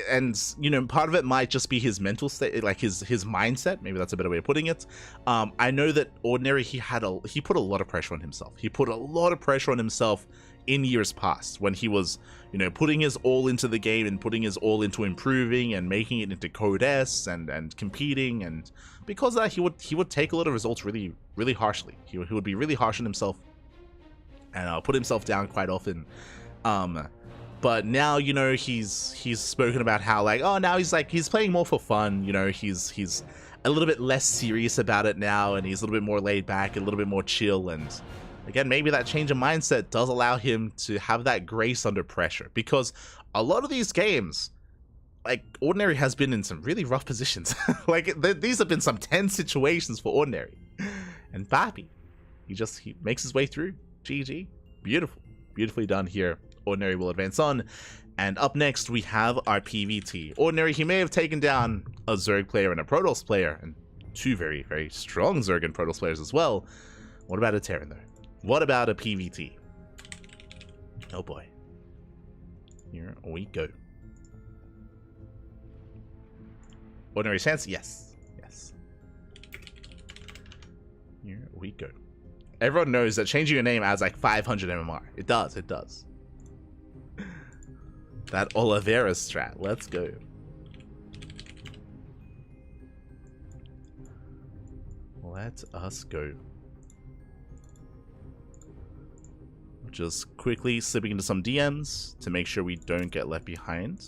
and, you know, part of it might just be his mental state, like his mindset. Maybe that's a better way of putting it. I know that Ordinary, he put a lot of pressure on himself. He put a lot of pressure on himself in years past when he was, you know, putting his all into the game and putting his all into improving and making it into Code S and competing. And because of that, he would take a lot of results really, really harshly. He would be really harsh on himself and put himself down quite often. But now, you know, he's spoken about how, like, oh, now he's playing more for fun. You know, he's a little bit less serious about it now, and he's a little bit more laid back, a little bit more chill. And again, maybe that change of mindset does allow him to have that grace under pressure, because a lot of these games, like, Ordinary has been in some really rough positions. Like, these have been some tense situations for Ordinary, and Papi, he makes his way through. GG. Beautiful. Beautifully done here. Ordinary will advance on. And up next, we have our PvT. Ordinary, he may have taken down a Zerg player and a Protoss player, and two very, very strong Zerg and Protoss players as well. What about a Terran, though? What about a PvT? Oh boy. Here we go. Ordinary chance? Yes. Yes. Here we go. Everyone knows that changing your name adds like 500 MMR. It does, it does. That Oliveira strat. Let's go. Let us go. Just quickly slipping into some DMs to make sure we don't get left behind.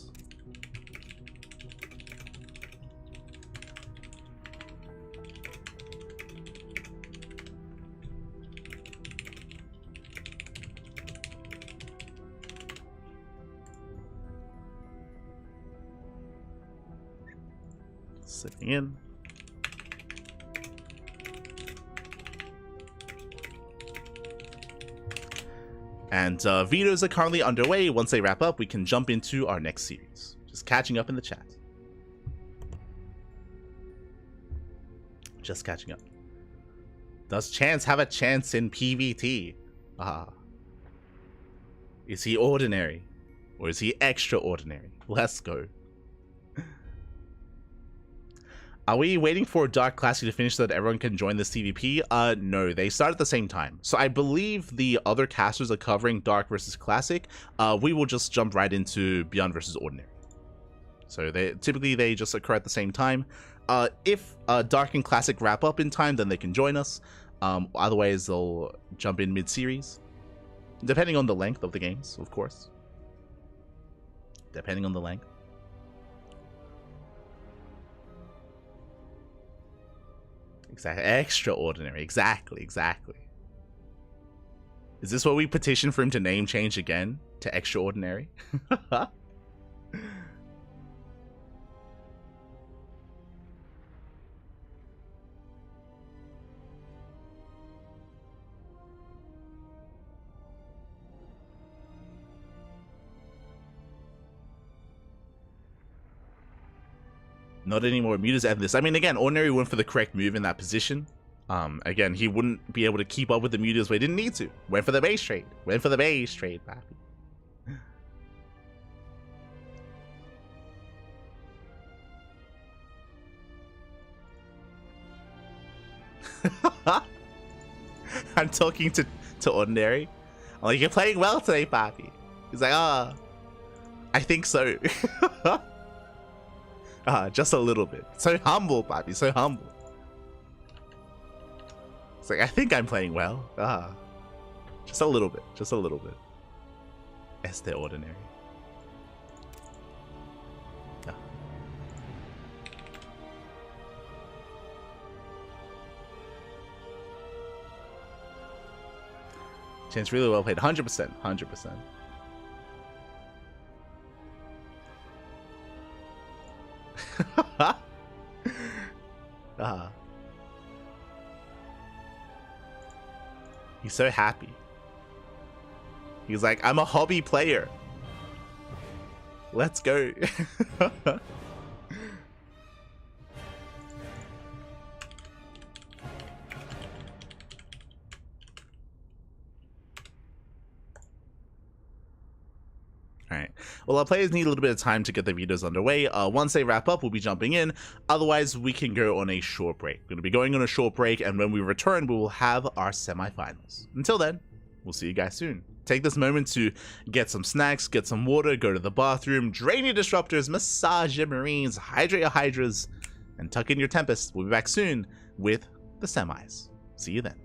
Sitting in. And vetoes are currently underway. Once they wrap up, we can jump into our next series. Just catching up in the chat. Just catching up. Does Chance have a chance in PvT? Is he ordinary? Or is he extraordinary? Let's go. Are we waiting for Dark Classic to finish so that everyone can join this TVP? No, they start at the same time. So I believe the other casters are covering Dark versus Classic. We will just jump right into Beyond versus Ordinary. So typically they just occur at the same time. If Dark and Classic wrap up in time, then they can join us. Otherwise, they'll jump in mid-series. Depending on the length of the games, of course. Depending on the length. Exactly. Extraordinary. Exactly. Exactly. Is this what we petition for him to name change again to Extraordinary? Not anymore. Mutas end this. I mean, again, Ordinary went for the correct move in that position. Again, he wouldn't be able to keep up with the Mutas, but he didn't need to. Went for the base trade. Went for the base trade, papi. I'm talking to Ordinary. I'm like, you're playing well today, papi. He's like, I think so. Just a little bit. So humble, papi, so humble. It's like, I think I'm playing well. Just a little bit, just a little bit. Este Ordinary. Chance really well played. 100%. 100%. He's so happy. He's like, I'm a hobby player. Let's go. Alright, well, our players need a little bit of time to get the videos underway. Once they wrap up, we'll be jumping in. Otherwise, we can go on a short break. We're going to be going on a short break, and when we return, we will have our semifinals. Until then, we'll see you guys soon. Take this moment to get some snacks, get some water, go to the bathroom, drain your disruptors, massage your marines, hydrate your hydras, and tuck in your tempests. We'll be back soon with the semis. See you then.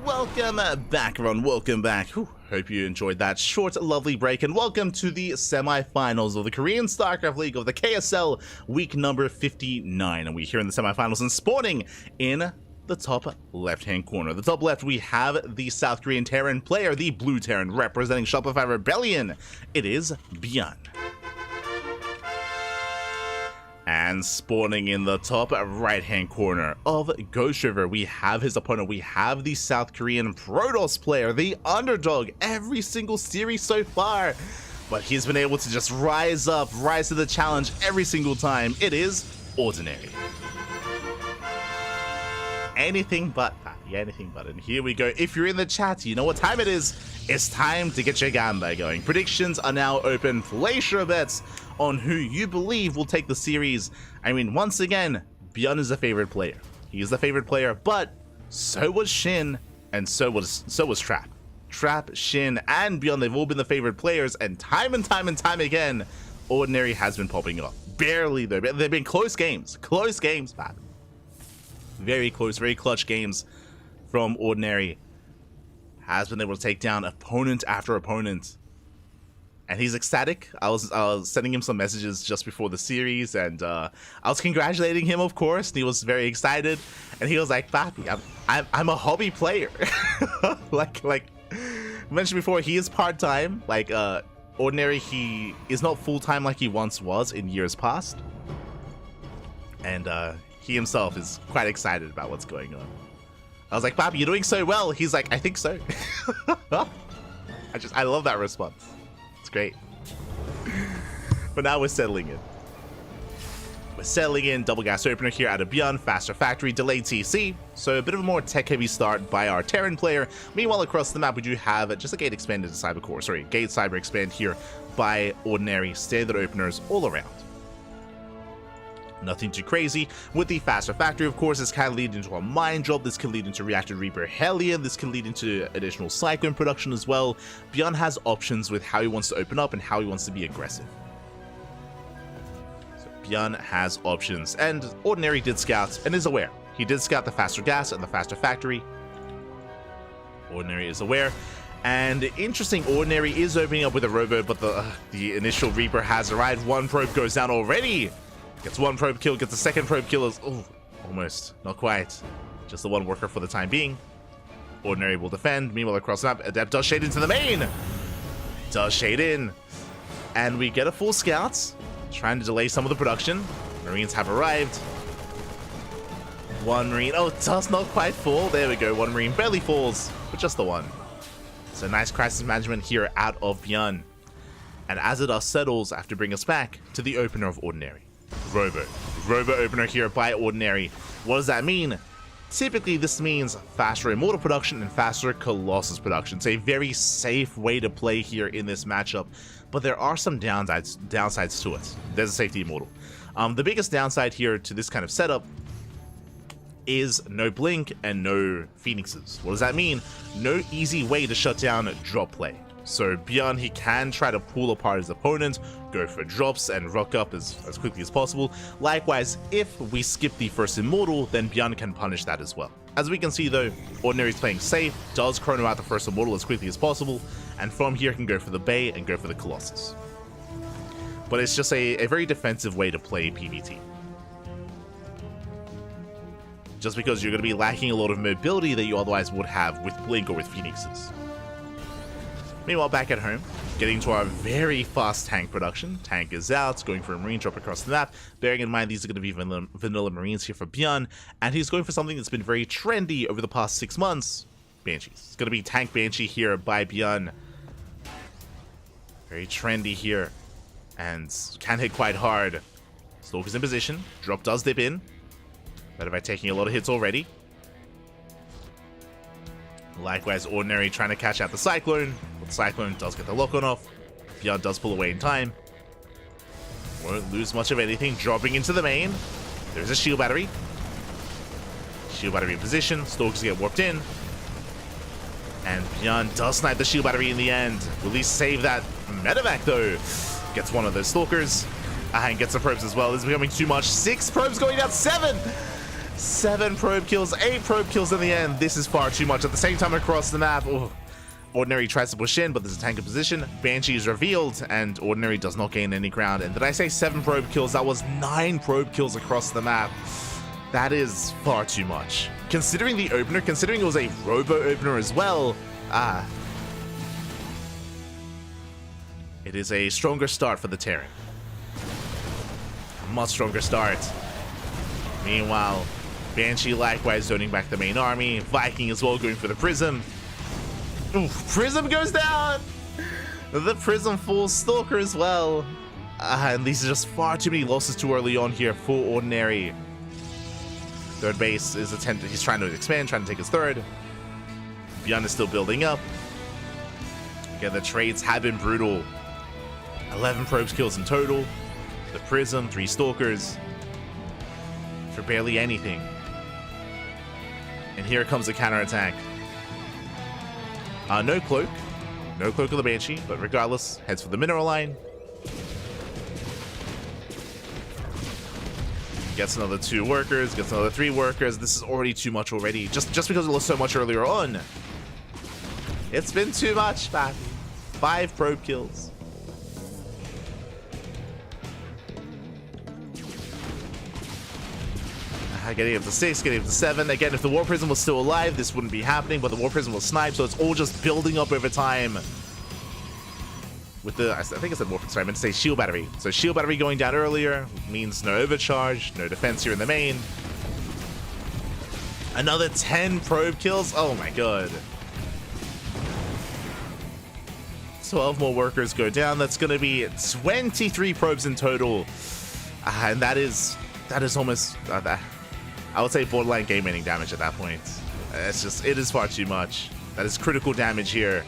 Welcome back, everyone. Welcome back. Whew. Hope you enjoyed that short, lovely break, and welcome to the semifinals of the Korean StarCraft League of the KSL week number 59. And we're here in the semifinals and spawning in the top left-hand corner. The top left, we have the South Korean Terran player, the Blue Terran, representing Shopify Rebellion. It is Byeon. And spawning in the top right-hand corner of Ghost River, we have his opponent. We have the South Korean Protoss player, the underdog every single series so far. But he's been able to just rise up, rise to the challenge every single time. It is Ordinary. Anything but that. Yeah, anything but. And here we go. If you're in the chat, you know what time it is. It's time to get your gamba going. Predictions are now open. Place your bets on who you believe will take the series. I mean, once again, Byeon is a favorite player. He is the favorite player, but so was Shin, and so was Trap. Trap, Shin, and Byeon, they've all been the favorite players, and time again, Ordinary has been popping off. Barely, though. They've been close games. Close games, man. Very close, very clutch games from Ordinary. Has been able to take down opponent after opponent. And he's ecstatic. I was sending him some messages just before the series, and I was congratulating him, of course, and he was very excited. And he was like, "Papi, I'm a hobby player." like mentioned before, he is part-time. Like Ordinary, he is not full-time like he once was in years past. And he himself is quite excited about what's going on. I was like, "Papi, you're doing so well." He's like, "I think so." I love that response. It's great. But now we're settling in. We're settling in. Double gas opener here out of Beyond. Faster factory. Delayed TC. So a bit of a more tech-heavy start by our Terran player. Meanwhile, across the map, we do have just a gate expanded to cyber core. Sorry, gate cyber expand here by Ordinary. Standard openers all around. Nothing too crazy. With the faster factory, of course, this can lead into a mine drop. This can lead into reactor Reaper Hellion. This can lead into additional Cyclone production as well. Beyond has options with how he wants to open up and how he wants to be aggressive. So Beyond has options, and Ordinary did scout and is aware. He did scout the faster gas and the faster factory. Ordinary is aware. And interesting, Ordinary is opening up with a robo, but the initial Reaper has arrived. One probe goes down already. Gets one probe kill, gets a second probe kill. Oh, almost. Not quite. Just the one worker for the time being. Ordinary will defend. Meanwhile, across the map, Adept does shade into the main. Does shade in. And we get a full scout. Trying to delay some of the production. Marines have arrived. One Marine. Oh, it does not quite fall. There we go. One Marine barely falls, but just the one. So nice crisis management here out of Beyond. And as it settles, I have to bring us back to the opener of Ordinary. Robo opener here by Ordinary. What does that mean? Typically, this means faster Immortal production and faster Colossus production. It's a very safe way to play here in this matchup, but there are some downsides to it. There's a safety Immortal. The biggest downside here to this kind of setup is no Blink and no Phoenixes. What does that mean? No easy way to shut down drop play. So Beyond, he can try to pull apart his opponent, go for drops, and rock up as quickly as possible. Likewise, if we skip the first Immortal, then Beyond can punish that as well. As we can see though, Ordinary is playing safe, does chrono out the first Immortal as quickly as possible, and from here can go for the Bay and go for the Colossus. But it's just a very defensive way to play PvT. Just because you're going to be lacking a lot of mobility that you otherwise would have with Blink or with Phoenixes. Meanwhile, back at home, getting to our very fast tank production. Tank is out, going for a Marine drop across the map. Bearing in mind, these are going to be vanilla Marines here for Beyond. And he's going for something that's been very trendy over the past 6 months. Banshees. It's going to be Tank Banshee here by Beyond. Very trendy here. And can hit quite hard. Stalker's in position. Drop does dip in. Better by taking a lot of hits already. Likewise, Ordinary trying to catch out the Cyclone. But the Cyclone does get the lock-on off. Beyond does pull away in time. Won't lose much of anything. Dropping into the main. There's a shield battery. Shield battery in position. Stalkers get warped in. And Beyond does snipe the shield battery in the end. Will he save that medevac though? Gets one of those Stalkers. And gets the probes as well. This is becoming too much. 6 probes going down. 7! 7 probe kills, 8 probe kills in the end. This is far too much. At the same time across the map, Ordinary tries to push in, but there's a tank in position. Banshee is revealed, and Ordinary does not gain any ground. And did I say 7 probe kills? That was 9 probe kills across the map. That is far too much. Considering the opener, considering it was a robo opener as well, it is a stronger start for the Terran. A much stronger start. Meanwhile, Banshee likewise zoning back the main army. Viking as well going for the Prism. Oof, Prism goes down! The Prism falls. Stalker as well. And these are just far too many losses too early on here for Ordinary. Third base is attempted. He's trying to expand, trying to take his third. Beyond is still building up. Again, the trades have been brutal. 11 probes kills in total. The Prism, 3 Stalkers. For barely anything. And here comes the counterattack. No cloak. No cloak of the Banshee, but regardless, heads for the mineral line. Gets another 2 workers, gets another 3 workers. This is already too much already. Just because it was so much earlier on. It's been too much, man. 5 probe kills. Getting up to 6, getting up to 7. Again, if the War Prism was still alive, this wouldn't be happening, but the War Prism was sniped, so it's all just building up over time. With the, I think I said War Prism, sorry, I meant to say Shield Battery. So Shield Battery going down earlier means no overcharge, no defense here in the main. Another 10 probe kills? Oh my god. 12 more workers go down. That's going to be 23 probes in total. And that is almost... I would say borderline game ending damage at that point. It is far too much. That is critical damage here.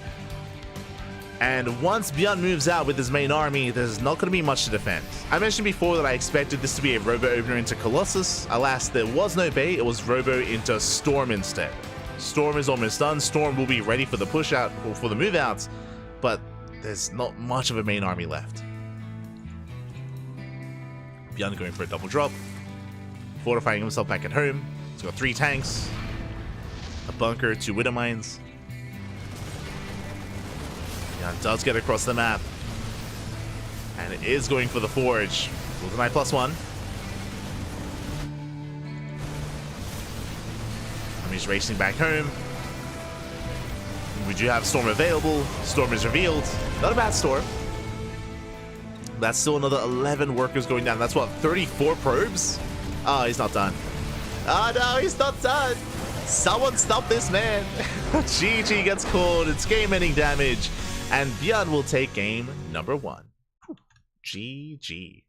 And once Bjorn moves out with his main army, there's not going to be much to defend. I mentioned before that I expected this to be a Robo opener into Colossus. Alas, there was no bait. It was Robo into Storm instead. Storm is almost done. Storm will be ready for the push out, or for the move out, but there's not much of a main army left. Bjorn going for a double drop. Fortifying himself back at home. He's got 3 tanks, a bunker, 2 Widow Mines. Bjorn does get across the map. And it is going for the Forge. GoldenEye +1. He's racing back home. We do have Storm available. Storm is revealed. Not a bad Storm. That's still another 11 workers going down. That's what, 34 probes? Oh, he's not done. Oh no, he's not done. Someone stop this man. GG gets called. It's game-ending damage. And Bjorn will take game number 1. GG.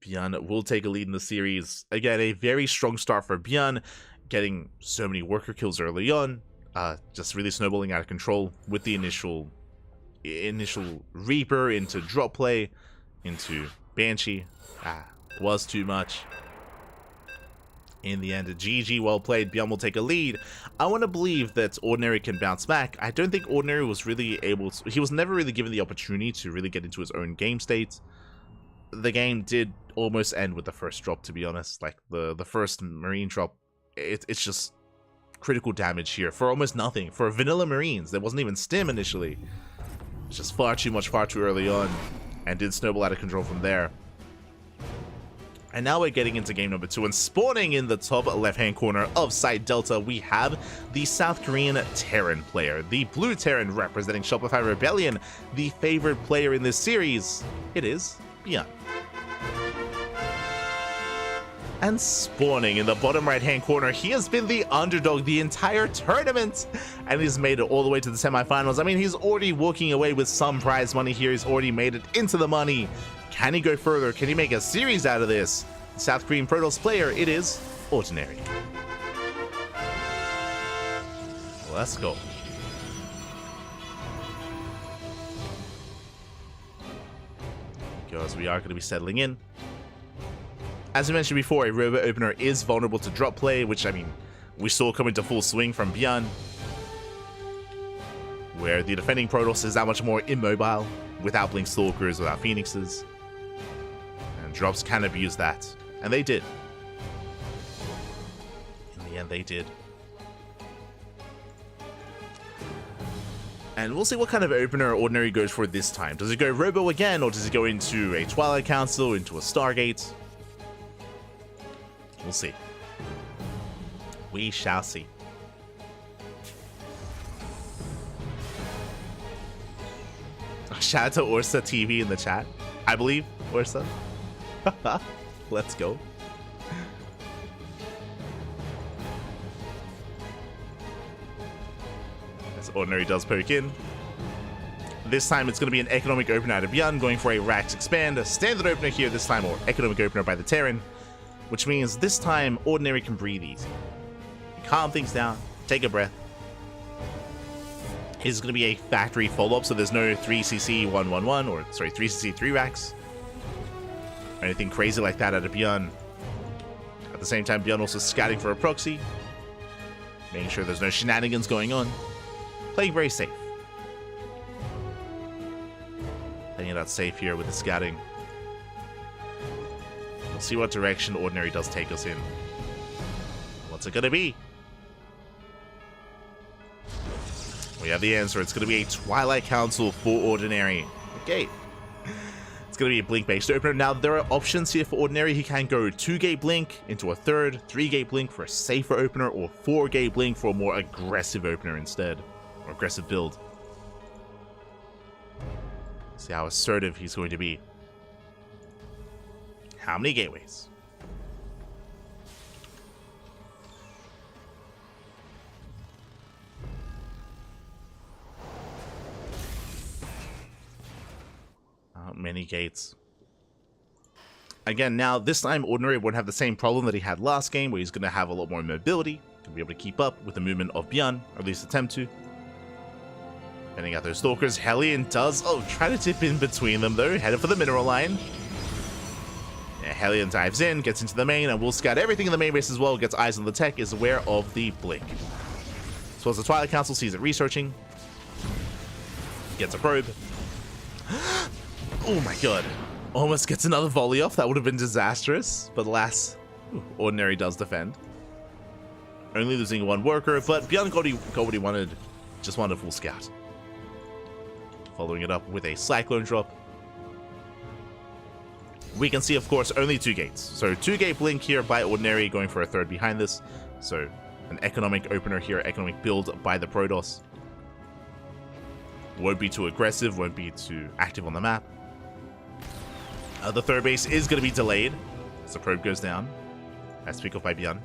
Bjorn will take a lead in the series. Again, a very strong start for Bjorn. Getting so many worker kills early on. Just really snowballing out of control with the initial Reaper into drop play, into Banshee. Was too much. In the end, a GG, well played. Bjorn will take a lead. I want to believe that Ordinary can bounce back. I don't think Ordinary was really able to... He was never really given the opportunity to really get into his own game state. The game did almost end with the first drop, to be honest. Like, the first Marine drop, it's just critical damage here for almost nothing. For vanilla Marines, there wasn't even stim initially. It's just far too much, far too early on. And did snowball out of control from there. And now we're getting into game number 2, and spawning in the top left-hand corner of Site Delta, we have the South Korean Terran player, the Blue Terran representing Shopify Rebellion, the favorite player in this series. It is Bjorn. And spawning in the bottom right-hand corner, he has been the underdog the entire tournament, and he's made it all the way to the semifinals. I mean, he's already walking away with some prize money here. He's already made it into the money. Can he go further? Can he make a series out of this? South Korean Protoss player, it is Ordinary. Let's go. Because we are going to be settling in. As I mentioned before, a Robo opener is vulnerable to drop play, which, I mean, we saw come into full swing from Bjorn, where the defending Protoss is that much more immobile, without Blink Stalkers, without Phoenixes. Drops can abuse that, and they did. In the end, they did. And we'll see what kind of opener Ordinary goes for this time. Does it go Robo again, or does it go into a Twilight Council, into a Stargate? We'll see. We shall see. Shout out to Ursa TV in the chat. I believe, Ursa. Let's go. As Ordinary does poke in. This time it's going to be an economic opener out of Bjorn, going for a Rax Expand, a standard opener here this time, or economic opener by the Terran, which means this time Ordinary can breathe easy. Calm things down, take a breath. This is going to be a factory follow-up, so there's no 3cc111, or sorry, 3cc3 Rax. Anything crazy like that out of Bjorn. At the same time, Bjorn also scouting for a proxy, making sure there's no shenanigans going on. Playing very safe. Playing it out safe here with the scouting. We'll see what direction Ordinary does take us in. What's it gonna be? We have the answer. It's gonna be a Twilight Council for Ordinary. Okay. It's going to be a blink-based opener. Now, there are options here for Ordinary. He can go 2-gate blink into a third, 3-gate blink for a safer opener, or 4-gate blink for a more aggressive opener instead, or aggressive build. See how assertive he's going to be. How many gateways? Many gates. Again, now this time Ordinary won't have the same problem that he had last game, where he's going to have a lot more mobility, to be able to keep up with the movement of Bjorn, or at least attempt to. Fending out those Stalkers, Hellion does, try to tip in between them though, headed for the mineral line. Yeah, Hellion dives in, gets into the main, and will scout everything in the main base as well, gets eyes on the tech, is aware of the blink. As well as the Twilight Council sees it researching. Gets a probe. Oh my god. Almost gets another volley off. That would have been disastrous. But alas, Ordinary does defend. Only losing one worker, but Bjorn got what he wanted. Just wanted a full scout. Following it up with a Cyclone drop. We can see, of course, only 2 gates. So 2-gate blink here by Ordinary, going for a third behind this. So an economic opener here, economic build by the Protoss. Won't be too aggressive, won't be too active on the map. The third base is going to be delayed as the probe goes down. That's picked off by Bjorn.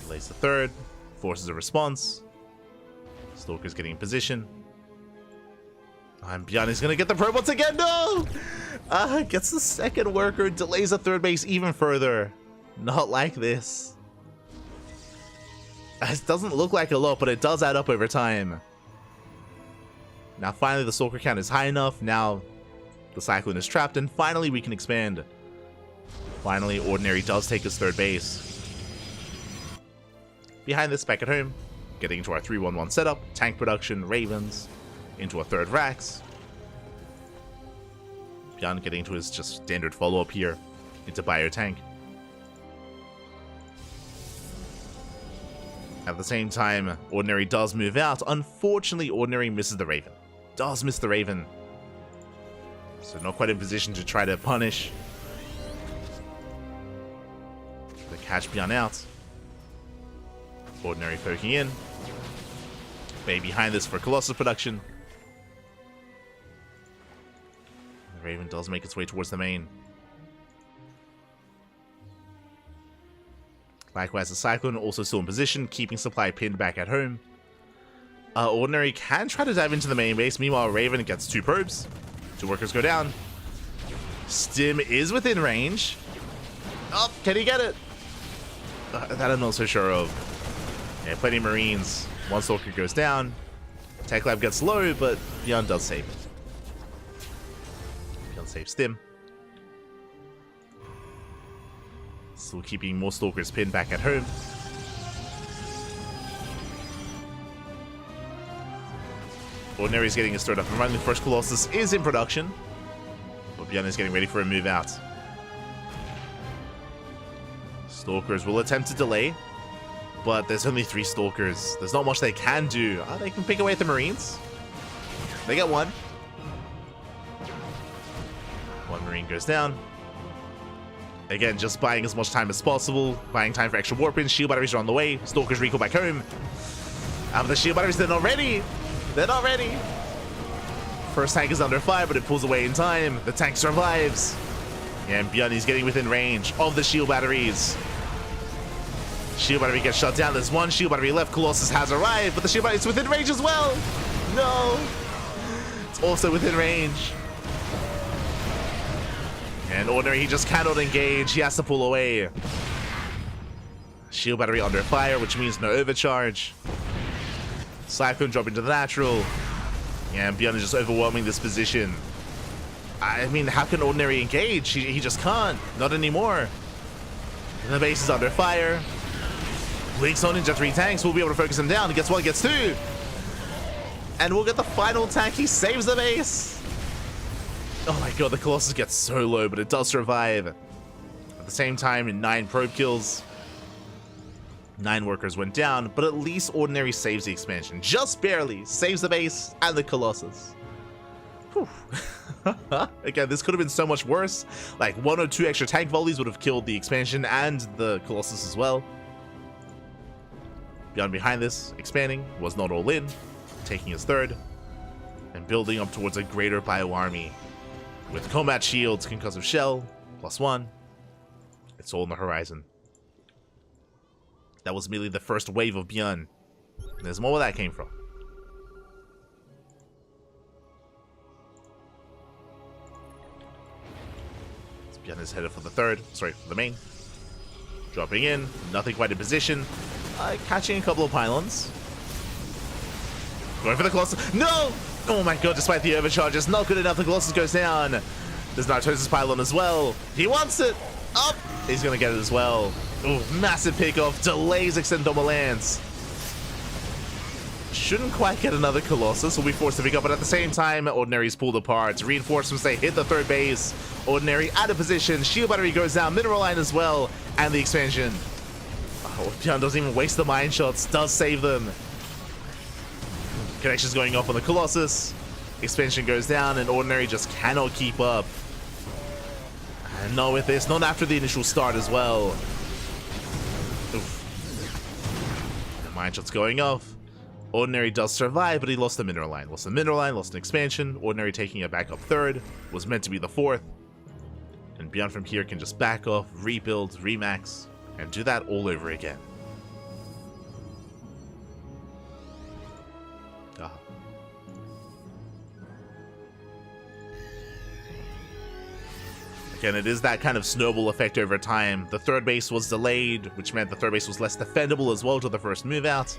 Delays the third, forces a response. Stalker's getting in position. And Bjorn is going to get the probe once again. No! Gets the second worker, delays the third base even further. Not like this. It doesn't look like a lot, but it does add up over time. Now finally the Stalker count is high enough. Now the Cyclone is trapped, and finally we can expand. Finally, Ordinary does take his third base. Behind this, back at home, getting into our 3-1-1 setup, tank production, Ravens, into a third Rax. Bjorn getting into his just standard follow-up here, into Bio Tank. At the same time, Ordinary does move out. Unfortunately, Ordinary misses the Raven. Does miss the Raven. So not quite in position to try to punish. The catch Bjorn out. Ordinary poking in. Bay behind this for Colossus production. The Raven does make its way towards the main. Likewise, the Cyclone also still in position, keeping supply pinned back at home. Ordinary can try to dive into the main base. Meanwhile, Raven gets 2 probes. 2 workers go down. Stim is within range. Oh, can he get it? That I'm not so sure of. Yeah, plenty of Marines. 1 Stalker goes down. Tech Lab gets low, but Bjorn does save it. Bjorn saves Stim. Still keeping more Stalkers pinned back at home. Ordinary is getting his third up and running. The first Colossus is in production. But Bjorn is getting ready for a move out. Stalkers will attempt to delay. But there's only 3 Stalkers. There's not much they can do. They can pick away at the Marines. They get 1. 1 Marine goes down. Again, just buying as much time as possible. Buying time for extra warp-ins. Shield batteries are on the way. Stalkers recall back home. But the shield batteries, they're not ready. They're not ready. First tank is under fire, but it pulls away in time. The tank survives. And Bjorn is getting within range of the shield batteries. Shield battery gets shut down. There's 1 shield battery left. Colossus has arrived, but the shield battery is within range as well. No. It's also within range. And Ordinary, he just cannot engage. He has to pull away. Shield battery under fire, which means no overcharge. Cyclone drop into the natural. And Bjorn is just overwhelming this position. I mean, how can Ordinary engage? He just can't. Not anymore. And the base is under fire. Blinks on into 3 tanks. We'll be able to focus him down. He gets 1, gets 2. And we'll get the final tank. He saves the base. Oh my god, the Colossus gets so low, but it does survive. At the same time, 9 probe kills. 9 workers went down, but at least Ordinary saves the expansion. Just barely saves the base and the Colossus. Whew. Again, this could have been so much worse. Like 1 or 2 extra tank volleys would have killed the expansion and the Colossus as well. Beyond behind this, expanding, was not all in, taking his 3rd, and building up towards a greater bio army. With combat shields, concussive shell, +1. It's all on the horizon. That was merely the first wave of Bjorn. There's more where that came from. So Bjorn is headed for the 3rd, sorry, for the main. Dropping in, nothing quite in position. Catching a couple of pylons. Going for the Colossus. No! Oh my god, despite the overcharges, not good enough. The Colossus goes down. There's Nartosis pylon as well. He wants it. Up! He's gonna get it as well. Ooh, massive pickoff. Delays Extendoma Lance. Shouldn't quite get another Colossus. Will be forced to pick up, but at the same time, Ordinary's pulled apart. Reinforcements, they hit the 3rd base. Ordinary out of position. Shield battery goes down. Mineral line as well. And the expansion. Oh, Bjorn doesn't even waste the mine shots. Does save them. Connections going off on the Colossus. Expansion goes down, and Ordinary just cannot keep up. And not with this, not after the initial start as well. Oof. The mine shots going off. Ordinary does survive, but he lost the mineral line. Lost the mineral line, lost an expansion. Ordinary taking it back up 3rd. Was meant to be the 4th. And Bjorn from here can just back off, rebuild, remax, and do that all over again. Again, it is that kind of snowball effect over time. The 3rd base was delayed, which meant the 3rd base was less defendable as well to the first move out.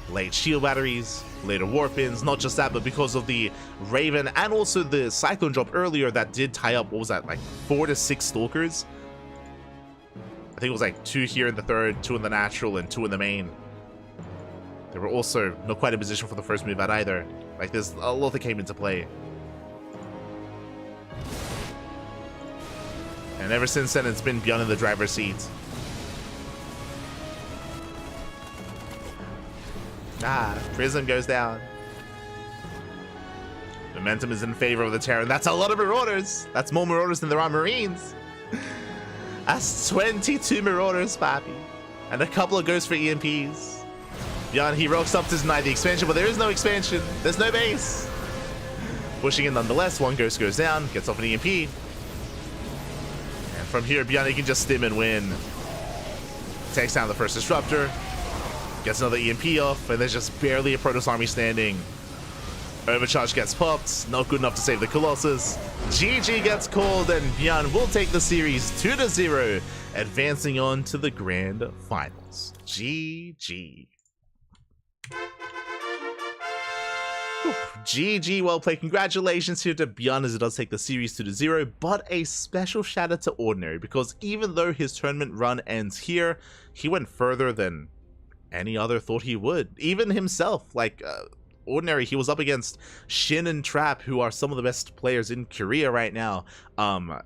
Late shield batteries, later warp-ins, not just that, but because of the Raven and also the Cyclone drop earlier that did tie up, what was that, like 4 to 6 Stalkers? I think it was like 2 here in the 3rd, 2 in the natural, and 2 in the main. They were also not quite in position for the first move out either. Like, there's a lot that came into play. And ever since then, it's been Bjorn in the driver's seat. Prism goes down. Momentum is in favor of the Terran. That's a lot of Marauders. That's more Marauders than there are Marines. That's 22 Marauders, papi. And a couple of Ghosts for EMPs. Bjorn, he rocks up to deny the expansion, but there is no expansion. There's no base. Pushing in nonetheless. 1 Ghost goes down, gets off an EMP. From here, Bjorn, he can just stim and win. Takes down the first Disruptor. Gets another EMP off, and there's just barely a Protoss army standing. Overcharge gets popped. Not good enough to save the Colossus. GG gets called, and Bjorn will take the series 2-0, advancing on to the Grand Finals. GG. GG, well played. Congratulations here to Bjorn as it does take the series 2-0, but a special shout out to Ordinary, because even though his tournament run ends here, he went further than any other thought he would. Even himself, like Ordinary, he was up against Shin and Trap, who are some of the best players in Korea right now.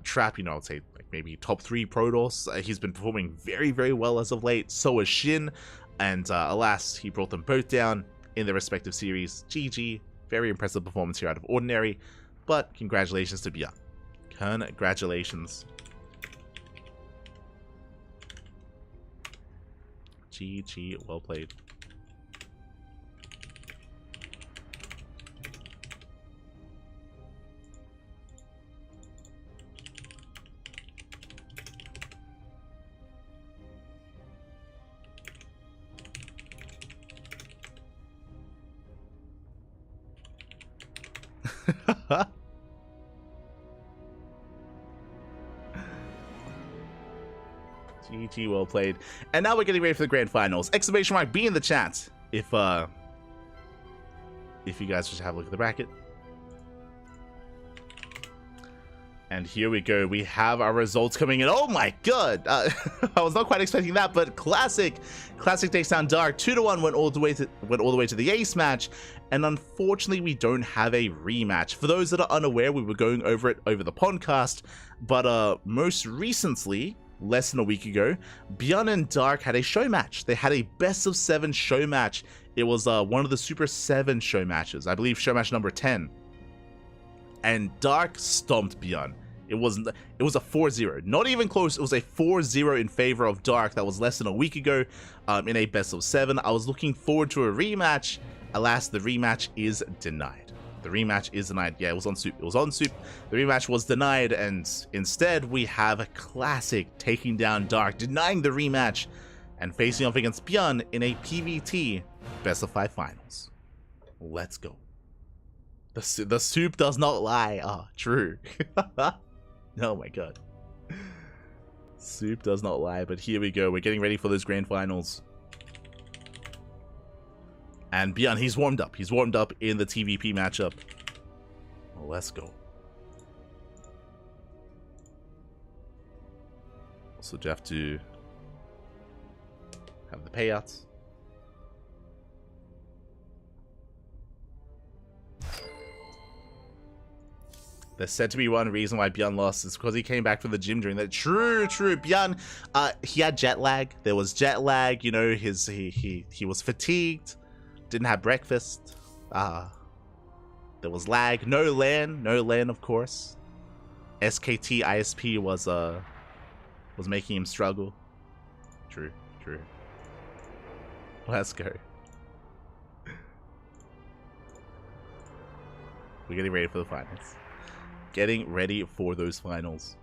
Trap, you know, I'd say like maybe top 3 Protoss. He's been performing very, very well as of late. So is Shin, and alas, he brought them both down in their respective series. GG. Very impressive performance here out of Ordinary, but congratulations to Bjorn. Congratulations. GG, well played. GG, well played. And now we're getting ready for the grand finals. Exclamation mark be in the chat if you guys just have a look at the bracket. And here we go. We have our results coming in. Oh my god! I was not quite expecting that, but classic takes down Dark 2-1. Went all the way to the ace match, and unfortunately we don't have a rematch. For those that are unaware, we were going over it over the podcast, but most recently, less than a week ago, Bjorn and Dark had a show match. They had a best of 7 show match. It was one of the Super 7 show matches, I believe show match number 10. And Dark stomped Bjorn. It was a 4-0, not even close. It was a 4-0 in favor of Dark. That was less than a week ago in a best of 7. I was looking forward to a rematch. Alas, the rematch is denied. The rematch is denied. Yeah, it was on Soup. It was on Soup. The rematch was denied, and instead we have a Classic taking down Dark, denying the rematch, and facing off against Bjorn in a PvT best of 5 finals. Let's go. The Soup does not lie. Ah, true. Oh my god. Soup does not lie, but here we go. We're getting ready for those grand finals. And Bjorn, he's warmed up. He's warmed up in the TVP matchup. Well, let's go. Also, do you have to have the payouts? There's said to be one reason why Bjorn lost is because he came back from the gym during that. True. Bjorn, he had jet lag. There was jet lag. You know, he was fatigued. Didn't have breakfast. There was lag. No LAN, of course. SKT ISP was making him struggle. True. Let's go. We're getting ready for the finals. Getting ready for those finals.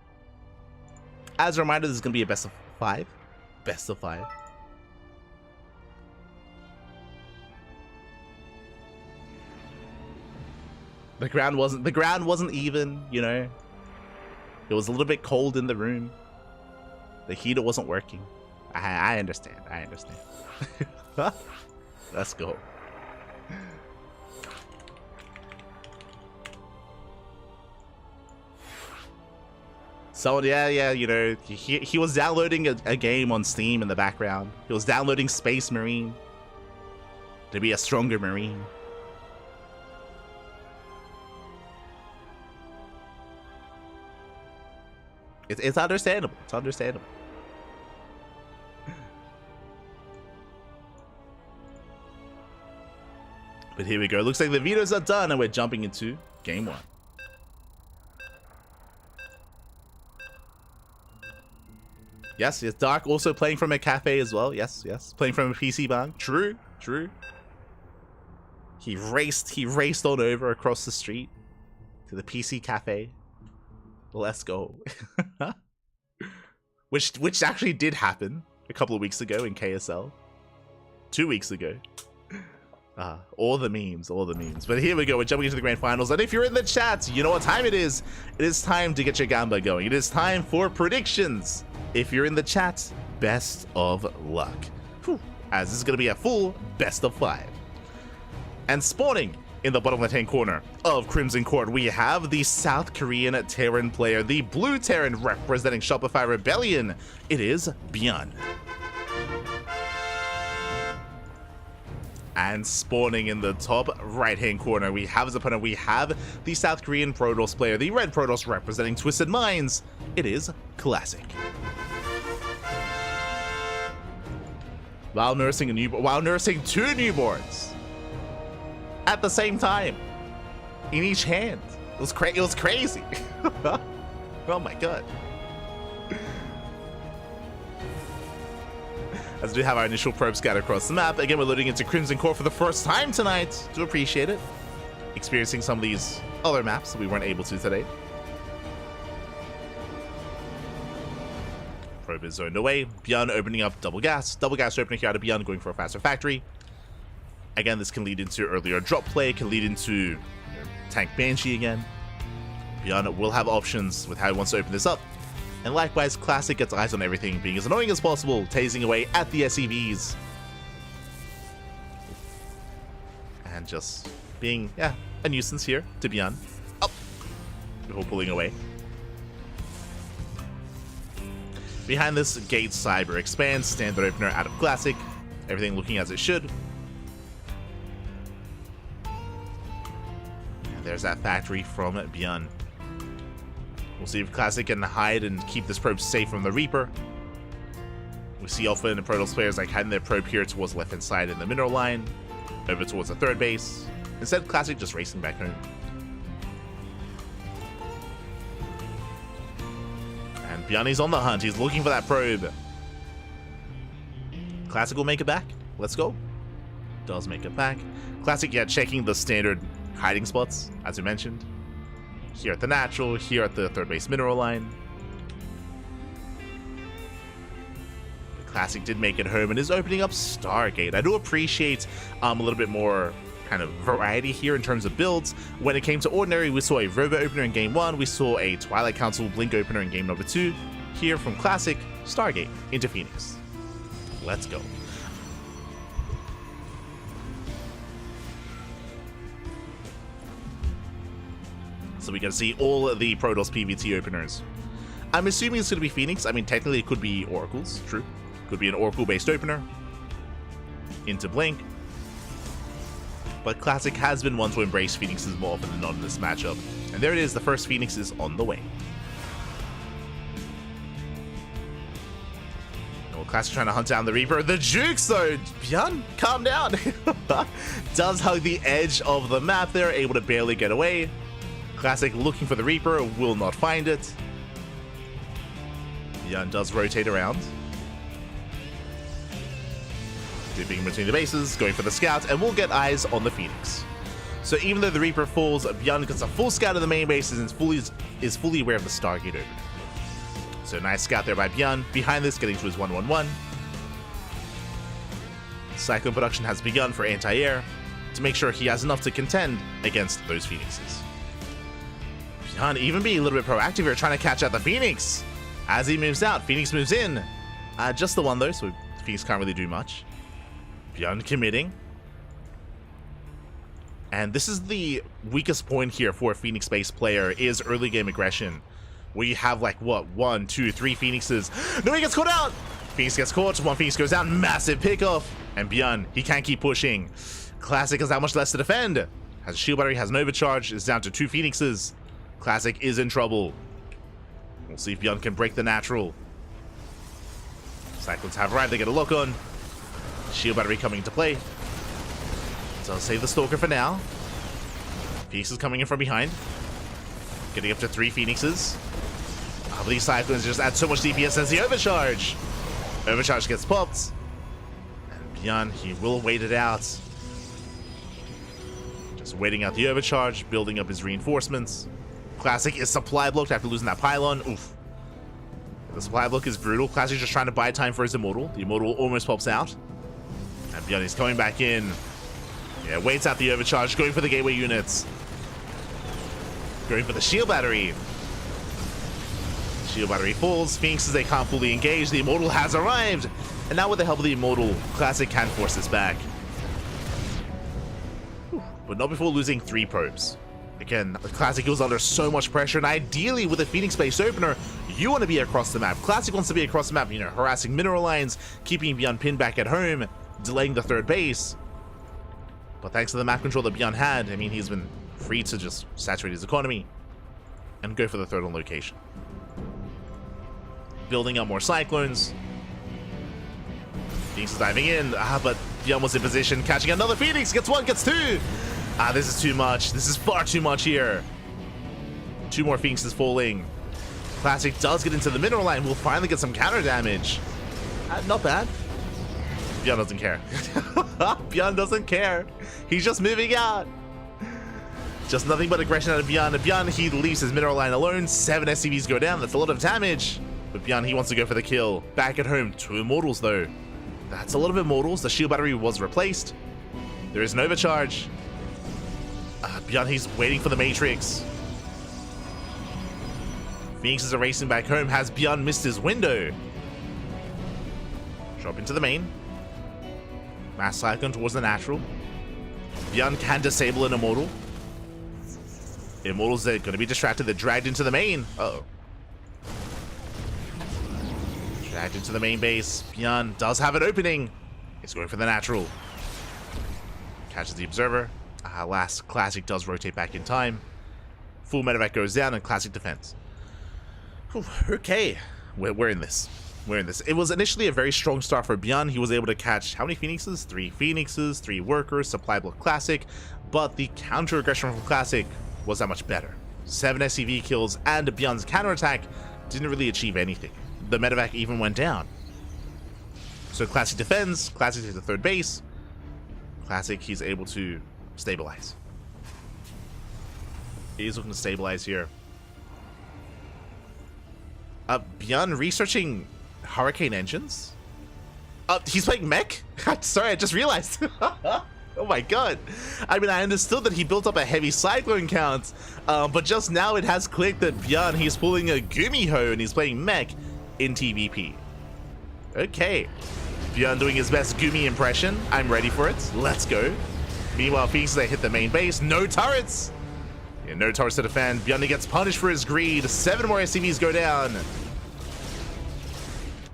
As a reminder, this is going to be a best of 5. Best of 5. The ground wasn't even, you know. It was a little bit cold in the room. The heater wasn't working. I understand. Let's go. Someone, yeah, you know, he was downloading a game on Steam in the background. He was downloading Space Marine to be a stronger Marine. It's understandable. It's understandable. But here we go. Looks like the vetoes are done and we're jumping into game 1. Yes, Dark also playing from a cafe as well. Yes. Playing from a PC bang. True. He raced on over across the street to the PC cafe. Let's go. which actually did happen a couple of weeks ago in KSL. 2 weeks ago. All the memes. But here we go, we're jumping into the grand finals, and if you're in the chat, you know what time it is. It is time to get your gamba going. It is time for predictions. If you're in the chat, best of luck. Whew. As this is going to be a full best of 5. And spawning in the bottom left-hand corner of Crimson Court, we have the South Korean Terran player, the blue Terran representing Shopify Rebellion. It is Bjorn. And spawning in the top right-hand corner, we have his opponent. We have the South Korean Protoss player, the red Protoss representing Twisted Minds. It is Classic. While nursing 2 newborns at the same time in each hand. It was crazy. Oh my god. As we have our initial probe scatter across the map. Again, we're loading into Crimson Core for the first time tonight. Do appreciate it. Experiencing some of these other maps that we weren't able to today. Probe is zoned away. Bjorn opening up double gas. Double gas opening here out of Bjorn, going for a faster factory. Again, this can lead into earlier drop play, can lead into tank Banshee again. Bjorn will have options with how he wants to open this up. And likewise, Classic gets eyes on everything, being as annoying as possible, tasing away at the SEVs. And just being, a nuisance here to Bjorn. Oh! Before pulling away. Behind this, Gate Cyber expands, standard opener out of Classic. Everything looking as it should. And there's that factory from Bjorn. We'll see if Classic can hide and keep this probe safe from the Reaper. We see Alpha and the Protoss players like hiding their probe here towards the left-hand side in the mineral line, over towards the third base. Instead, Classic just racing back home. And Bjorn is on the hunt. He's looking for that probe. Classic will make it back. Let's go. Does make it back. Classic, yeah, checking the standard hiding spots, as we mentioned. Here at the natural, here at the third base mineral line. Classic did make it home and is opening up Stargate. I do appreciate a little bit more kind of variety here in terms of builds. When it came to Ordinary, we saw a Rover opener in Game 1. We saw a Twilight Council Blink opener in Game number 2. Here from Classic, Stargate into Phoenix. Let's go. So we can see all of the Protoss PvT openers. I'm assuming it's going to be Phoenix. I mean, technically it could be Oracles, true. Could be an Oracle-based opener. Into Blink. But Classic has been one to embrace Phoenixes more often than not in this matchup. And there it is, the first Phoenix is on the way. Oh, Classic trying to hunt down the Reaper. The Jukes though! Bjorn, calm down! Does hug the edge of the map there, able to barely get away. Classic looking for the Reaper, will not find it. Bjorn does rotate around. Dipping between the bases, going for the scout, and we'll get eyes on the Phoenix. So even though the Reaper falls, Bjorn gets a full scout of the main bases and is fully aware of the Stargate opening. So nice scout there by Bjorn. Behind this, getting to his 1-1-1. Cyclone production has begun for anti-air to make sure he has enough to contend against those Phoenixes. Bjorn even being a little bit proactive here, trying to catch out the Phoenix. As he moves out, Phoenix moves in. Just the one though, so Phoenix can't really do much. Bjorn committing. And this is the weakest point here for a Phoenix-based player, is early game aggression. We have like, what, 1, 2, 3 Phoenixes. No, he gets caught out! Phoenix gets caught, one Phoenix goes down, massive pickoff. And Bjorn, he can't keep pushing. Classic has that much less to defend. Has a shield battery, has an overcharge, is down to 2 Phoenixes. Classic is in trouble. We'll see if Bjorn can break the natural. Cyclones have arrived, they get a lock on. Shield battery coming into play. So I'll save the Stalker for now. Phoenix is coming in from behind. Getting up to 3 Phoenixes. But these Cyclones just add so much DPS as the overcharge. Overcharge gets popped. And Bjorn, he will wait it out. Just waiting out the overcharge, building up his reinforcements. Classic is supply blocked after losing that pylon. Oof. The supply block is brutal. Classic just trying to buy time for his Immortal. The Immortal almost pops out. And Bjorn is coming back in. Yeah, waits out the overcharge, going for the gateway units. Going for the shield battery. Shield battery falls. Phoenixes, they can't fully engage. The Immortal has arrived. And now with the help of the Immortal, Classic can force this back. Whew. But not before losing 3 probes. Again, the Classic was under so much pressure, and ideally with a Phoenix-based opener, you want to be across the map. Classic wants to be across the map, you know, harassing mineral lines, keeping Bjorn pinned back at home, delaying the third base. But thanks to the map control that Bjorn had, I mean, he's been free to just saturate his economy and go for the third on location. Building up more Cyclones. Phoenix is diving in, but Bjorn was in position, catching another Phoenix, gets 1, gets 2. This is too much. This is far too much here. 2 more Phoenixes falling. Classic does get into the mineral line. We'll finally get some counter damage. Not bad. Bjorn doesn't care. Bjorn doesn't care. He's just moving out. Just nothing but aggression out of Bjorn. Bjorn, he leaves his mineral line alone. 7 SCVs go down. That's a lot of damage. But Bjorn, he wants to go for the kill. Back at home, 2 Immortals though. That's a lot of Immortals. The shield battery was replaced. There is an overcharge. Bjorn, he's waiting for the Matrix. Phoenix is racing back home. Has Bjorn missed his window? Drop into the main. Mass Cyclone towards the natural. Bjorn can disable an Immortal. Immortals are going to be distracted. They're dragged into the main. Uh-oh. Dragged into the main base. Bjorn does have an opening. He's going for the natural. Catches the Observer. Last Classic does rotate back in time. Full medevac goes down and Classic defends. Whew, okay, we're in this. We're in this. It was initially a very strong start for Bjorn. He was able to catch how many Phoenixes? 3 Phoenixes, 3 Workers, supply block Classic, but the counter aggression from Classic was that much better. 7 SCV kills and Bjorn's counterattack didn't really achieve anything. The medevac even went down. So Classic defends, Classic takes the third base. Classic, he's able to stabilize. He's looking to stabilize here. Bjorn researching Hurricane engines? He's playing mech? Sorry, I just realized. Oh my god. I mean, I understood that he built up a heavy cyclone count, but just now it has clicked that Bjorn, he's pulling a Gumiho and he's playing mech in TVP. Okay. Bjorn doing his best Gumi impression. I'm ready for it. Let's go. Meanwhile, Phoenix, they hit the main base. No turrets! Yeah, no turrets to defend. Bjorn gets punished for his greed. 7 more SCVs go down.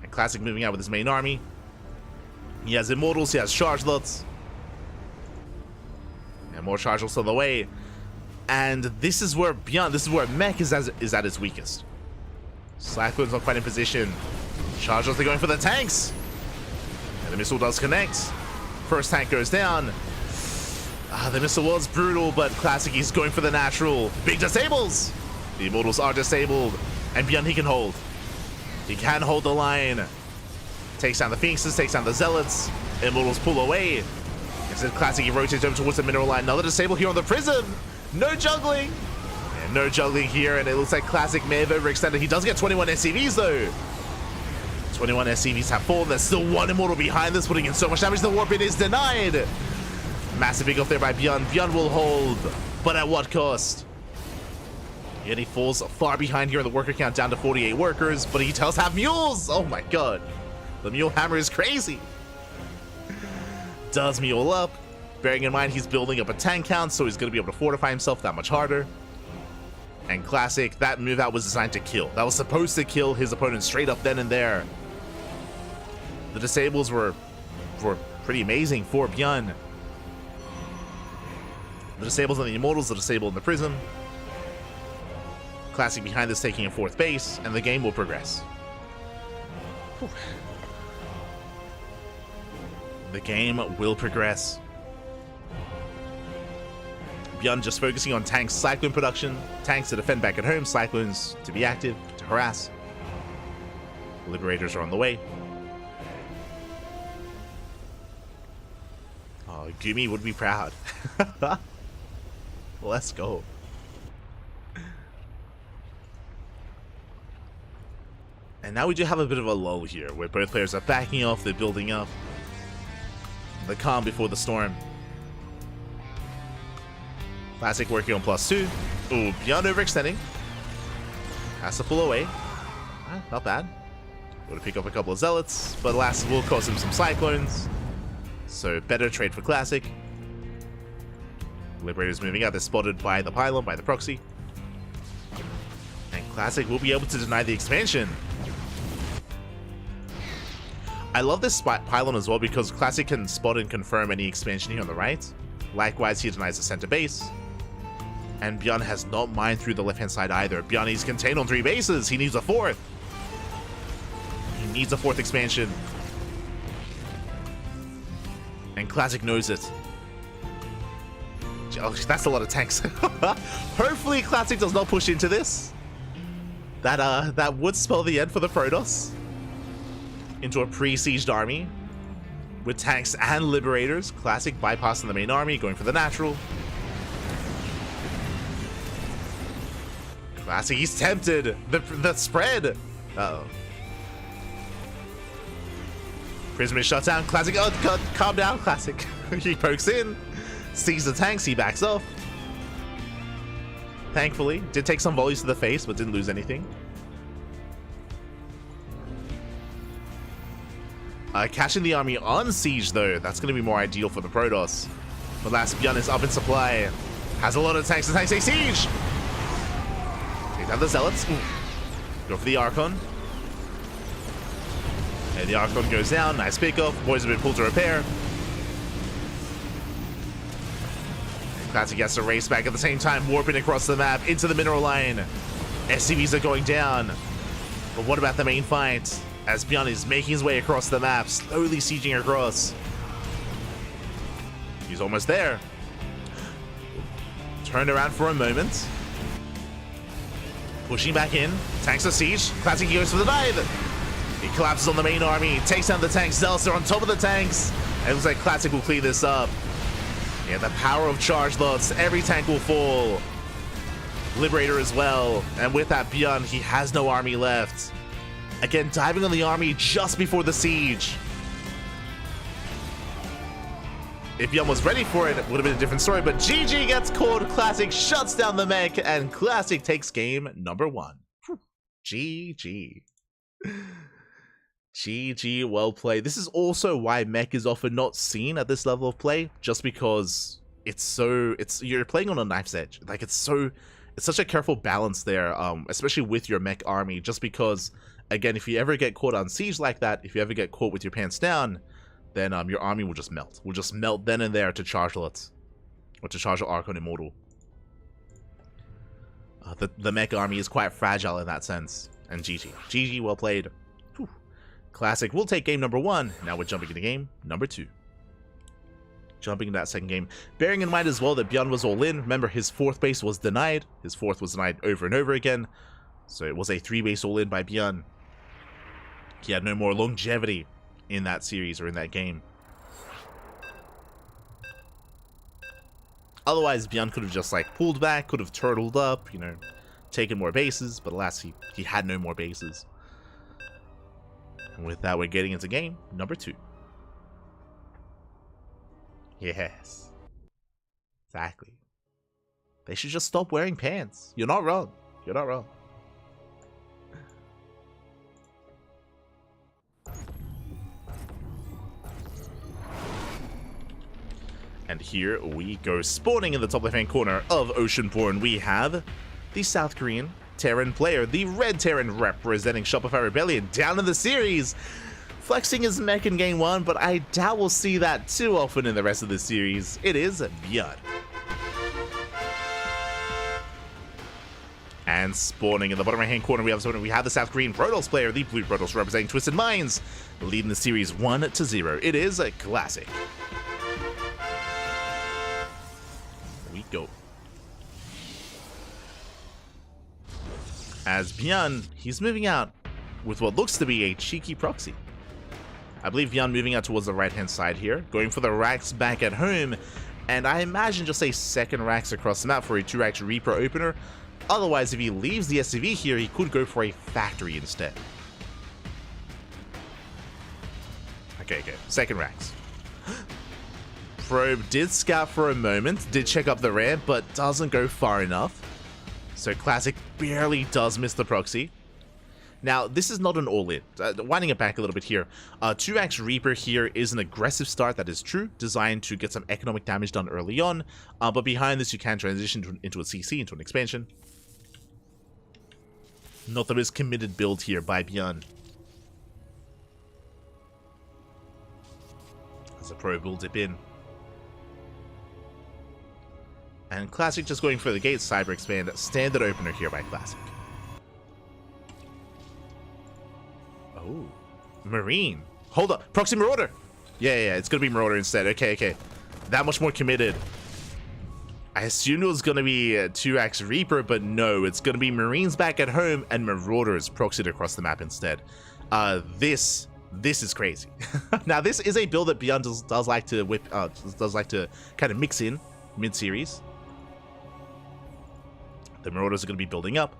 And Classic moving out with his main army. He has Immortals, he has Charge Lots. And more Charge Lots on the way. And this is where Bjorn, this is where Mech is at its weakest. Cyclone's not quite in position. Charge Lots, they're going for the tanks. And the missile does connect. First tank goes down. The missile was brutal, but Classic, he's going for the natural. Big disables! The Immortals are disabled. And Bjorn, he can hold. He can hold the line. Takes down the Phoenixes, takes down the Zealots. Immortals pull away. Instead, Classic, he rotates over towards the mineral line. Another disable here on the Prism. No juggling. And no juggling here, and it looks like Classic may have overextended. He does get 21 SCVs, though. 21 SCVs have fallen. There's still 1 Immortal behind this, putting in so much damage. The warp in is denied. Massive big off there by Bjorn. Bjorn will hold, but at what cost? And he falls far behind here on the worker count, down to 48 workers, but he does have mules. Oh my god. The mule hammer is crazy. Does mule up. Bearing in mind he's building up a tank count, so he's going to be able to fortify himself that much harder. And Classic, that move out was designed to kill. That was supposed to kill his opponent straight up then and there. The disables were pretty amazing for Bjorn. The disables on the Immortals, the disable in the Prism. Classic behind this taking a 4th base, and the game will progress. Whew. The game will progress. Bjorn just focusing on tanks, Cyclone production, tanks to defend back at home, Cyclones to be active, to harass. Liberators are on the way. Oh, Gumi would be proud. Let's go. And now we do have a bit of a lull here, where both players are backing off, they're building up. The calm before the storm. Classic working on +2. Ooh, Bjorn overextending. Has to pull away. Not bad. Going to pick up a couple of Zealots, but last will cause him some Cyclones. So better trade for Classic. Liberators moving out. They're spotted by the pylon, by the proxy. And Classic will be able to deny the expansion. I love this pylon as well because Classic can spot and confirm any expansion here on the right. Likewise, he denies the center base. And Bjorn has not mined through the left-hand side either. Bjorn is contained on 3 bases. He needs a 4th. He needs a 4th expansion. And Classic knows it. Oh, that's a lot of tanks. Hopefully Classic does not push into this. That would spell the end for the Protoss. Into a pre-sieged army. With tanks and Liberators. Classic bypassing the main army, going for the natural. Classic, he's tempted. The spread. Uh-oh. Prism is shut down. Classic, oh god, calm down, Classic. He pokes in. Sees the tanks, he backs off. Thankfully, did take some volleys to the face, but didn't lose anything. Catching the army on siege, though, that's going to be more ideal for the Protoss. But last Bjorn is up in supply. Has a lot of tanks. The tanks take siege. Take down the Zealots. Ooh. Go for the Archon. And the Archon goes down. Nice pickoff. Boys have been pulled to repair. Classic has to race back at the same time, warping across the map into the mineral line. SCVs are going down. But what about the main fight? As Beyond is making his way across the map, slowly sieging across. He's almost there. Turned around for a moment. Pushing back in. Tanks are siege. Classic goes for the dive. He collapses on the main army. Takes down the tanks. Zelsa on top of the tanks. And it looks like Classic will clear this up. Yeah, the power of charge lots. Every tank will fall. Liberator as well. And with that Beyond, he has no army left. Again, diving on the army just before the siege. If Beyond was ready for it, it would have been a different story, but GG gets called. Classic shuts down the mech, and Classic takes game number 1. GG. GG, well played. This is also why mech is often not seen at this level of play, just because you're playing on a knife's edge. Like, it's such a careful balance there, especially with your mech army, just because, again, if you ever get caught on siege like that, if you ever get caught with your pants down, then your army will just melt. Will just melt then and there to charge it, or to charge Archon Immortal. The mech army is quite fragile in that sense. And GG. GG, well played. Whew. Classic will take game number 1. Now we're jumping into game number 2. Jumping into that second game. Bearing in mind as well that Beyond was all in. Remember, his 4th base was denied. His 4th was denied over and over again. So it was a 3-base all in by Beyond. He had no more longevity in that series or in that game. Otherwise, Beyond could have just like pulled back, could have turtled up, you know, taken more bases, but alas, he had no more bases. And with that, we're getting into game number 2. Yes. Exactly. They should just stop wearing pants. You're not wrong. You're not wrong. And here we go. Spawning in the top left-hand corner of Oceanborn, we have the South Korean Terran player, the Red Terran representing Shopify Rebellion, down in the series. Flexing his mech in game 1, but I doubt we'll see that too often in the rest of the series. It is Beyond. And spawning in the bottom right-hand corner, we have the South Korean Protoss player, the Blue Protoss representing Twisted Minds, leading the series 1-0. It is a classic. We go. As Beyond, he's moving out with what looks to be a cheeky proxy. I believe Beyond moving out towards the right-hand side here, going for the racks back at home, and I imagine just a second racks across the map for a 2-racks Reaper opener. Otherwise, if he leaves the SCV here, he could go for a factory instead. Okay, second racks. Probe did scout for a moment, did check up the ramp, but doesn't go far enough. So Classic barely does miss the proxy. Now, this is not an all-in. Winding it back a little bit here. 2-racks Reaper here is an aggressive start, that is true, designed to get some economic damage done early on, but behind this you can transition into a CC, into an expansion. Not the most committed build here by Beyond. As a probe will dip in. And Classic just going for the gate, Cyber Expand, standard opener here by Classic. Oh, Marine. Hold up, Proxy Marauder. Yeah, it's gonna be Marauder instead. Okay. That much more committed. I assumed it was gonna be a 2-racks Reaper, but no, it's gonna be Marines back at home and Marauders proxied across the map instead. This is crazy. Now, this is a build that Beyond does like to kind of mix in mid-series. The Marauders are going to be building up.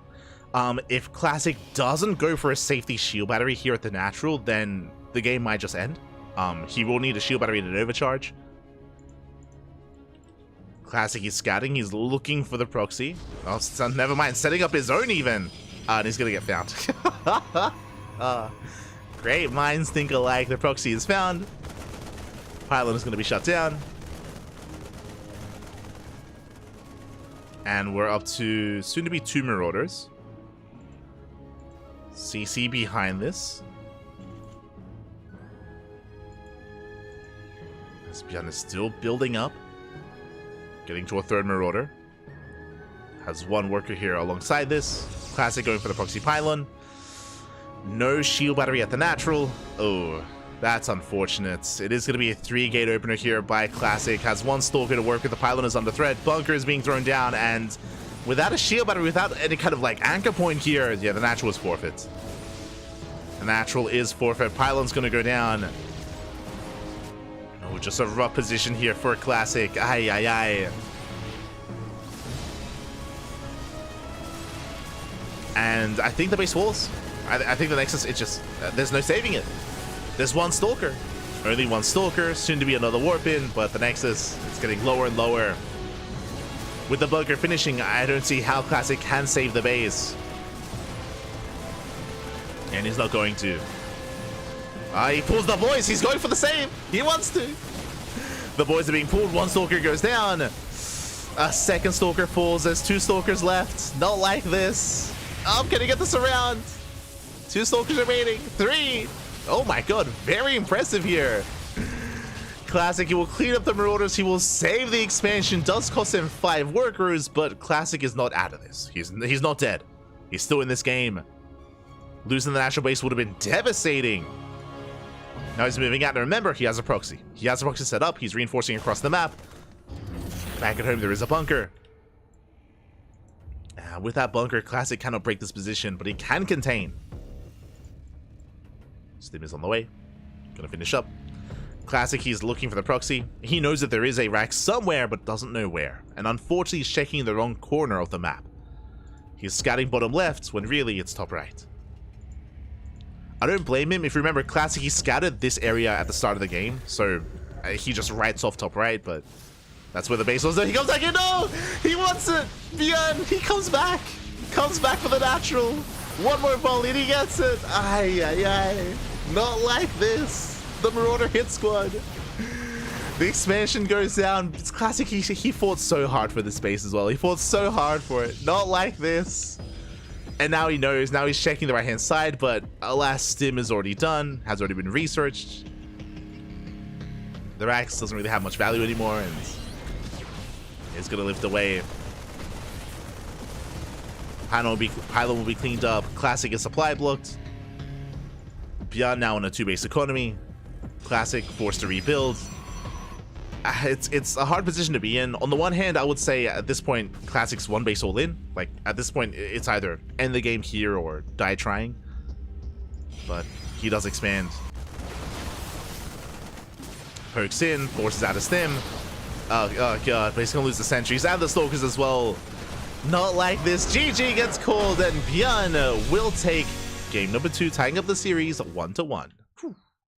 If Classic doesn't go for a safety shield battery here at the natural, then the game might just end. He will need a shield battery to overcharge. Classic is scouting. He's looking for the proxy. Oh, so never mind. Setting up his own even. And he's going to get found. Great minds think alike. The proxy is found. Pylon is going to be shut down. And we're up to soon to be 2 Marauders. CC behind this. Beyond is still building up. Getting to a third Marauder. Has one worker here alongside this. Classic going for the proxy pylon. No shield battery at the natural. Oh, that's unfortunate. It is going to be a 3-gate opener here by Classic. Has one Stalker to work with. The pylon is under threat. Bunker is being thrown down, and without a shield battery, without any kind of like anchor point here, yeah, the natural is forfeit. The natural is forfeit. Pylon's going to go down. Oh, just a rough position here for Classic. Ay, ay, ay. And I think the base falls. I think the Nexus, it just, there's no saving it. There's one Stalker. Only one Stalker, soon to be another Warp in, but the Nexus, it's getting lower and lower. With the bunker finishing, I don't see how Classic can save the base. And he's not going to. He pulls the boys, he's going for the save. He wants to. The boys are being pulled, one Stalker goes down. A second Stalker falls, there's 2 Stalkers left. Not like this. I'm gonna get this around. 2 Stalkers remaining. 3. Oh my god, very impressive here. Classic, he will clean up the Marauders. He will save the expansion. Does cost him 5 workers, but Classic is not out of this. He's not dead. He's still in this game. Losing the natural base would have been devastating. Now he's moving out. And remember, he has a proxy. He has a proxy set up. He's reinforcing across the map. Back at home, there is a bunker. With that bunker, Classic cannot break this position, but he can contain. Stim is on the way. Gonna finish up. Classic, he's looking for the proxy. He knows that there is a rack somewhere, but doesn't know where. And unfortunately, he's checking the wrong corner of the map. He's scouting bottom left, when really it's top right. I don't blame him. If you remember, Classic, he scouted this area at the start of the game, so he just writes off top right, but that's where the base was. He comes back in. No! He wants it! Bjorn, he comes back! Comes back for the natural. One more volley and he gets it. Ay, ay, ay. Not like this. The Marauder hit squad. The expansion goes down. It's Classic. He fought so hard for this base as well. He fought so hard for it. Not like this. And now he knows. Now he's checking the right-hand side, but alas, Stim is already done. Has already been researched. The Rax doesn't really have much value anymore, and it's going to lift away. Pylon will be cleaned up. Classic is supply blocked. Beyond now in a 2-base economy. Classic forced to rebuild. It's a hard position to be in. On the one hand, I would say at this point, Classic's 1-base all in. Like at this point, it's either end the game here or die trying. But he does expand. Pokes in, forces out a Stim. Oh god, but he's gonna lose the sentries and the Stalkers as well. Not like this. GG gets called, and Bjorn will take game number 2, tying up the series 1-1.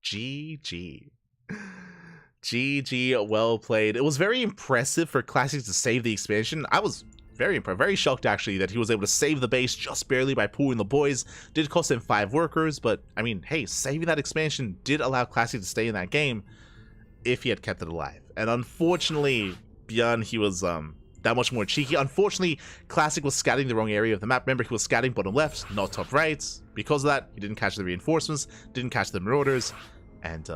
GG. GG, well played. It was very impressive for Classic to save the expansion. I was very shocked actually that he was able to save the base just barely by pulling the boys. Did cost him 5 workers, but I mean, hey, saving that expansion did allow Classic to stay in that game if he had kept it alive. And unfortunately, Bjorn, he was that much more cheeky. Unfortunately, Classic was scouting the wrong area of the map. Remember, he was scouting bottom left, not top right. Because of that, he didn't catch the reinforcements, didn't catch the Marauders, and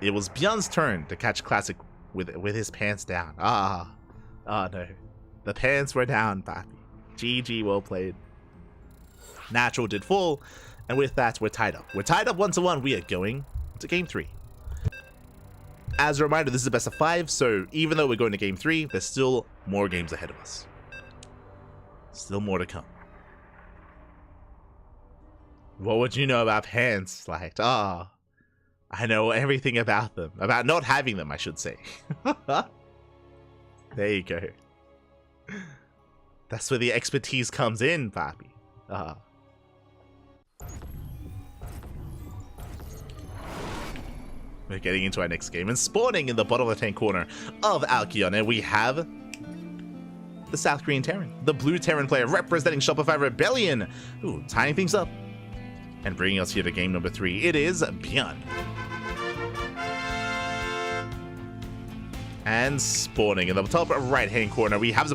it was Bjorn's turn to catch Classic with his pants down. Oh no. The pants were down, papi. GG, well played. Natural did fall, and with that, we're tied up. We're tied up 1-1. We are going to game 3. As a reminder, this is a best of 5, so even though we're going to game 3, there's still more games ahead of us. Still more to come. What would you know about pants? Like, I know everything about them. About not having them, I should say. There you go. That's where the expertise comes in, papi. We're getting into our next game, and spawning in the bottom left-hand corner of Alkion, we have the South Korean Terran, the blue Terran player representing Shopify Rebellion. Ooh, tying things up and bringing us here to game number 3. It is Bjorn. And spawning in the top right-hand corner, we have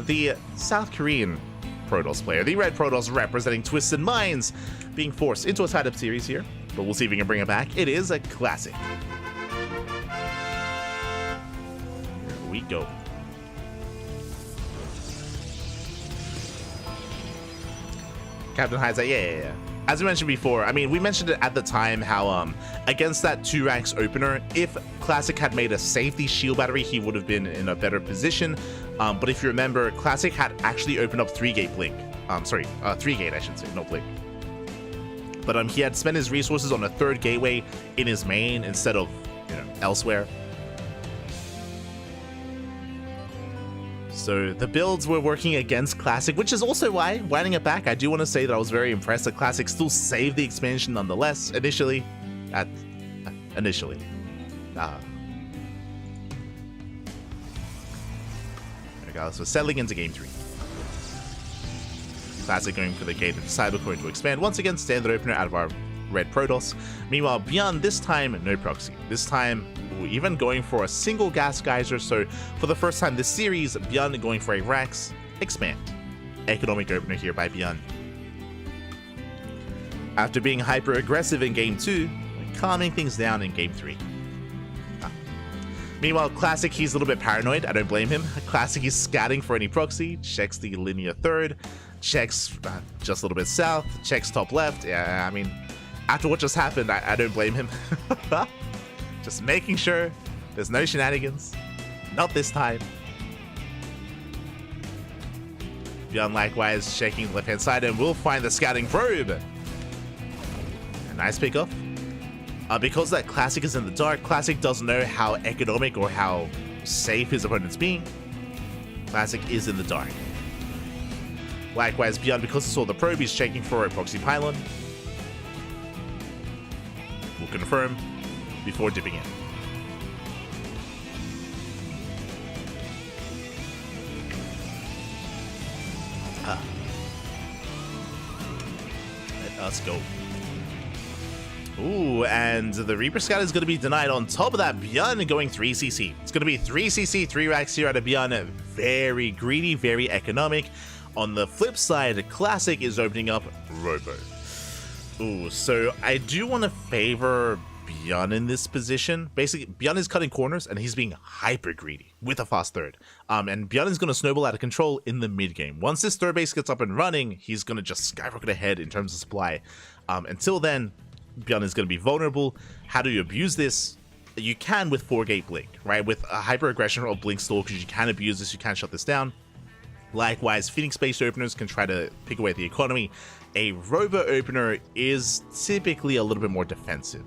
the South Korean Protoss player, the red Protoss representing Twisted Minds, being forced into a tied-up series here. But we'll see if we can bring it back. It is a Classic. Here we go. Captain Hindsight, yeah. As we mentioned before, I mean, we mentioned it at the time how against that 2 ranks opener, if Classic had made a safety shield battery, he would have been in a better position. But if you remember, Classic had actually opened up 3-gate blink. 3-gate, I should say, not blink. But he had spent his resources on a 3rd gateway in his main instead of, elsewhere. So the builds were working against Classic, which is also why, winding it back, I do want to say that I was very impressed that Classic still saved the expansion nonetheless, initially. Initially. Regardless, we're settling into Game 3. Classic going for the gated Cyber going to expand. Once again, standard opener out of our red Protoss. Meanwhile, Beyond, this time, no proxy. This time, even going for a single gas geyser. So for the first time this series, Beyond going for a Rax expand. Economic opener here by Beyond. After being hyper aggressive in Game 2, calming things down in Game 3. Meanwhile, Classic, he's a little bit paranoid. I don't blame him. Classic, he's scouting for any proxy, checks the linear 3rd, checks just a little bit south, checks top left. Yeah, I mean, after what just happened, I don't blame him. Just making sure there's no shenanigans. Not this time. Beyond likewise checking the left-hand side, and we'll find the scouting probe. A nice pickup. Because that Classic is in the dark, Classic doesn't know how economic or how safe his opponent's being. Classic is in the dark. Likewise, Beyond, because he saw the probe, he's checking for a proxy pylon. We'll confirm before dipping in. Let us go. Ooh, and the Reaper Scout is going to be denied. On top of that, Beyond going 3cc. It's going to be 3cc, 3 racks here out of Beyond. Very greedy, very economic. On the flip side, Classic is opening up Robo. Ooh, so I do want to favor Beyond in this position. Basically, Beyond is cutting corners, and he's being hyper greedy with a fast 3rd. And Beyond is going to snowball out of control in the mid game. Once this 3rd base gets up and running, he's going to just skyrocket ahead in terms of supply. Until then, Beyond is going to be vulnerable. How do you abuse this? You can with 4-gate blink, right? With a hyper aggression or blink stalkers, you can abuse this, you can shut this down. Likewise, Phoenix base openers can try to pick away at the economy. A Robo opener is typically a little bit more defensive.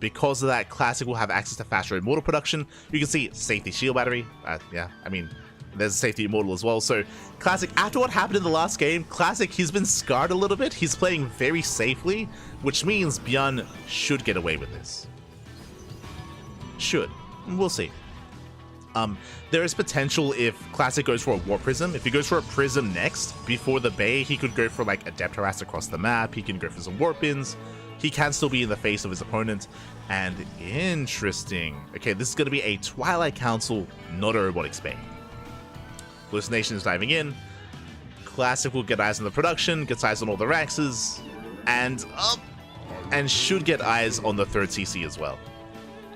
Because of that, Classic will have access to faster Immortal production. You can see safety shield battery. Yeah, I mean, there's a safety Immortal as well. So Classic, after what happened in the last game, Classic, he's been scarred a little bit. He's playing very safely, which means Beyond should get away with this. Should. We'll see. There is potential if Classic goes for a Warp Prism. If he goes for a Prism next, before the Bay, he could go for like Adept Harass across the map. He can go for some Warp Ins. He can still be in the face of his opponent. And interesting. Okay, this is going to be a Twilight Council, not a Robotics Bay. Hallucination is diving in. Classic will get eyes on the production, gets eyes on all the Raxes, and should get eyes on the 3rd CC as well.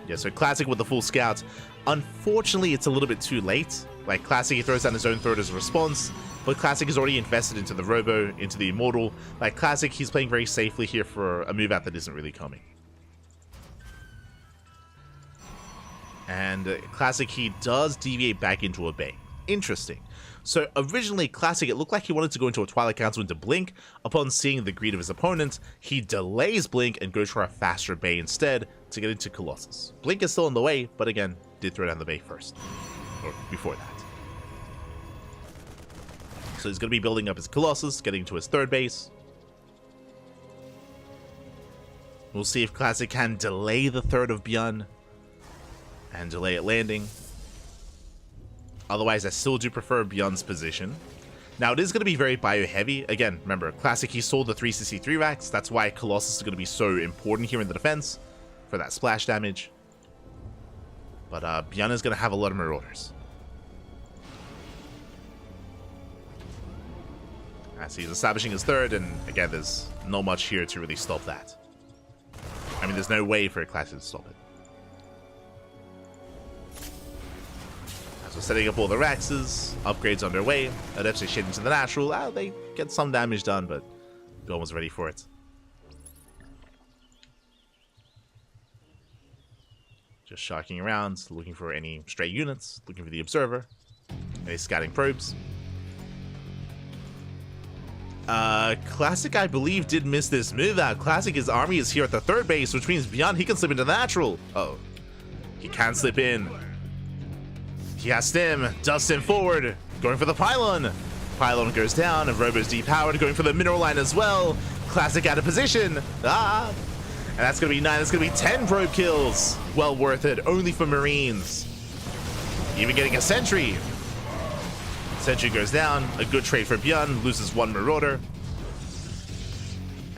Yeah, so Classic with the full scout. Unfortunately, it's a little bit too late. Like, Classic, he throws down his own 3rd as a response, but Classic is already invested into the Robo, into the Immortal. Like, Classic, he's playing very safely here for a move out that isn't really coming. And Classic, he does deviate back into a Bay. Interesting. So originally, Classic, it looked like he wanted to go into a Twilight Council into Blink. Upon seeing the greed of his opponent, he delays Blink and goes for a faster Bay instead to get into Colossus. Blink is still in the way, but again, did throw down the Bay first. Or before that. So he's going to be building up his Colossus, getting to his 3rd base. We'll see if Classic can delay the 3rd of Beyond and delay it landing. Otherwise, I still do prefer Beyond's position. Now, it is going to be very bio-heavy. Again, remember, Classic, he sold the 3cc3 racks. That's why Colossus is going to be so important here in the defense for that splash damage. But Beyond is going to have a lot of Marauders. As he's establishing his 3rd, and again, there's not much here to really stop that. I mean, there's no way for a Classic to stop it. So setting up all the Raxes, upgrades underway, Adepts shit into the natural. They get some damage done, but Beyond was ready for it. Just sharking around, looking for any stray units, looking for the observer, any scouting probes. Classic, I believe, did miss this move out. Classic, his army is here at the third base, which means Beyond, he can slip into the natural. Oh, he can slip in. He has stim, does stim forward, going for the pylon. Pylon goes down, and Robo's depowered, going for the mineral line as well. Classic out of position. And that's going to be 9, that's going to be 10 probe kills. Well worth it, only for Marines. Even getting a sentry. Sentry goes down, a good trade for Beyond, loses 1 Marauder.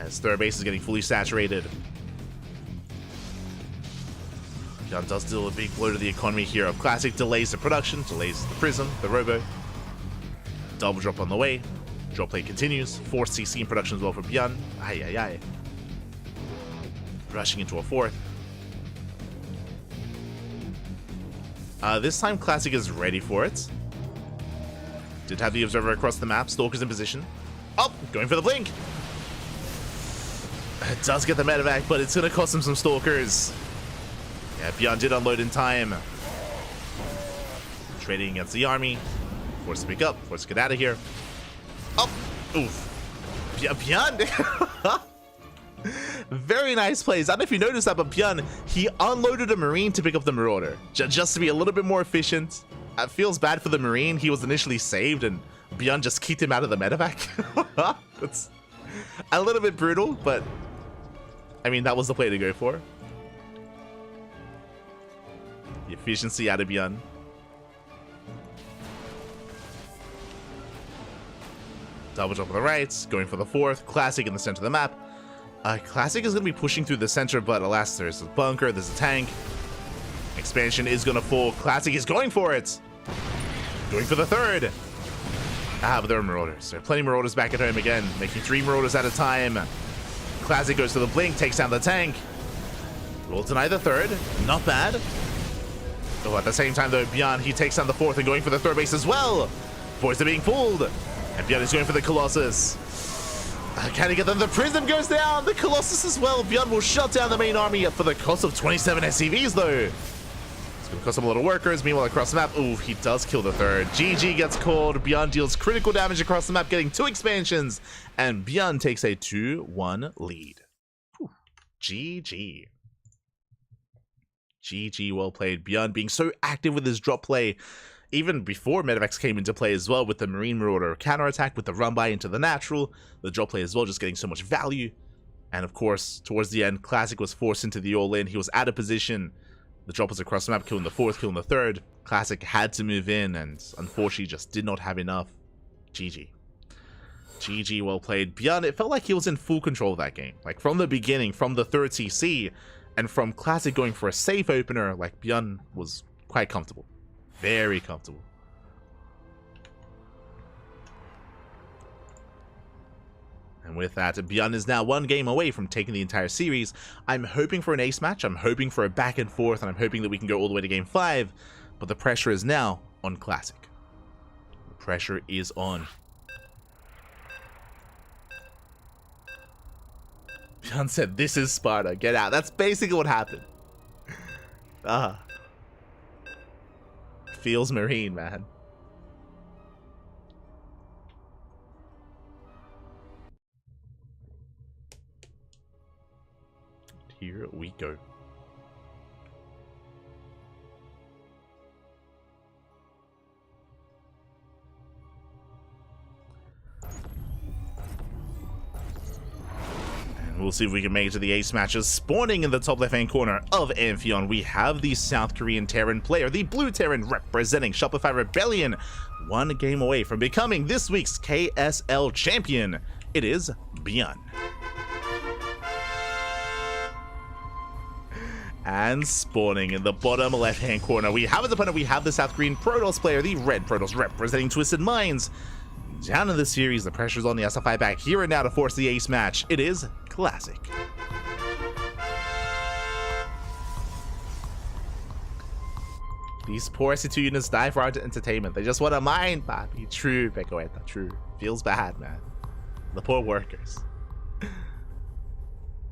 As third base is getting fully saturated. Beyond does deal a big blow to the economy here of Classic, delays the production, delays the Prism, the Robo. Double drop on the way. Drop play continues. Forced CC in production as well for Beyond. Ay, ay, ay. Rushing into a 4th. This time Classic is ready for it. Did have the observer across the map. Stalker's in position. Oh, going for the blink. It does get the medevac, but it's going to cost him some stalkers. Yeah, Beyond did unload in time. Trading against the army. Forced to pick up. Forced to get out of here. Oh, oof. Beyond. Very nice plays. I don't know if you noticed that, but Beyond, he unloaded a Marine to pick up the Marauder. Just to be a little bit more efficient. It feels bad for the Marine. He was initially saved, and Beyond just kicked him out of the medevac. It's a little bit brutal, but I mean, that was the play to go for. The efficiency out of Beyond. Double jump on the right, going for the 4th. Classic in the center of the map. Classic is going to be pushing through the center, but alas, there's a bunker, there's a tank. Expansion is going to fall. Classic is going for it. Going for the 3rd. But there are Marauders. There are plenty of Marauders back at home again, making 3 Marauders at a time. Classic goes to the blink, takes down the tank. Will deny the 3rd. Not bad. Oh, at the same time, though, Beyond, he takes down the 4th and going for the 3rd base as well. Boys are being pulled. And Beyond is going for the Colossus. Can he get them? The Prism goes down. The Colossus as well. Beyond will shut down the main army for the cost of 27 SCVs, though. It's going to cost him a lot of workers. Meanwhile, across the map, ooh, he does kill the 3rd. GG gets called. Beyond deals critical damage across the map, getting 2 expansions. And Beyond takes a 2-1 lead. Whew. GG. GG, well played. Beyond being so active with his drop play. Even before medevacs came into play as well, with the Marine Marauder counterattack, with the run by into the natural, the drop play as well, just getting so much value. And of course, towards the end, Classic was forced into the all-in. He was out of position. The drop was across the map, killing the 4th, killing the 3rd. Classic had to move in, and unfortunately just did not have enough. GG. GG, well played. Beyond, it felt like he was in full control of that game. Like, from the beginning, from the 3rd CC, and from Classic going for a safe opener, like, Beyond was quite comfortable. Very comfortable. And with that, Beyond is now 1 game away from taking the entire series. I'm hoping for an ace match, I'm hoping for a back and forth, and I'm hoping that we can go all the way to game 5. But the pressure is now on Classic. The pressure is on. Beyond said, "This is Sparta, get out." That's basically what happened. Feels Marine, man. Here we go. We'll see if we can make it to the ace matches. Spawning in the top left-hand corner of Amphion, we have the South Korean Terran player, the Blue Terran representing Shopify Rebellion, 1 game away from becoming this week's KSL champion. It is Beyond. And spawning in the bottom left-hand corner, we have as opponent, we have the South Korean Protoss player, the Red Protoss representing Twisted Minds. Down in the series, the pressure's on the SFI back here and now to force the ace match. It is Classic. These poor SC2 units die for our entertainment. They just want to mine, papi. True, Pecoeta, true. Feels bad, man. The poor workers.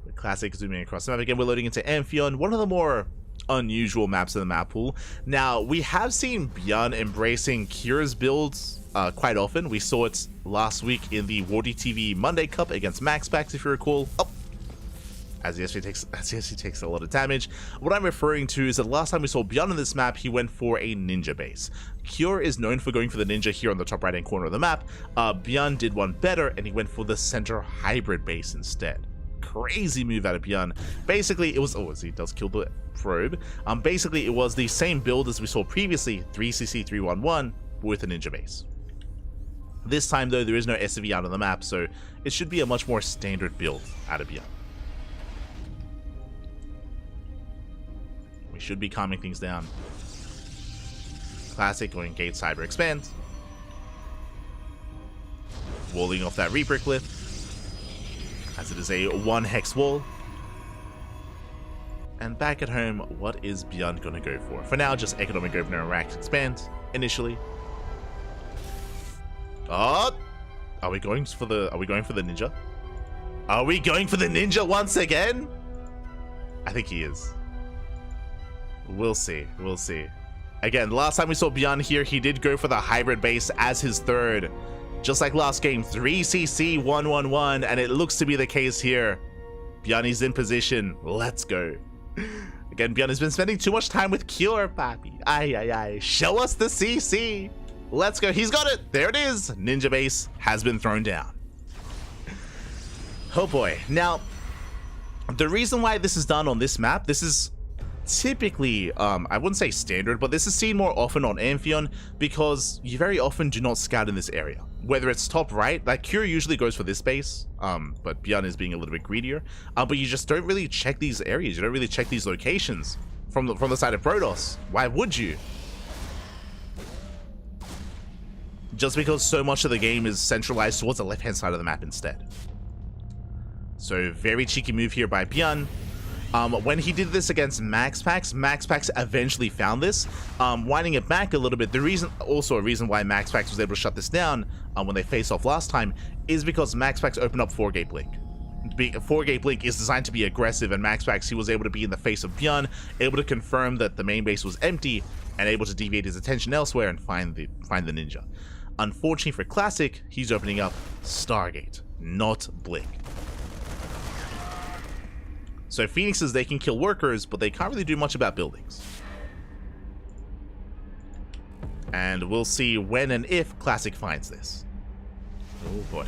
The classic zooming across the map. Again, we're loading into Amphion, one of the more unusual maps in the map pool. Now, we have seen Bjorn embracing Kira's builds quite often. We saw it last week in the Wardy TV Monday Cup against MaxPax, if you recall. Oh, as he takes a lot of damage. What I'm referring to is that last time we saw Bjorn on this map, he went for a ninja base. Kira is known for going for the ninja here on the top right hand corner of the map. Bjorn did one better, and he went for the center hybrid base instead. Crazy move out of Bjorn. Basically, it was, oh, he does kill the probe. Basically, it was the same build as we saw previously, 3cc 311 with a ninja base. This time, though, there is no SCV out on the map, so it should be a much more standard build out of Bjorn. We should be calming things down. Classic going gate cyber expand. Walling off that Reaper cliff, as it is a 1 hex wall. And back at home, what is Bjorn gonna go for? For now, just economic opener and rack expand initially. Oh, are we going for the ninja? Are we going for the ninja once again? I think he is. We'll see. We'll see. Again, last time we saw Bjorn here, he did go for the hybrid base as his third. Just like last game, 3cc 111, and it looks to be the case here. Bjorn is in position. Let's go. Again, Bjorn has been spending too much time with Cure, papi. Ay, ay, ay. Show us the CC. Let's go. He's got it. There it is. Ninja base has been thrown down. Oh boy. Now, the reason why this is done on this map, this is typically, I wouldn't say standard, but this is seen more often on Amphion because you very often do not scout in this area. Whether it's top right, like Cure usually goes for this base, but Bjorn is being a little bit greedier. But you just don't really check these areas. You don't really check these locations from the side of Protoss. Why would you? Just because so much of the game is centralized towards the left-hand side of the map instead. So very cheeky move here by Bjorn. When he did this against MaxPax eventually found this, winding it back a little bit. A reason why MaxPax was able to shut this down when they faced off last time is because MaxPax opened up 4-gate blink. 4-gate blink is designed to be aggressive, and MaxPax, he was able to be in the face of Bjorn, able to confirm that the main base was empty, and able to deviate his attention elsewhere and find the ninja. Unfortunately for Classic, he's opening up Stargate, not Blink. So Phoenixes, they can kill workers, but they can't really do much about buildings. And we'll see when and if Classic finds this. Oh boy.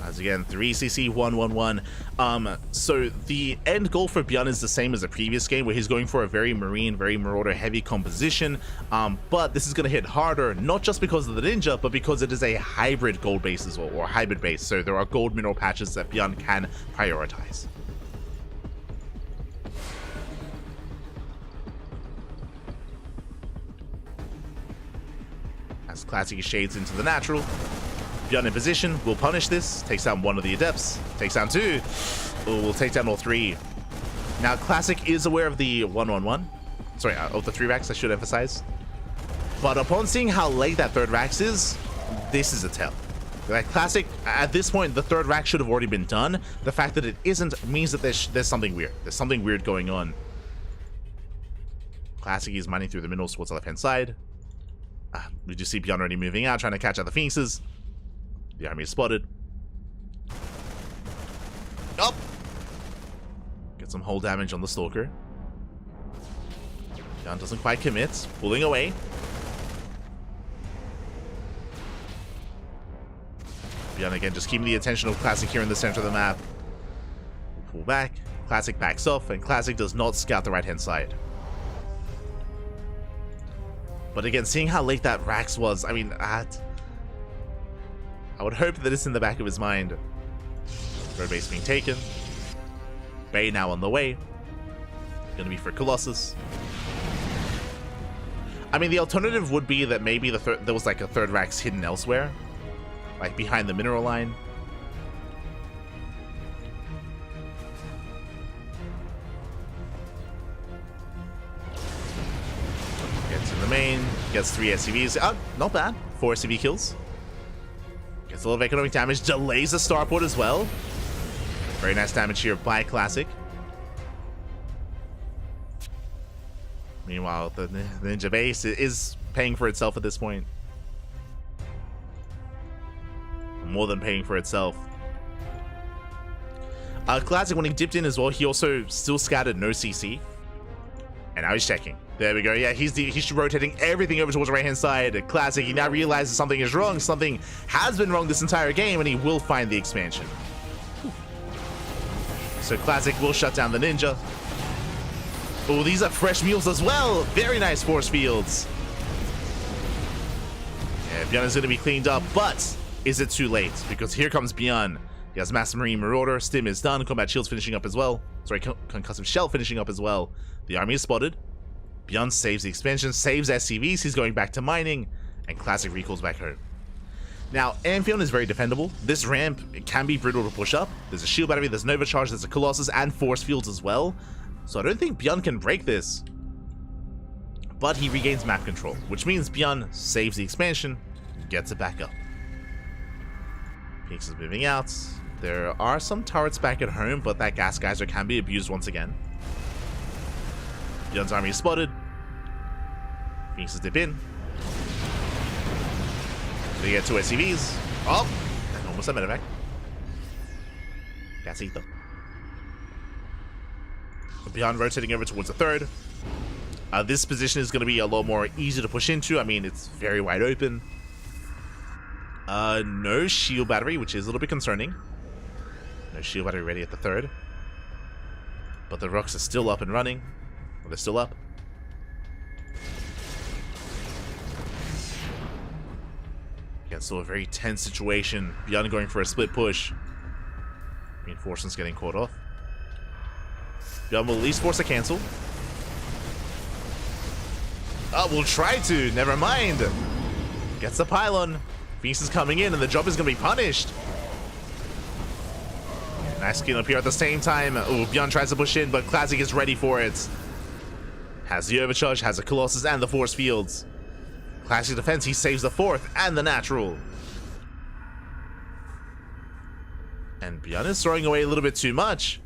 As again, 3cc 111. So the end goal for Bjorn is the same as the previous game, where he's going for a very Marine, very Marauder heavy composition. But this is going to hit harder, not just because of the ninja, but because it is a hybrid gold base as well, or hybrid base. So there are gold mineral patches that Bjorn can prioritize. As Classic shades into the natural. Bjorn in position, will punish this, takes down one of the adepts, takes down two, will take down all three. Now Classic is aware of the 111, sorry, of the 3 racks, I should emphasize. But upon seeing how late that 3rd racks is, this is a tell. Like Classic, at this point, the 3rd rack should have already been done. The fact that it isn't means that there's something weird. There's something weird going on. Classic is mining through the minerals towards the left-hand side. We just see Bjorn already moving out, trying to catch out the Phoenixes. The army is spotted. Up. Get some hull damage on the Stalker. Bjorn doesn't quite commit. Pulling away. Bjorn again just keeping the attention of Classic here in the center of the map. Pull back. Classic backs off, and Classic does not scout the right-hand side. But again, seeing how late that Rax was, I mean, I would hope that it's in the back of his mind. Road base being taken. Bay now on the way. Gonna be for Colossus. I mean, the alternative would be that maybe there was like a 3rd Rax hidden elsewhere. Like behind the mineral line. Get to in the main, gets 3 SCVs. Not bad. 4 SCV kills. Gets a little of economic damage, delays the starport as well. Very nice damage here by Classic. Meanwhile, the Ninja base is paying for itself at this point. More than paying for itself. Classic, when he dipped in as well, he also still scattered no CC. And now he's checking. There we go. Yeah, he's rotating everything over towards the right-hand side. Classic, he now realizes something is wrong. Something has been wrong this entire game, and he will find the expansion. So Classic will shut down the Ninja. Oh, these are fresh meals as well. Very nice force fields. Yeah, Bjorn is going to be cleaned up, but is it too late? Because here comes Bjorn. He has Mass Marine Marauder. Stim is done. Combat Shield's finishing up as well. Sorry, Concussive Shell finishing up as well. The army is spotted. Bjorn saves the expansion, saves SCVs. He's going back to mining, and Classic recalls back home. Now, Amphion is very defendable. This ramp, it can be brutal to push up. There's a shield battery, there's Nova Charge, there's a Colossus, and force fields as well. So I don't think Bjorn can break this. But he regains map control, which means Bjorn saves the expansion, gets it back up. Phoenix is moving out. There are some turrets back at home, but that gas geyser can be abused once again. Bjorn's army is spotted. Phoenix is dip in. They get 2 SCVs. Oh! Almost a medevac. Gasito. Bjorn rotating over towards the third. This position is going to be a lot more easy to push into. I mean, it's very wide open. No shield battery, which is a little bit concerning. No shield battery ready at the third. But the rocks are still up and running. Well, they're still up. Again, still a very tense situation. Bjorn going for a split push. Reinforcements getting caught off. Bjorn will at least force a cancel. Oh, we'll try to. Never mind. Gets the pylon. Phoenix is coming in, and the job is going to be punished. Nice clean up here at the same time. Oh, Bjorn tries to push in, but Classic is ready for it. Has the overcharge, has the Colossus, and the force fields. Classic defense, he saves the fourth and the natural. And Bjorn is throwing away a little bit too much.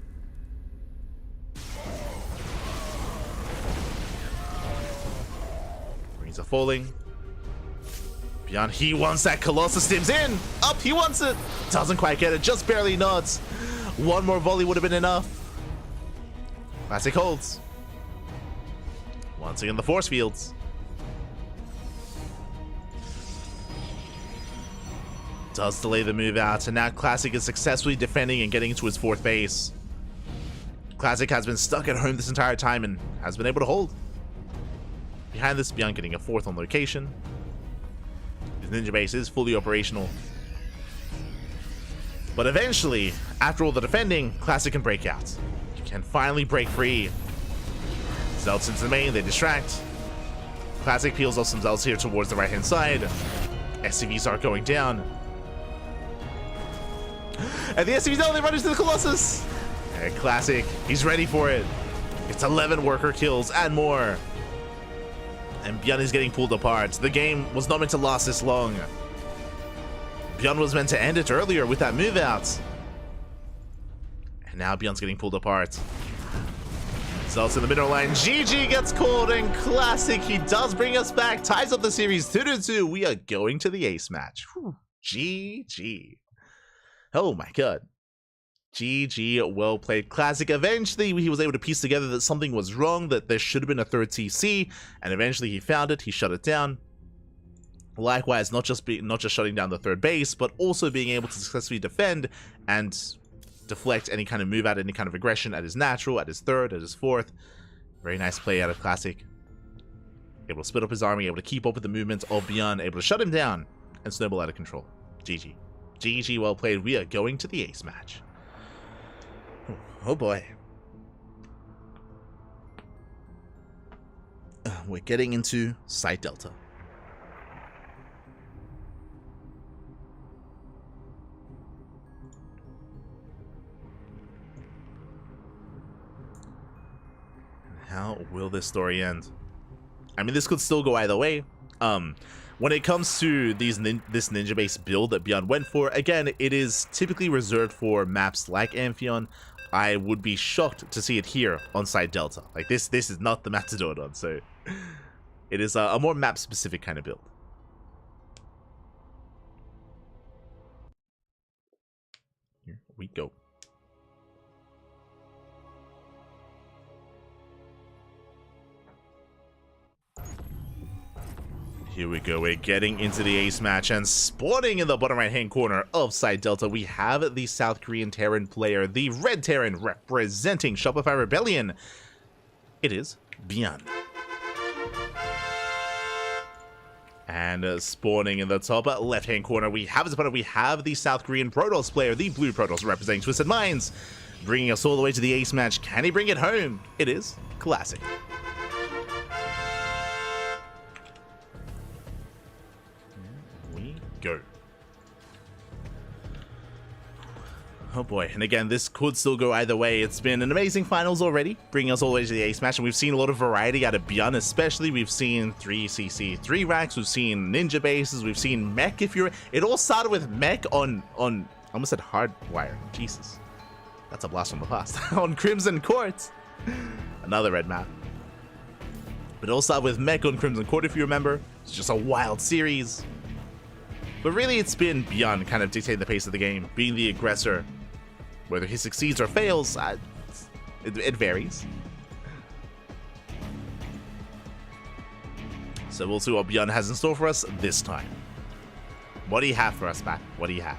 Marines are falling. Bjorn, he wants that Colossus, stims in. Up, he wants it. Doesn't quite get it, just barely nods. One more volley would have been enough. Classic holds. Once again, the force fields. Does delay the move out, and now Classic is successfully defending and getting into his fourth base. Classic has been stuck at home this entire time and has been able to hold. Behind this, Bjorn getting a fourth on location. His ninja base is fully operational. But eventually, after all the defending, Classic can break out. He can finally break free. Zelts into the main, they distract. Classic peels off some Zelts here towards the right-hand side. SCVs are going down. And the SCVs only run into the Colossus. And Classic, he's ready for it. It's 11 worker kills and more. And Bjorn is getting pulled apart. The game was not meant to last this long. Bjorn was meant to end it earlier with that move out. And now Bjorn's getting pulled apart. Zelts in the middle line. GG gets called, and Classic, he does bring us back. Ties up the series 2-2. We are going to the ace match. Whew. GG. Oh my god. GG, well played. Classic. Eventually, he was able to piece together that something was wrong, that there should have been a third TC, and eventually he found it. He shut it down. Likewise, not just shutting down the third base, but also being able to successfully defend and deflect any kind of move out, any kind of aggression at his natural, at his third, at his fourth. Very nice play out of Classic. Able to split up his army, able to keep up with the movements of Bjorn, able to shut him down and snowball out of control. GG. GG, well played. We are going to the ace match. Oh boy. We're getting into Site Delta. How will this story end? I mean, this could still go either way. When it comes to this ninja-based build that Beyond went for, again, it is typically reserved for maps like Amphion. I would be shocked to see it here on Side Delta. Like, this is not the map to do it on, so it is a more map-specific kind of build. Here we go. Here we go, we're getting into the ace match, and spawning in the bottom right hand corner of Side Delta, we have the South Korean Terran player, the Red Terran representing Shopify Rebellion. It is Beyond. And spawning in the top left hand corner, we have his opponent, we have the South Korean Protoss player, the Blue Protoss representing Twisted Minds, bringing us all the way to the ace match. Can he bring it home? It is Classic. Go. Oh boy, and again, this could still go either way. It's been an amazing finals already, bringing us all the way to the ace match, and we've seen a lot of variety out of Beyond especially. We've seen 3cc 3 racks, we've seen ninja bases, we've seen mech. It all started with mech on I almost said Hardwire. Jesus, that's a blast from the past. On Crimson Court, another red map. But it all started with mech on Crimson Court, if you remember. It's just a wild series. But really, it's been Beyond kind of dictating the pace of the game, being the aggressor. Whether he succeeds or fails, it varies. So we'll see what Beyond has in store for us this time. What do you have for us, Pat? What do you have?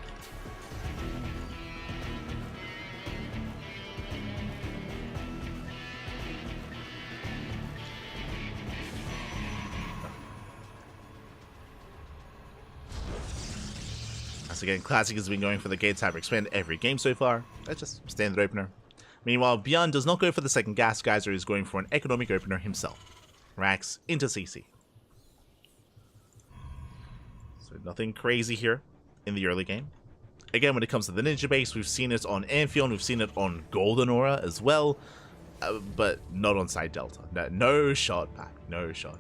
Again, Classic has been going for the Gates Hyper Expand every game so far. That's just standard opener. Meanwhile, Beyond does not go for the second Gas Geyser, he's going for an economic opener himself. Racks into CC. So nothing crazy here in the early game. Again, when it comes to the ninja base, we've seen it on Amphion, we've seen it on Golden Aura as well, but not on Side Delta. No shot, Pack, no shot.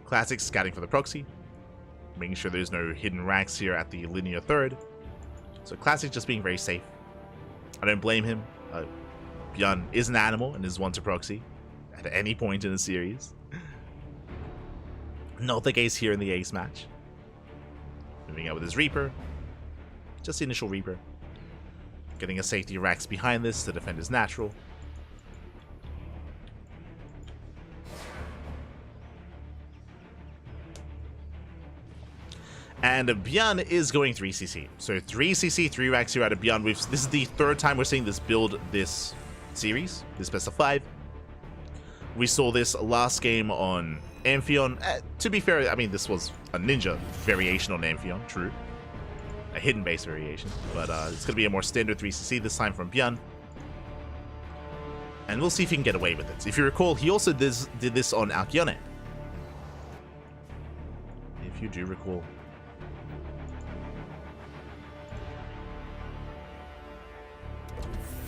Classic scouting for the proxy, making sure there's no hidden racks here at the linear third. So Classic just being very safe. I don't blame him. Beyond is an animal and is one to proxy at any point in the series. Not the case here in the ace match. Moving out with his Reaper. Just the initial Reaper. Getting a safety racks behind this to defend his natural. And Beyond is going 3cc. So 3cc, 3 racks here out of Beyond. This is the third time we're seeing this build this series, this best of 5. We saw this last game on Amphion. To be fair, I mean, this was a ninja variation on Amphion, true. A hidden base variation. But it's going to be a more standard 3cc this time from Beyond. And we'll see if he can get away with it. If you recall, he also did this on Alcyone. If you do recall.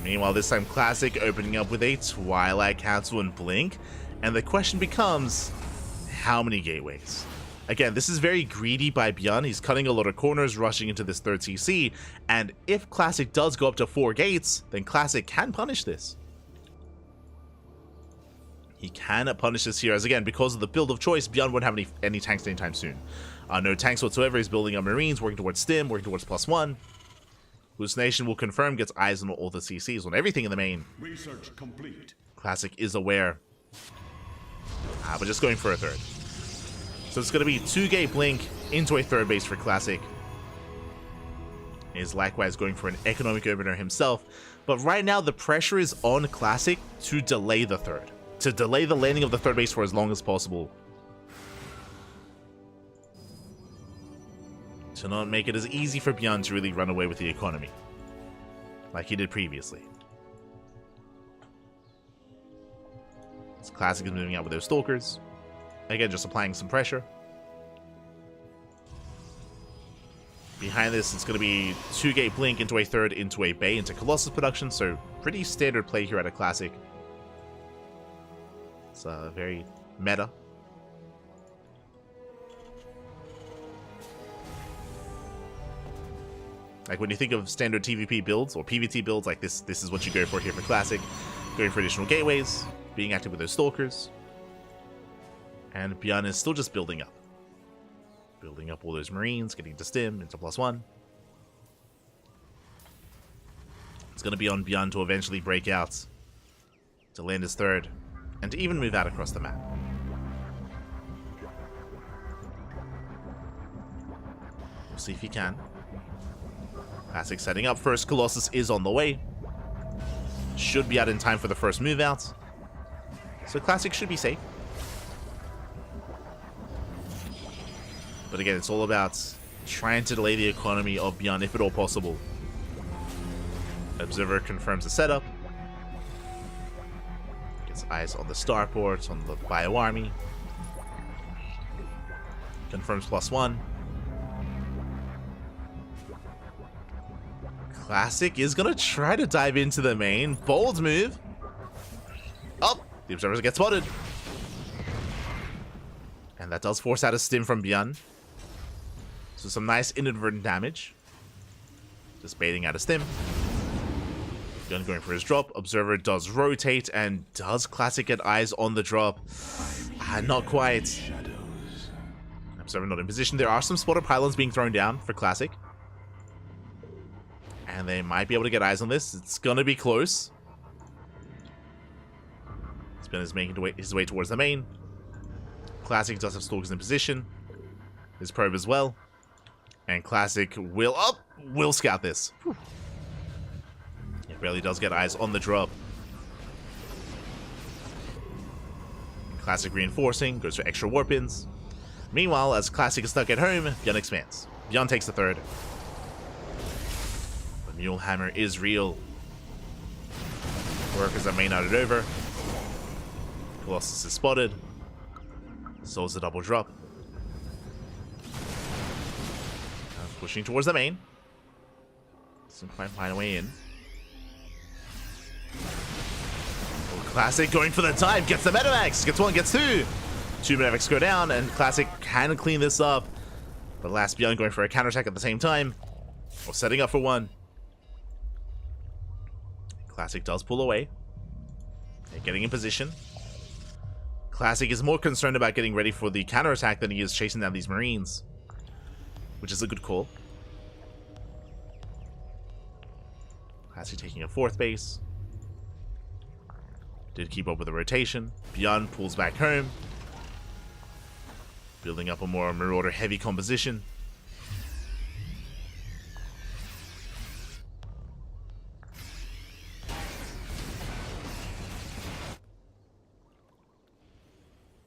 Meanwhile, this time Classic opening up with a Twilight Council and Blink, and the question becomes, how many gateways? Again, this is very greedy by Beyond. He's cutting a lot of corners, rushing into this third CC, and if Classic does go up to 4 gates, then Classic can punish this. He can punish this here, as again, because of the build of choice, Beyond won't have any tanks anytime soon. No tanks whatsoever. He's building up Marines, working towards Stim, working towards +1. Hallucination will confirm, gets eyes on all the CCs, on everything in the main. Research complete. Classic is aware. But just going for a third. So it's going to be 2-gate Blink into a third base for Classic. Is likewise going for an economic opener himself. But right now the pressure is on Classic to delay the third. To delay the landing of the third base for as long as possible. To not make it as easy for Beyond to really run away with the economy, like he did previously. This Classic is moving out with those Stalkers. Again, just applying some pressure. Behind this, it's going to be 2-gate Blink into a third, into a Bay, into Colossus production, so pretty standard play here at a Classic. It's very meta. Like when you think of standard TVP builds or PvT builds, like this is what you go for here for Classic. Going for additional gateways, being active with those stalkers. And Bjorn is still just building up. Building up all those Marines, getting to stim into +1. It's going to be on Bjorn to eventually break out, to land his third, and to even move out across the map. We'll see if he can. Classic setting up. First Colossus is on the way. Should be out in time for the first move out. So Classic should be safe. But again, it's all about trying to delay the economy of Bjorn if at all possible. Observer confirms the setup. Gets eyes on the starport, on the bio army. Confirms +1. Classic is going to try to dive into the main. Bold move. Oh, the observers get spotted. And that does force out a stim from Bjorn. So some nice inadvertent damage. Just baiting out a stim. Bjorn going for his drop. Observer does rotate, and does Classic get eyes on the drop? Not quite. Observer not in position. There are some spotter pylons being thrown down for Classic. And they might be able to get eyes on this. It's going to be close. Spin is making his way towards the main. Classic does have stalkers in position. His probe as well. And Classic will scout this. It barely does get eyes on the drop. Classic reinforcing, goes for extra warp ins. Meanwhile, as Classic is stuck at home, Bjorn expands. Bjorn takes the third. The Mule Hammer is real. Workers are main outed over. Colossus is spotted. Souls a double drop. Pushing towards the main. Doesn't quite find a way in. Classic going for the dive. Gets the Medivacs. Gets one, gets two. Two Medivacs go down, and Classic can clean this up. But last Bjorn going for a counterattack at the same time. Or setting up for one. Classic does pull away. And getting in position. Classic is more concerned about getting ready for the counterattack than he is chasing down these Marines. Which is a good call. Classic taking a fourth base. Did keep up with the rotation. Bjorn pulls back home. Building up a more Marauder heavy composition.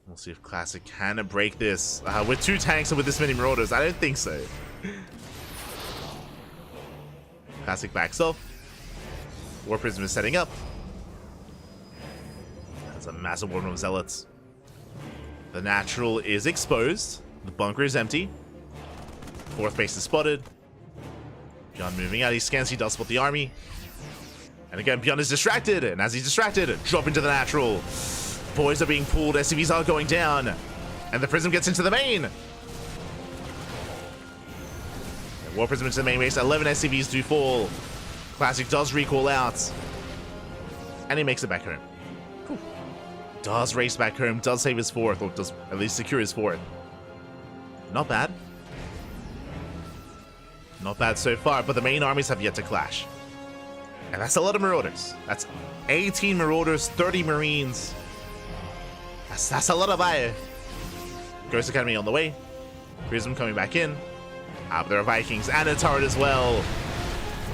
We'll see if Classic can break this. With two tanks and with this many Marauders, I don't think so. Classic backs off. War Prism is setting up. That's a massive warp of Zealots. The natural is exposed. The bunker is empty. Fourth base is spotted. Bjorn moving out. He scans. He does spot the army. And again, Bjorn is distracted. And as he's distracted, drop into the natural. Boys are being pulled. SCVs are going down. And the Prism gets into the main. And War Prism into the main base. 11 SCVs do fall. Classic does recall out. And he makes it back home. Whew. Does race back home. Does save his fourth. Or does at least secure his fourth. Not bad. Not bad so far. But the main armies have yet to clash. And that's a lot of Marauders. That's 18 Marauders. 30 Marines. That's a lot of fire. Ghost Academy on the way. Prism coming back in. But there are Vikings and a turret as well.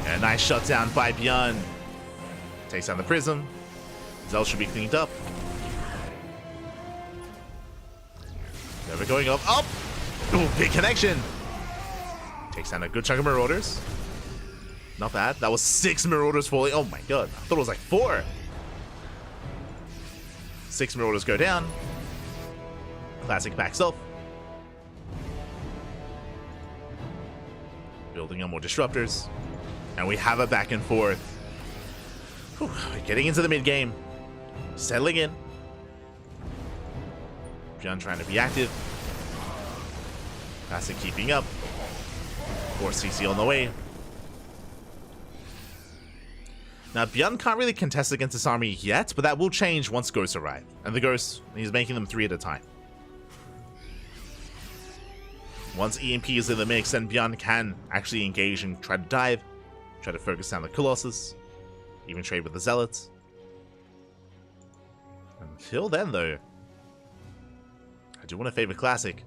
And a nice shutdown by Bjorn. Takes down the Prism. Zell should be cleaned up. Never going up. Up! Ooh, big connection. Takes down a good chunk of Marauders. Not bad. That was 6 Marauders falling. Oh my god. I thought it was like 4. 6 Marauders go down. Classic backs off. Building on more disruptors. And we have a back and forth. Whew, getting into the mid game. Settling in. Bjorn trying to be active. Classic keeping up. Force CC on the way. Now, Bjorn can't really contest against this army yet, but that will change once ghosts arrive. And the ghosts, he's making them 3 at a time. Once EMP is in the mix, then Bjorn can actually engage and try to dive, try to focus down the Colossus, even trade with the Zealots. Until then, though, I do want to favor Classic.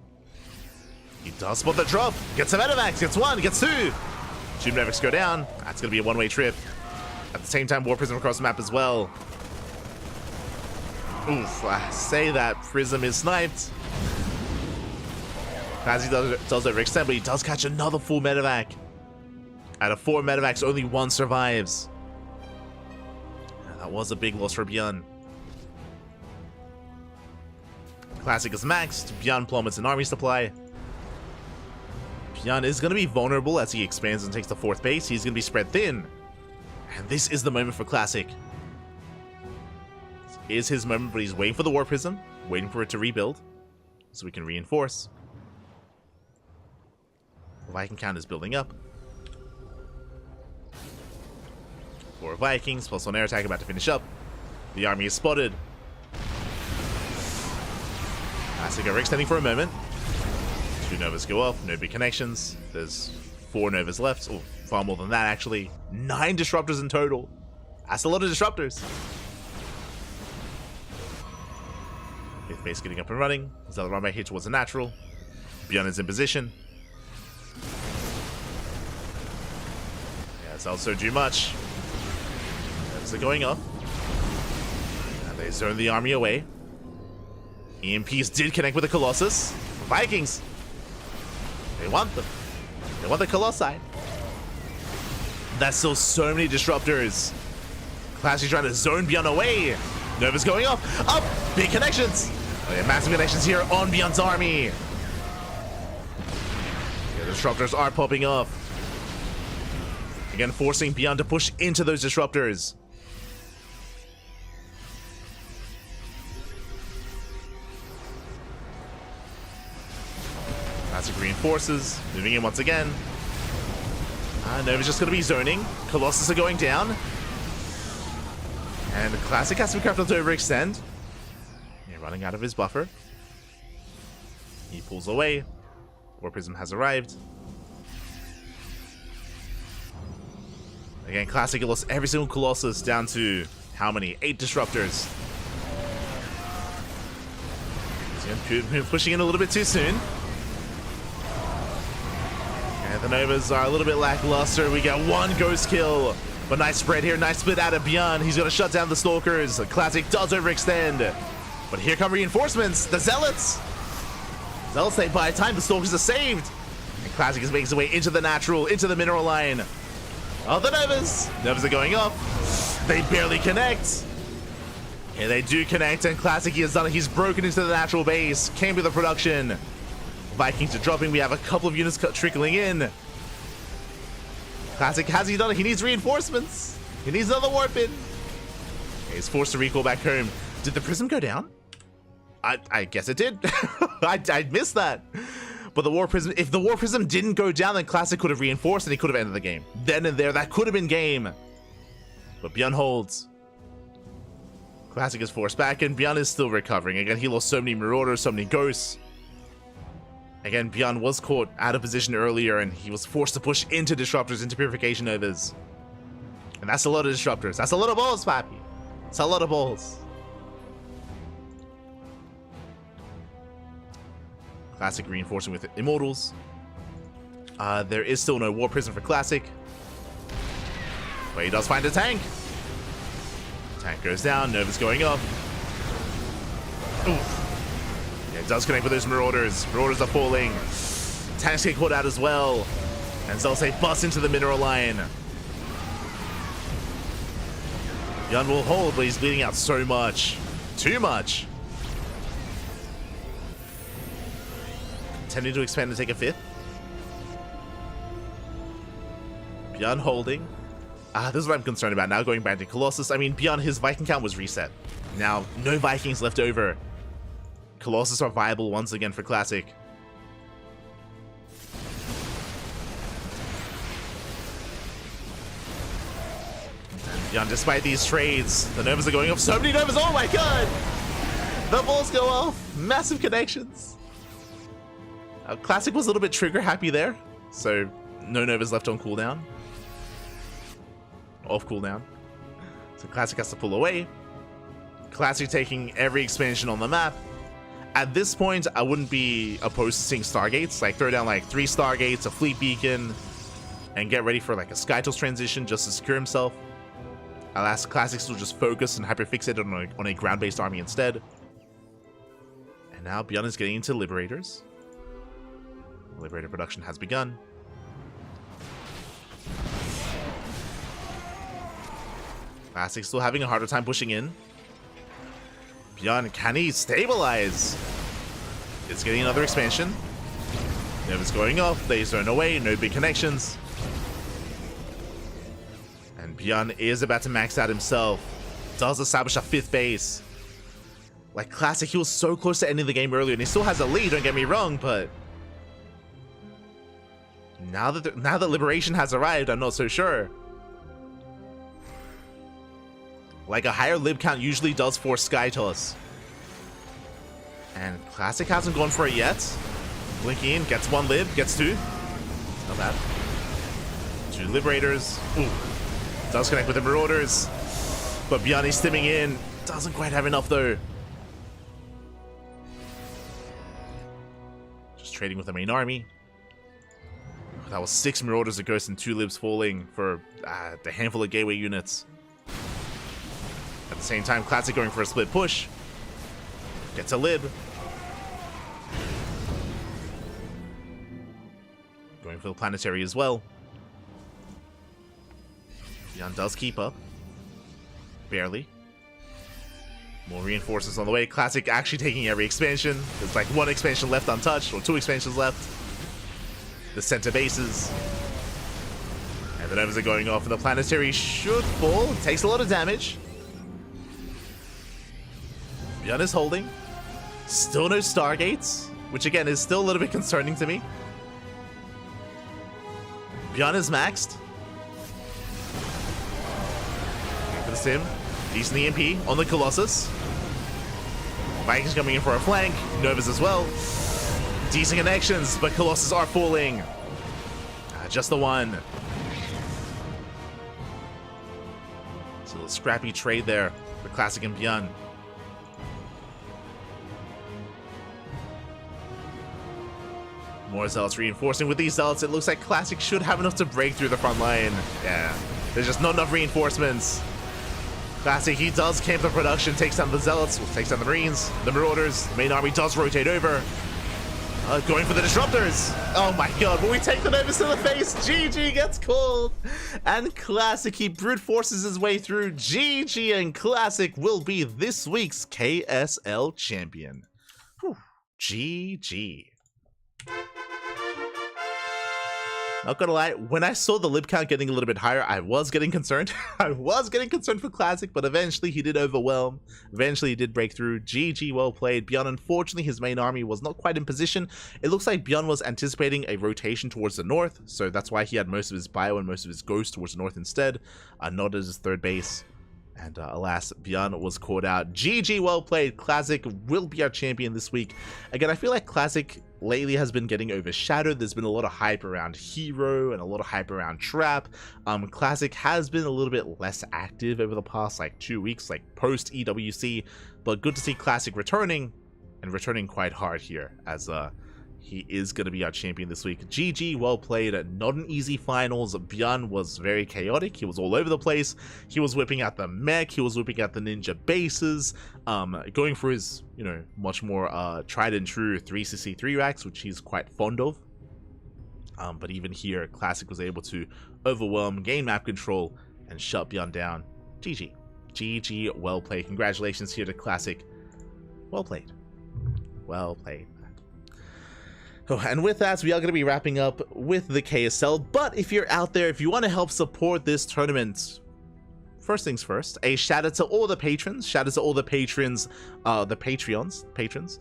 He does spot the drop, gets some Medivacs, gets 1, gets 2. 2 Medivacs go down, that's going to be a one-way trip. At the same time, War Prism across the map as well. Oof, I say that Prism is sniped. As he does overextend, but he does catch another full Medivac. Out of 4 Medivacs, only 1 survives. That was a big loss for Bjorn. Classic is maxed. Bjorn plummets an army supply. Bjorn is going to be vulnerable as he expands and takes the 4th base. He's going to be spread thin. And this is the moment for Classic. This is his moment, but he's waiting for the War Prism, waiting for it to rebuild, so we can reinforce. The Viking count is building up. 4 Vikings, plus 1 air attack about to finish up. The army is spotted. Classic overextending for a moment. 2 Novas go off, no big connections. There's 4 Novas left. Oh, far more than that, actually. 9 disruptors in total. That's a lot of disruptors. 5th base getting up and running. Zealot run back here towards the natural. Bjorn is in position. Yeah, Zealots don't do much. They're going up. And they zone the army away. EMPs did connect with the Colossus. Vikings. They want them. They want the Colossi. That's still so many disruptors. Classic trying to zone Bjorn away. Nova's going up. Up! Big connections. Oh, yeah, massive connections here on Bjorn's army. Yeah, the disruptors are popping up. Again, forcing Bjorn to push into those disruptors. Classic reinforces, moving in once again. Nova's just going to be zoning. Colossus are going down. And Classic has to be careful to overextend. Yeah, running out of his buffer. He pulls away. War Prism has arrived. Again, Classic lost every single Colossus down to how many? 8 disruptors. So pushing in a little bit too soon. And the Novas are a little bit lackluster. We get 1 ghost kill. But nice spread here. Nice split out of Bjorn. He's going to shut down the Stalkers. Classic does overextend. But here come reinforcements. The Zealots. Zealots say by the time the Stalkers are saved. And Classic is making his way into the natural, into the mineral line. Oh, the Novas. Novas are going up. They barely connect. Yeah, they do connect. And Classic, he has done it. He's broken into the natural base. Came to the production. Vikings are dropping. We have a couple of units trickling in. Classic, has he done it? He needs reinforcements. He needs another warp in. He's forced to recall back home. Did the Prism go down? I guess it did. I missed that. But the War Prism, if the War Prism didn't go down, then Classic could have reinforced and he could have ended the game. Then and there, that could have been game. But Bjorn holds. Classic is forced back and Bjorn is still recovering. Again, he lost so many Marauders, so many Ghosts. Again, Bjorn was caught out of position earlier and he was forced to push into Disruptors, into Purification Novas. And that's a lot of Disruptors. That's a lot of balls, Pappy. It's a lot of balls. Classic reinforcing with Immortals. There is still no War Prism for Classic. But he does find a tank. Tank goes down, Nova's going up. Oof. Yeah, it does connect with those Marauders. Marauders are falling. Tanks get caught out as well. And Zelsay busts into the mineral line. Bjorn will hold, but he's bleeding out so much. Too much. Intending to expand and take a 5th. Bjorn holding. This is what I'm concerned about now, going back to Colossus. I mean, Bjorn, his Viking count was reset. Now, no Vikings left over. Colossus are viable once again for Classic. And Beyond, despite these trades, the Novas are going off. So many Novas. Oh my god! The balls go off. Massive connections. Classic was a little bit trigger happy there. So no Novas left on cooldown. Off cooldown. So Classic has to pull away. Classic taking every expansion on the map. At this point, I wouldn't be opposed to seeing Stargates. Like, throw down like 3 Stargates, a Fleet Beacon, and get ready for like a Skytals transition just to secure himself. Alas, Classic still just focused and hyper-fixated on a ground-based army instead. And now Beyond is getting into Liberators. Liberator production has begun. Classic still having a harder time pushing in. Beyond, can he stabilize? It's getting another expansion. Nova's going off, they zone away, no big connections. And Beyond is about to max out himself. Does establish a 5th base. Like Classic, he was so close to ending the game earlier, and he still has a lead, don't get me wrong, but now that Liberation has arrived, I'm not so sure. Like, a higher lib count usually does force Skytoss. And Classic hasn't gone for it yet. Blinking in, gets 1 lib, gets 2. Not bad. 2 Liberators. Ooh. Does connect with the Marauders. But Beyond is stimming in. Doesn't quite have enough though. Just trading with the main army. That was 6 Marauders, a Ghost, and 2 libs falling for the handful of gateway units. At the same time, Classic going for a split push. Gets a lib. Going for the planetary as well. Beyond does keep up. Barely. More reinforcements on the way. Classic actually taking every expansion. There's like 1 expansion left untouched, or 2 expansions left. The center bases. And the Novas are going off, and the planetary should fall. It takes a lot of damage. Beyond is holding. Still no Stargates, which again is still a little bit concerning to me. Beyond is maxed. Going for the sim. Decent EMP on the Colossus. Vikings coming in for a flank. Novas as well. Decent connections, but Colossus are falling. Just the 1. So a scrappy trade there for Classic and Beyond. More Zealots reinforcing. With these Zealots, it looks like Classic should have enough to break through the front line. Yeah, there's just not enough reinforcements. Classic, he does camp the production, takes down the Zealots, takes down the Marines, the Marauders. The main army does rotate over. Going for the Disruptors. Oh my god, will we take the Novus to the face? GG gets called. And Classic, he brute forces his way through. GG, and Classic will be this week's KSL champion. Whew. GG. Not gonna lie, when I saw the lib count getting a little bit higher, I was getting concerned. I was getting concerned for Classic, but eventually he did overwhelm. Eventually he did break through. GG, well played. Beyond, unfortunately, his main army was not quite in position. It looks like Beyond was anticipating a rotation towards the north, so that's why he had most of his bio and most of his ghosts towards the north instead, not as his 3rd base. And alas, Beyond was caught out. GG, well played. Classic will be our champion this week. Again, I feel like Classic lately has been getting overshadowed. There's been a lot of hype around Hero and a lot of hype around Trap. Classic has been a little bit less active over the past like 2 weeks, like post EWC. But good to see Classic returning, and returning quite hard here, as he is going to be our champion this week. GG, well played. Not an easy finals. Beyond was very chaotic. He was all over the place. He was whipping out the mech. He was whipping out the ninja bases. Going for his, you know, much more tried and true 3CC3 racks, which he's quite fond of. But even here, Classic was able to overwhelm, gain map control, and shut Beyond down. GG. GG, well played. Congratulations here to Classic. Well played. Well played. Oh, and with that, we are going to be wrapping up with the KSL. But if you're out there, if you want to help support this tournament first things first, a shout out to all the patrons. Shout out to all the patrons, patrons,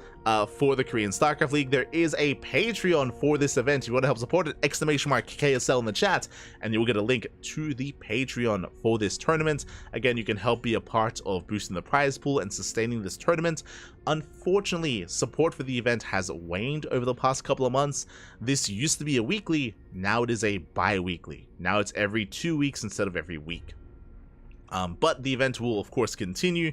for the Korean StarCraft League. There is a Patreon for this event. If you want to help support it, !KSL in the chat, and you'll get a link to the Patreon for this tournament. Again, you can help be a part of boosting the prize pool and sustaining this tournament. Unfortunately, support for the event has waned over the past couple of months. This used to be a weekly, now it is a bi-weekly. Now it's every 2 weeks instead of every week. But the event will of course continue.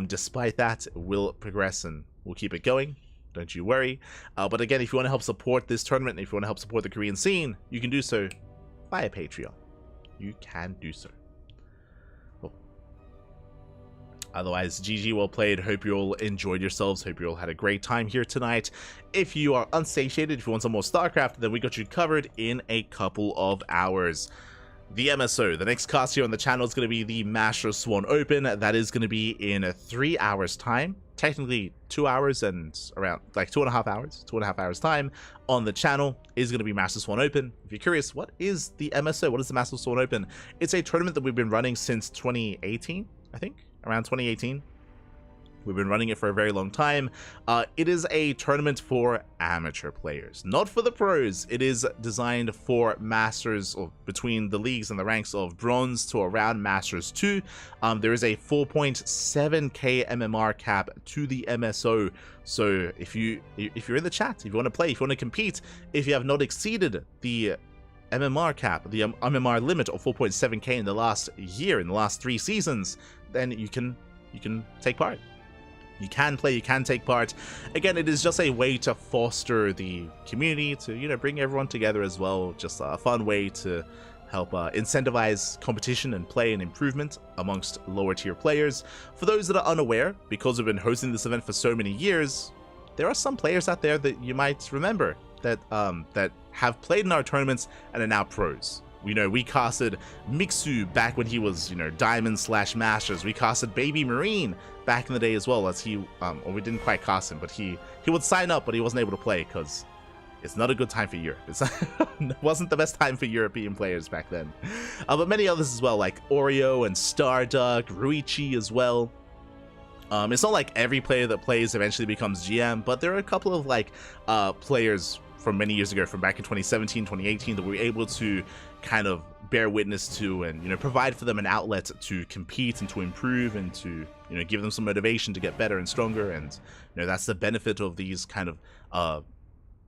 Despite that, it will progress and we'll keep it going. Don't you worry. But again, if you want to help support this tournament, and if you want to help support the Korean scene, you can do so via Patreon. You can do so. Otherwise, GG, well played. Hope you all enjoyed yourselves. Hope you all had a great time here tonight. If you are unsatiated, if you want some more StarCraft, then we got you covered in a couple of hours. The MSO, the next cast here on the channel is going to be the Masters Swan Open. That is going to be in 3 hours time. Technically 2 hours and around like 2.5 hours. 2.5 hours time on the channel is going to be Masters Swan Open. If you're curious, what is the MSO? What is the Masters Swan Open? It's a tournament that we've been running since 2018, I think. Around 2018. We've been running it for a very long time. It is a tournament for amateur players, not for the pros. It is designed for masters, or between the leagues and the ranks of bronze to around Masters 2. There is a 4.7k MMR cap to the MSO. So if you're in the chat, if you want to play, if you want to compete, if you have not exceeded the MMR cap, the MMR limit of 4.7k in the last year, in the last 3 seasons, then you can take part. You can play, you can take part. Again, it is just a way to foster the community, to, you know, bring everyone together as well. Just a fun way to help incentivize competition and play and improvement amongst lower tier players. For those that are unaware, because we've been hosting this event for so many years, there are some players out there that you might remember that that have played in our tournaments and are now pros. You know, we casted Mixu back when he was, you know, Diamond/Masters. We casted Baby Marine back in the day as well, as he, or we didn't quite cast him, but he would sign up, but he wasn't able to play because it's not a good time for Europe. It wasn't the best time for European players back then. But many others as well, like Oreo and Starduck, Ruichi as well. It's not like every player that plays eventually becomes GM, but there are a couple of like players from many years ago, from back in 2017, 2018, that we were able to kind of bear witness to and, you know, provide for them an outlet to compete and to improve and to, you know, give them some motivation to get better and stronger. And, you know, that's the benefit of these kind of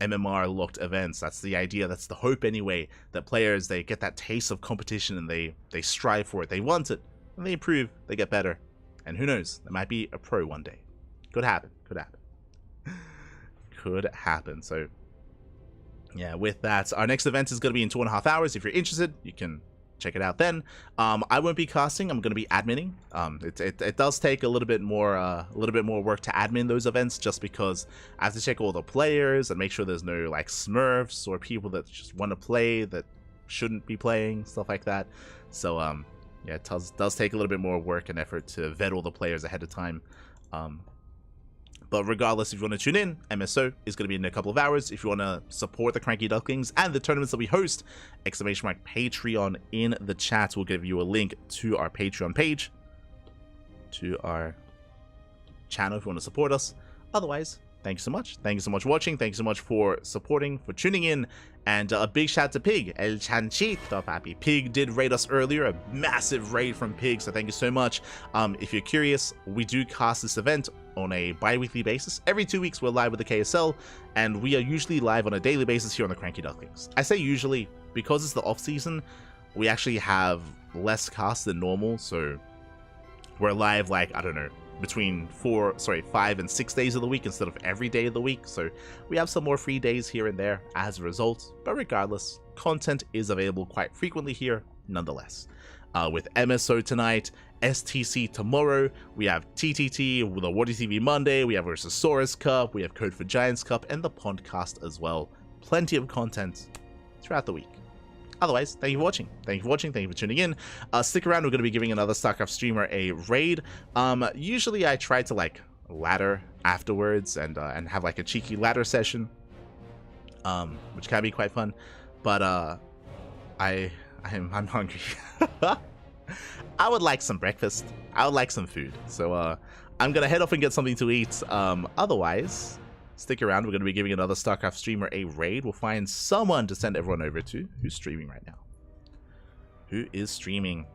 MMR locked events. That's the idea, that's the hope anyway, that players, they get that taste of competition and they strive for it, they want it, and they improve, they get better. And who knows, they might be a pro one day. Could happen, could happen. Could happen. So yeah, with that, our next event is going to be in 2.5 hours. If you're interested, you can check it out then. I won't be casting. I'm going to be adminning. It does take a little bit more work to admin those events, just because I have to check all the players and make sure there's no like smurfs or people that just want to play that shouldn't be playing, stuff like that. So yeah, it does take a little bit more work and effort to vet all the players ahead of time. But regardless, if you want to tune in, MSO is going to be in a couple of hours. If you want to support the CranKy Ducklings and the tournaments that we host, !Patreon in the chat will give you a link to our Patreon page, to our channel if you want to support us. Otherwise, thank you so much. Thank you so much for watching. Thank you so much for supporting, for tuning in. And a big shout out to Pig, El Chanchito, papi. Pig did raid us earlier, a massive raid from Pig, so thank you so much. If you're curious, we do cast this event on a bi-weekly basis. Every 2 weeks we're live with the KSL, and we are usually live on a daily basis here on the CranKy Ducklings. I say usually because it's the off season, we actually have less casts than normal, so we're live like, I don't know, between 5 and 6 days of the week instead of every day of the week. So we have some more free days here and there as a result, but regardless, content is available quite frequently here nonetheless. With MSO tonight, STC tomorrow, we have TTT with the Wardy TV Monday, we have Ursasaurus Cup, we have Code for Giants Cup, and the Podcast as well. Plenty of content throughout the week. Otherwise, thank you for watching. Thank you for watching. Thank you for tuning in. Stick around. We're going to be giving another StarCraft streamer a raid. Usually I try to like ladder afterwards and have like a cheeky ladder session, which can be quite fun. But I'm hungry. I would like some breakfast. I would like some food. So I'm gonna head off and get something to eat. Otherwise, stick around. We're gonna be giving another StarCraft streamer a raid. We'll find someone to send everyone over to. Who's streaming right now? Who is streaming?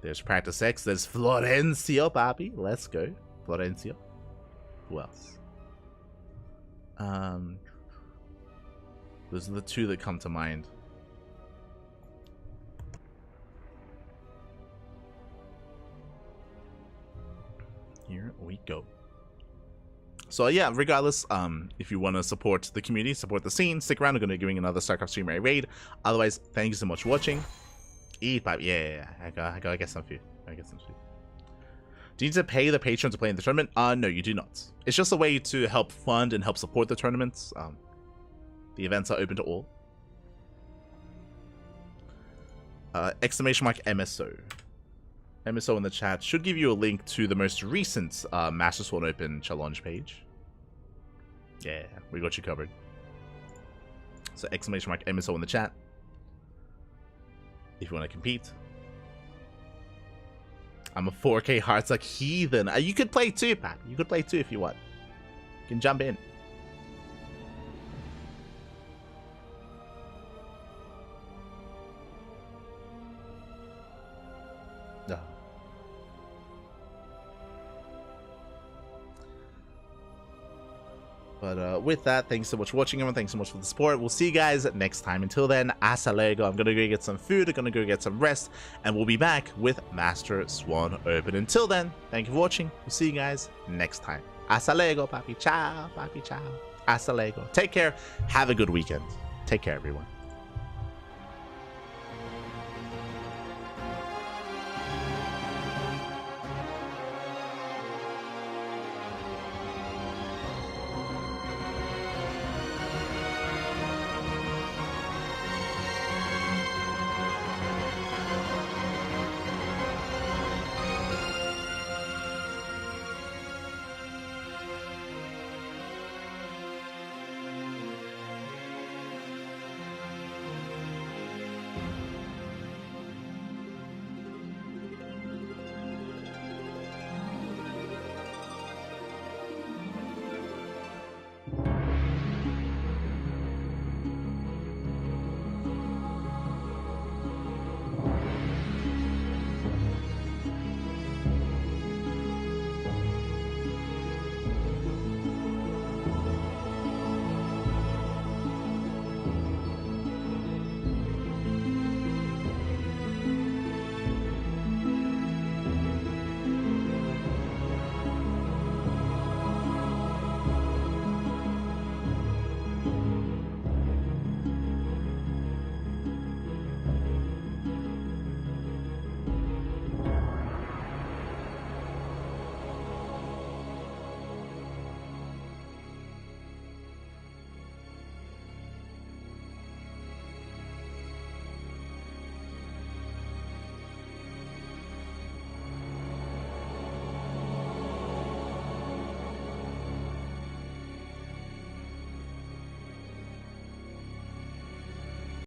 There's Practice X. There's Florencio, papi. Let's go. Florencio. Who else? Those are the two that come to mind. Here we go. So yeah, regardless, if you want to support the community, support the scene, stick around. We're going to be giving another StarCraft streamer a raid. Otherwise, thank you so much for watching. Eat, pipe. Yeah. I gotta get some food. Do you need to pay the patron to play in the tournament? No, you do not. It's just a way to help fund and help support the tournaments. The events are open to all. Exclamation mark MSO. MSO in the chat should give you a link to the most recent Master Sword Open challenge page. Yeah, we got you covered. So exclamation mark MSO in the chat if you want to compete. I'm a 4K Heartsuck heathen. You could play too, Pat. You could play too if you want. You can jump in. No. But with that, thanks so much for watching, everyone. Thanks so much for the support. We'll see you guys next time. Until then, hasta luego. I'm going to go get some food. I'm going to go get some rest. And we'll be back with Master Swan Open. Until then, thank you for watching. We'll see you guys next time. Hasta luego, papi. Ciao, papi. Ciao. Hasta luego. Take care. Have a good weekend. Take care, everyone.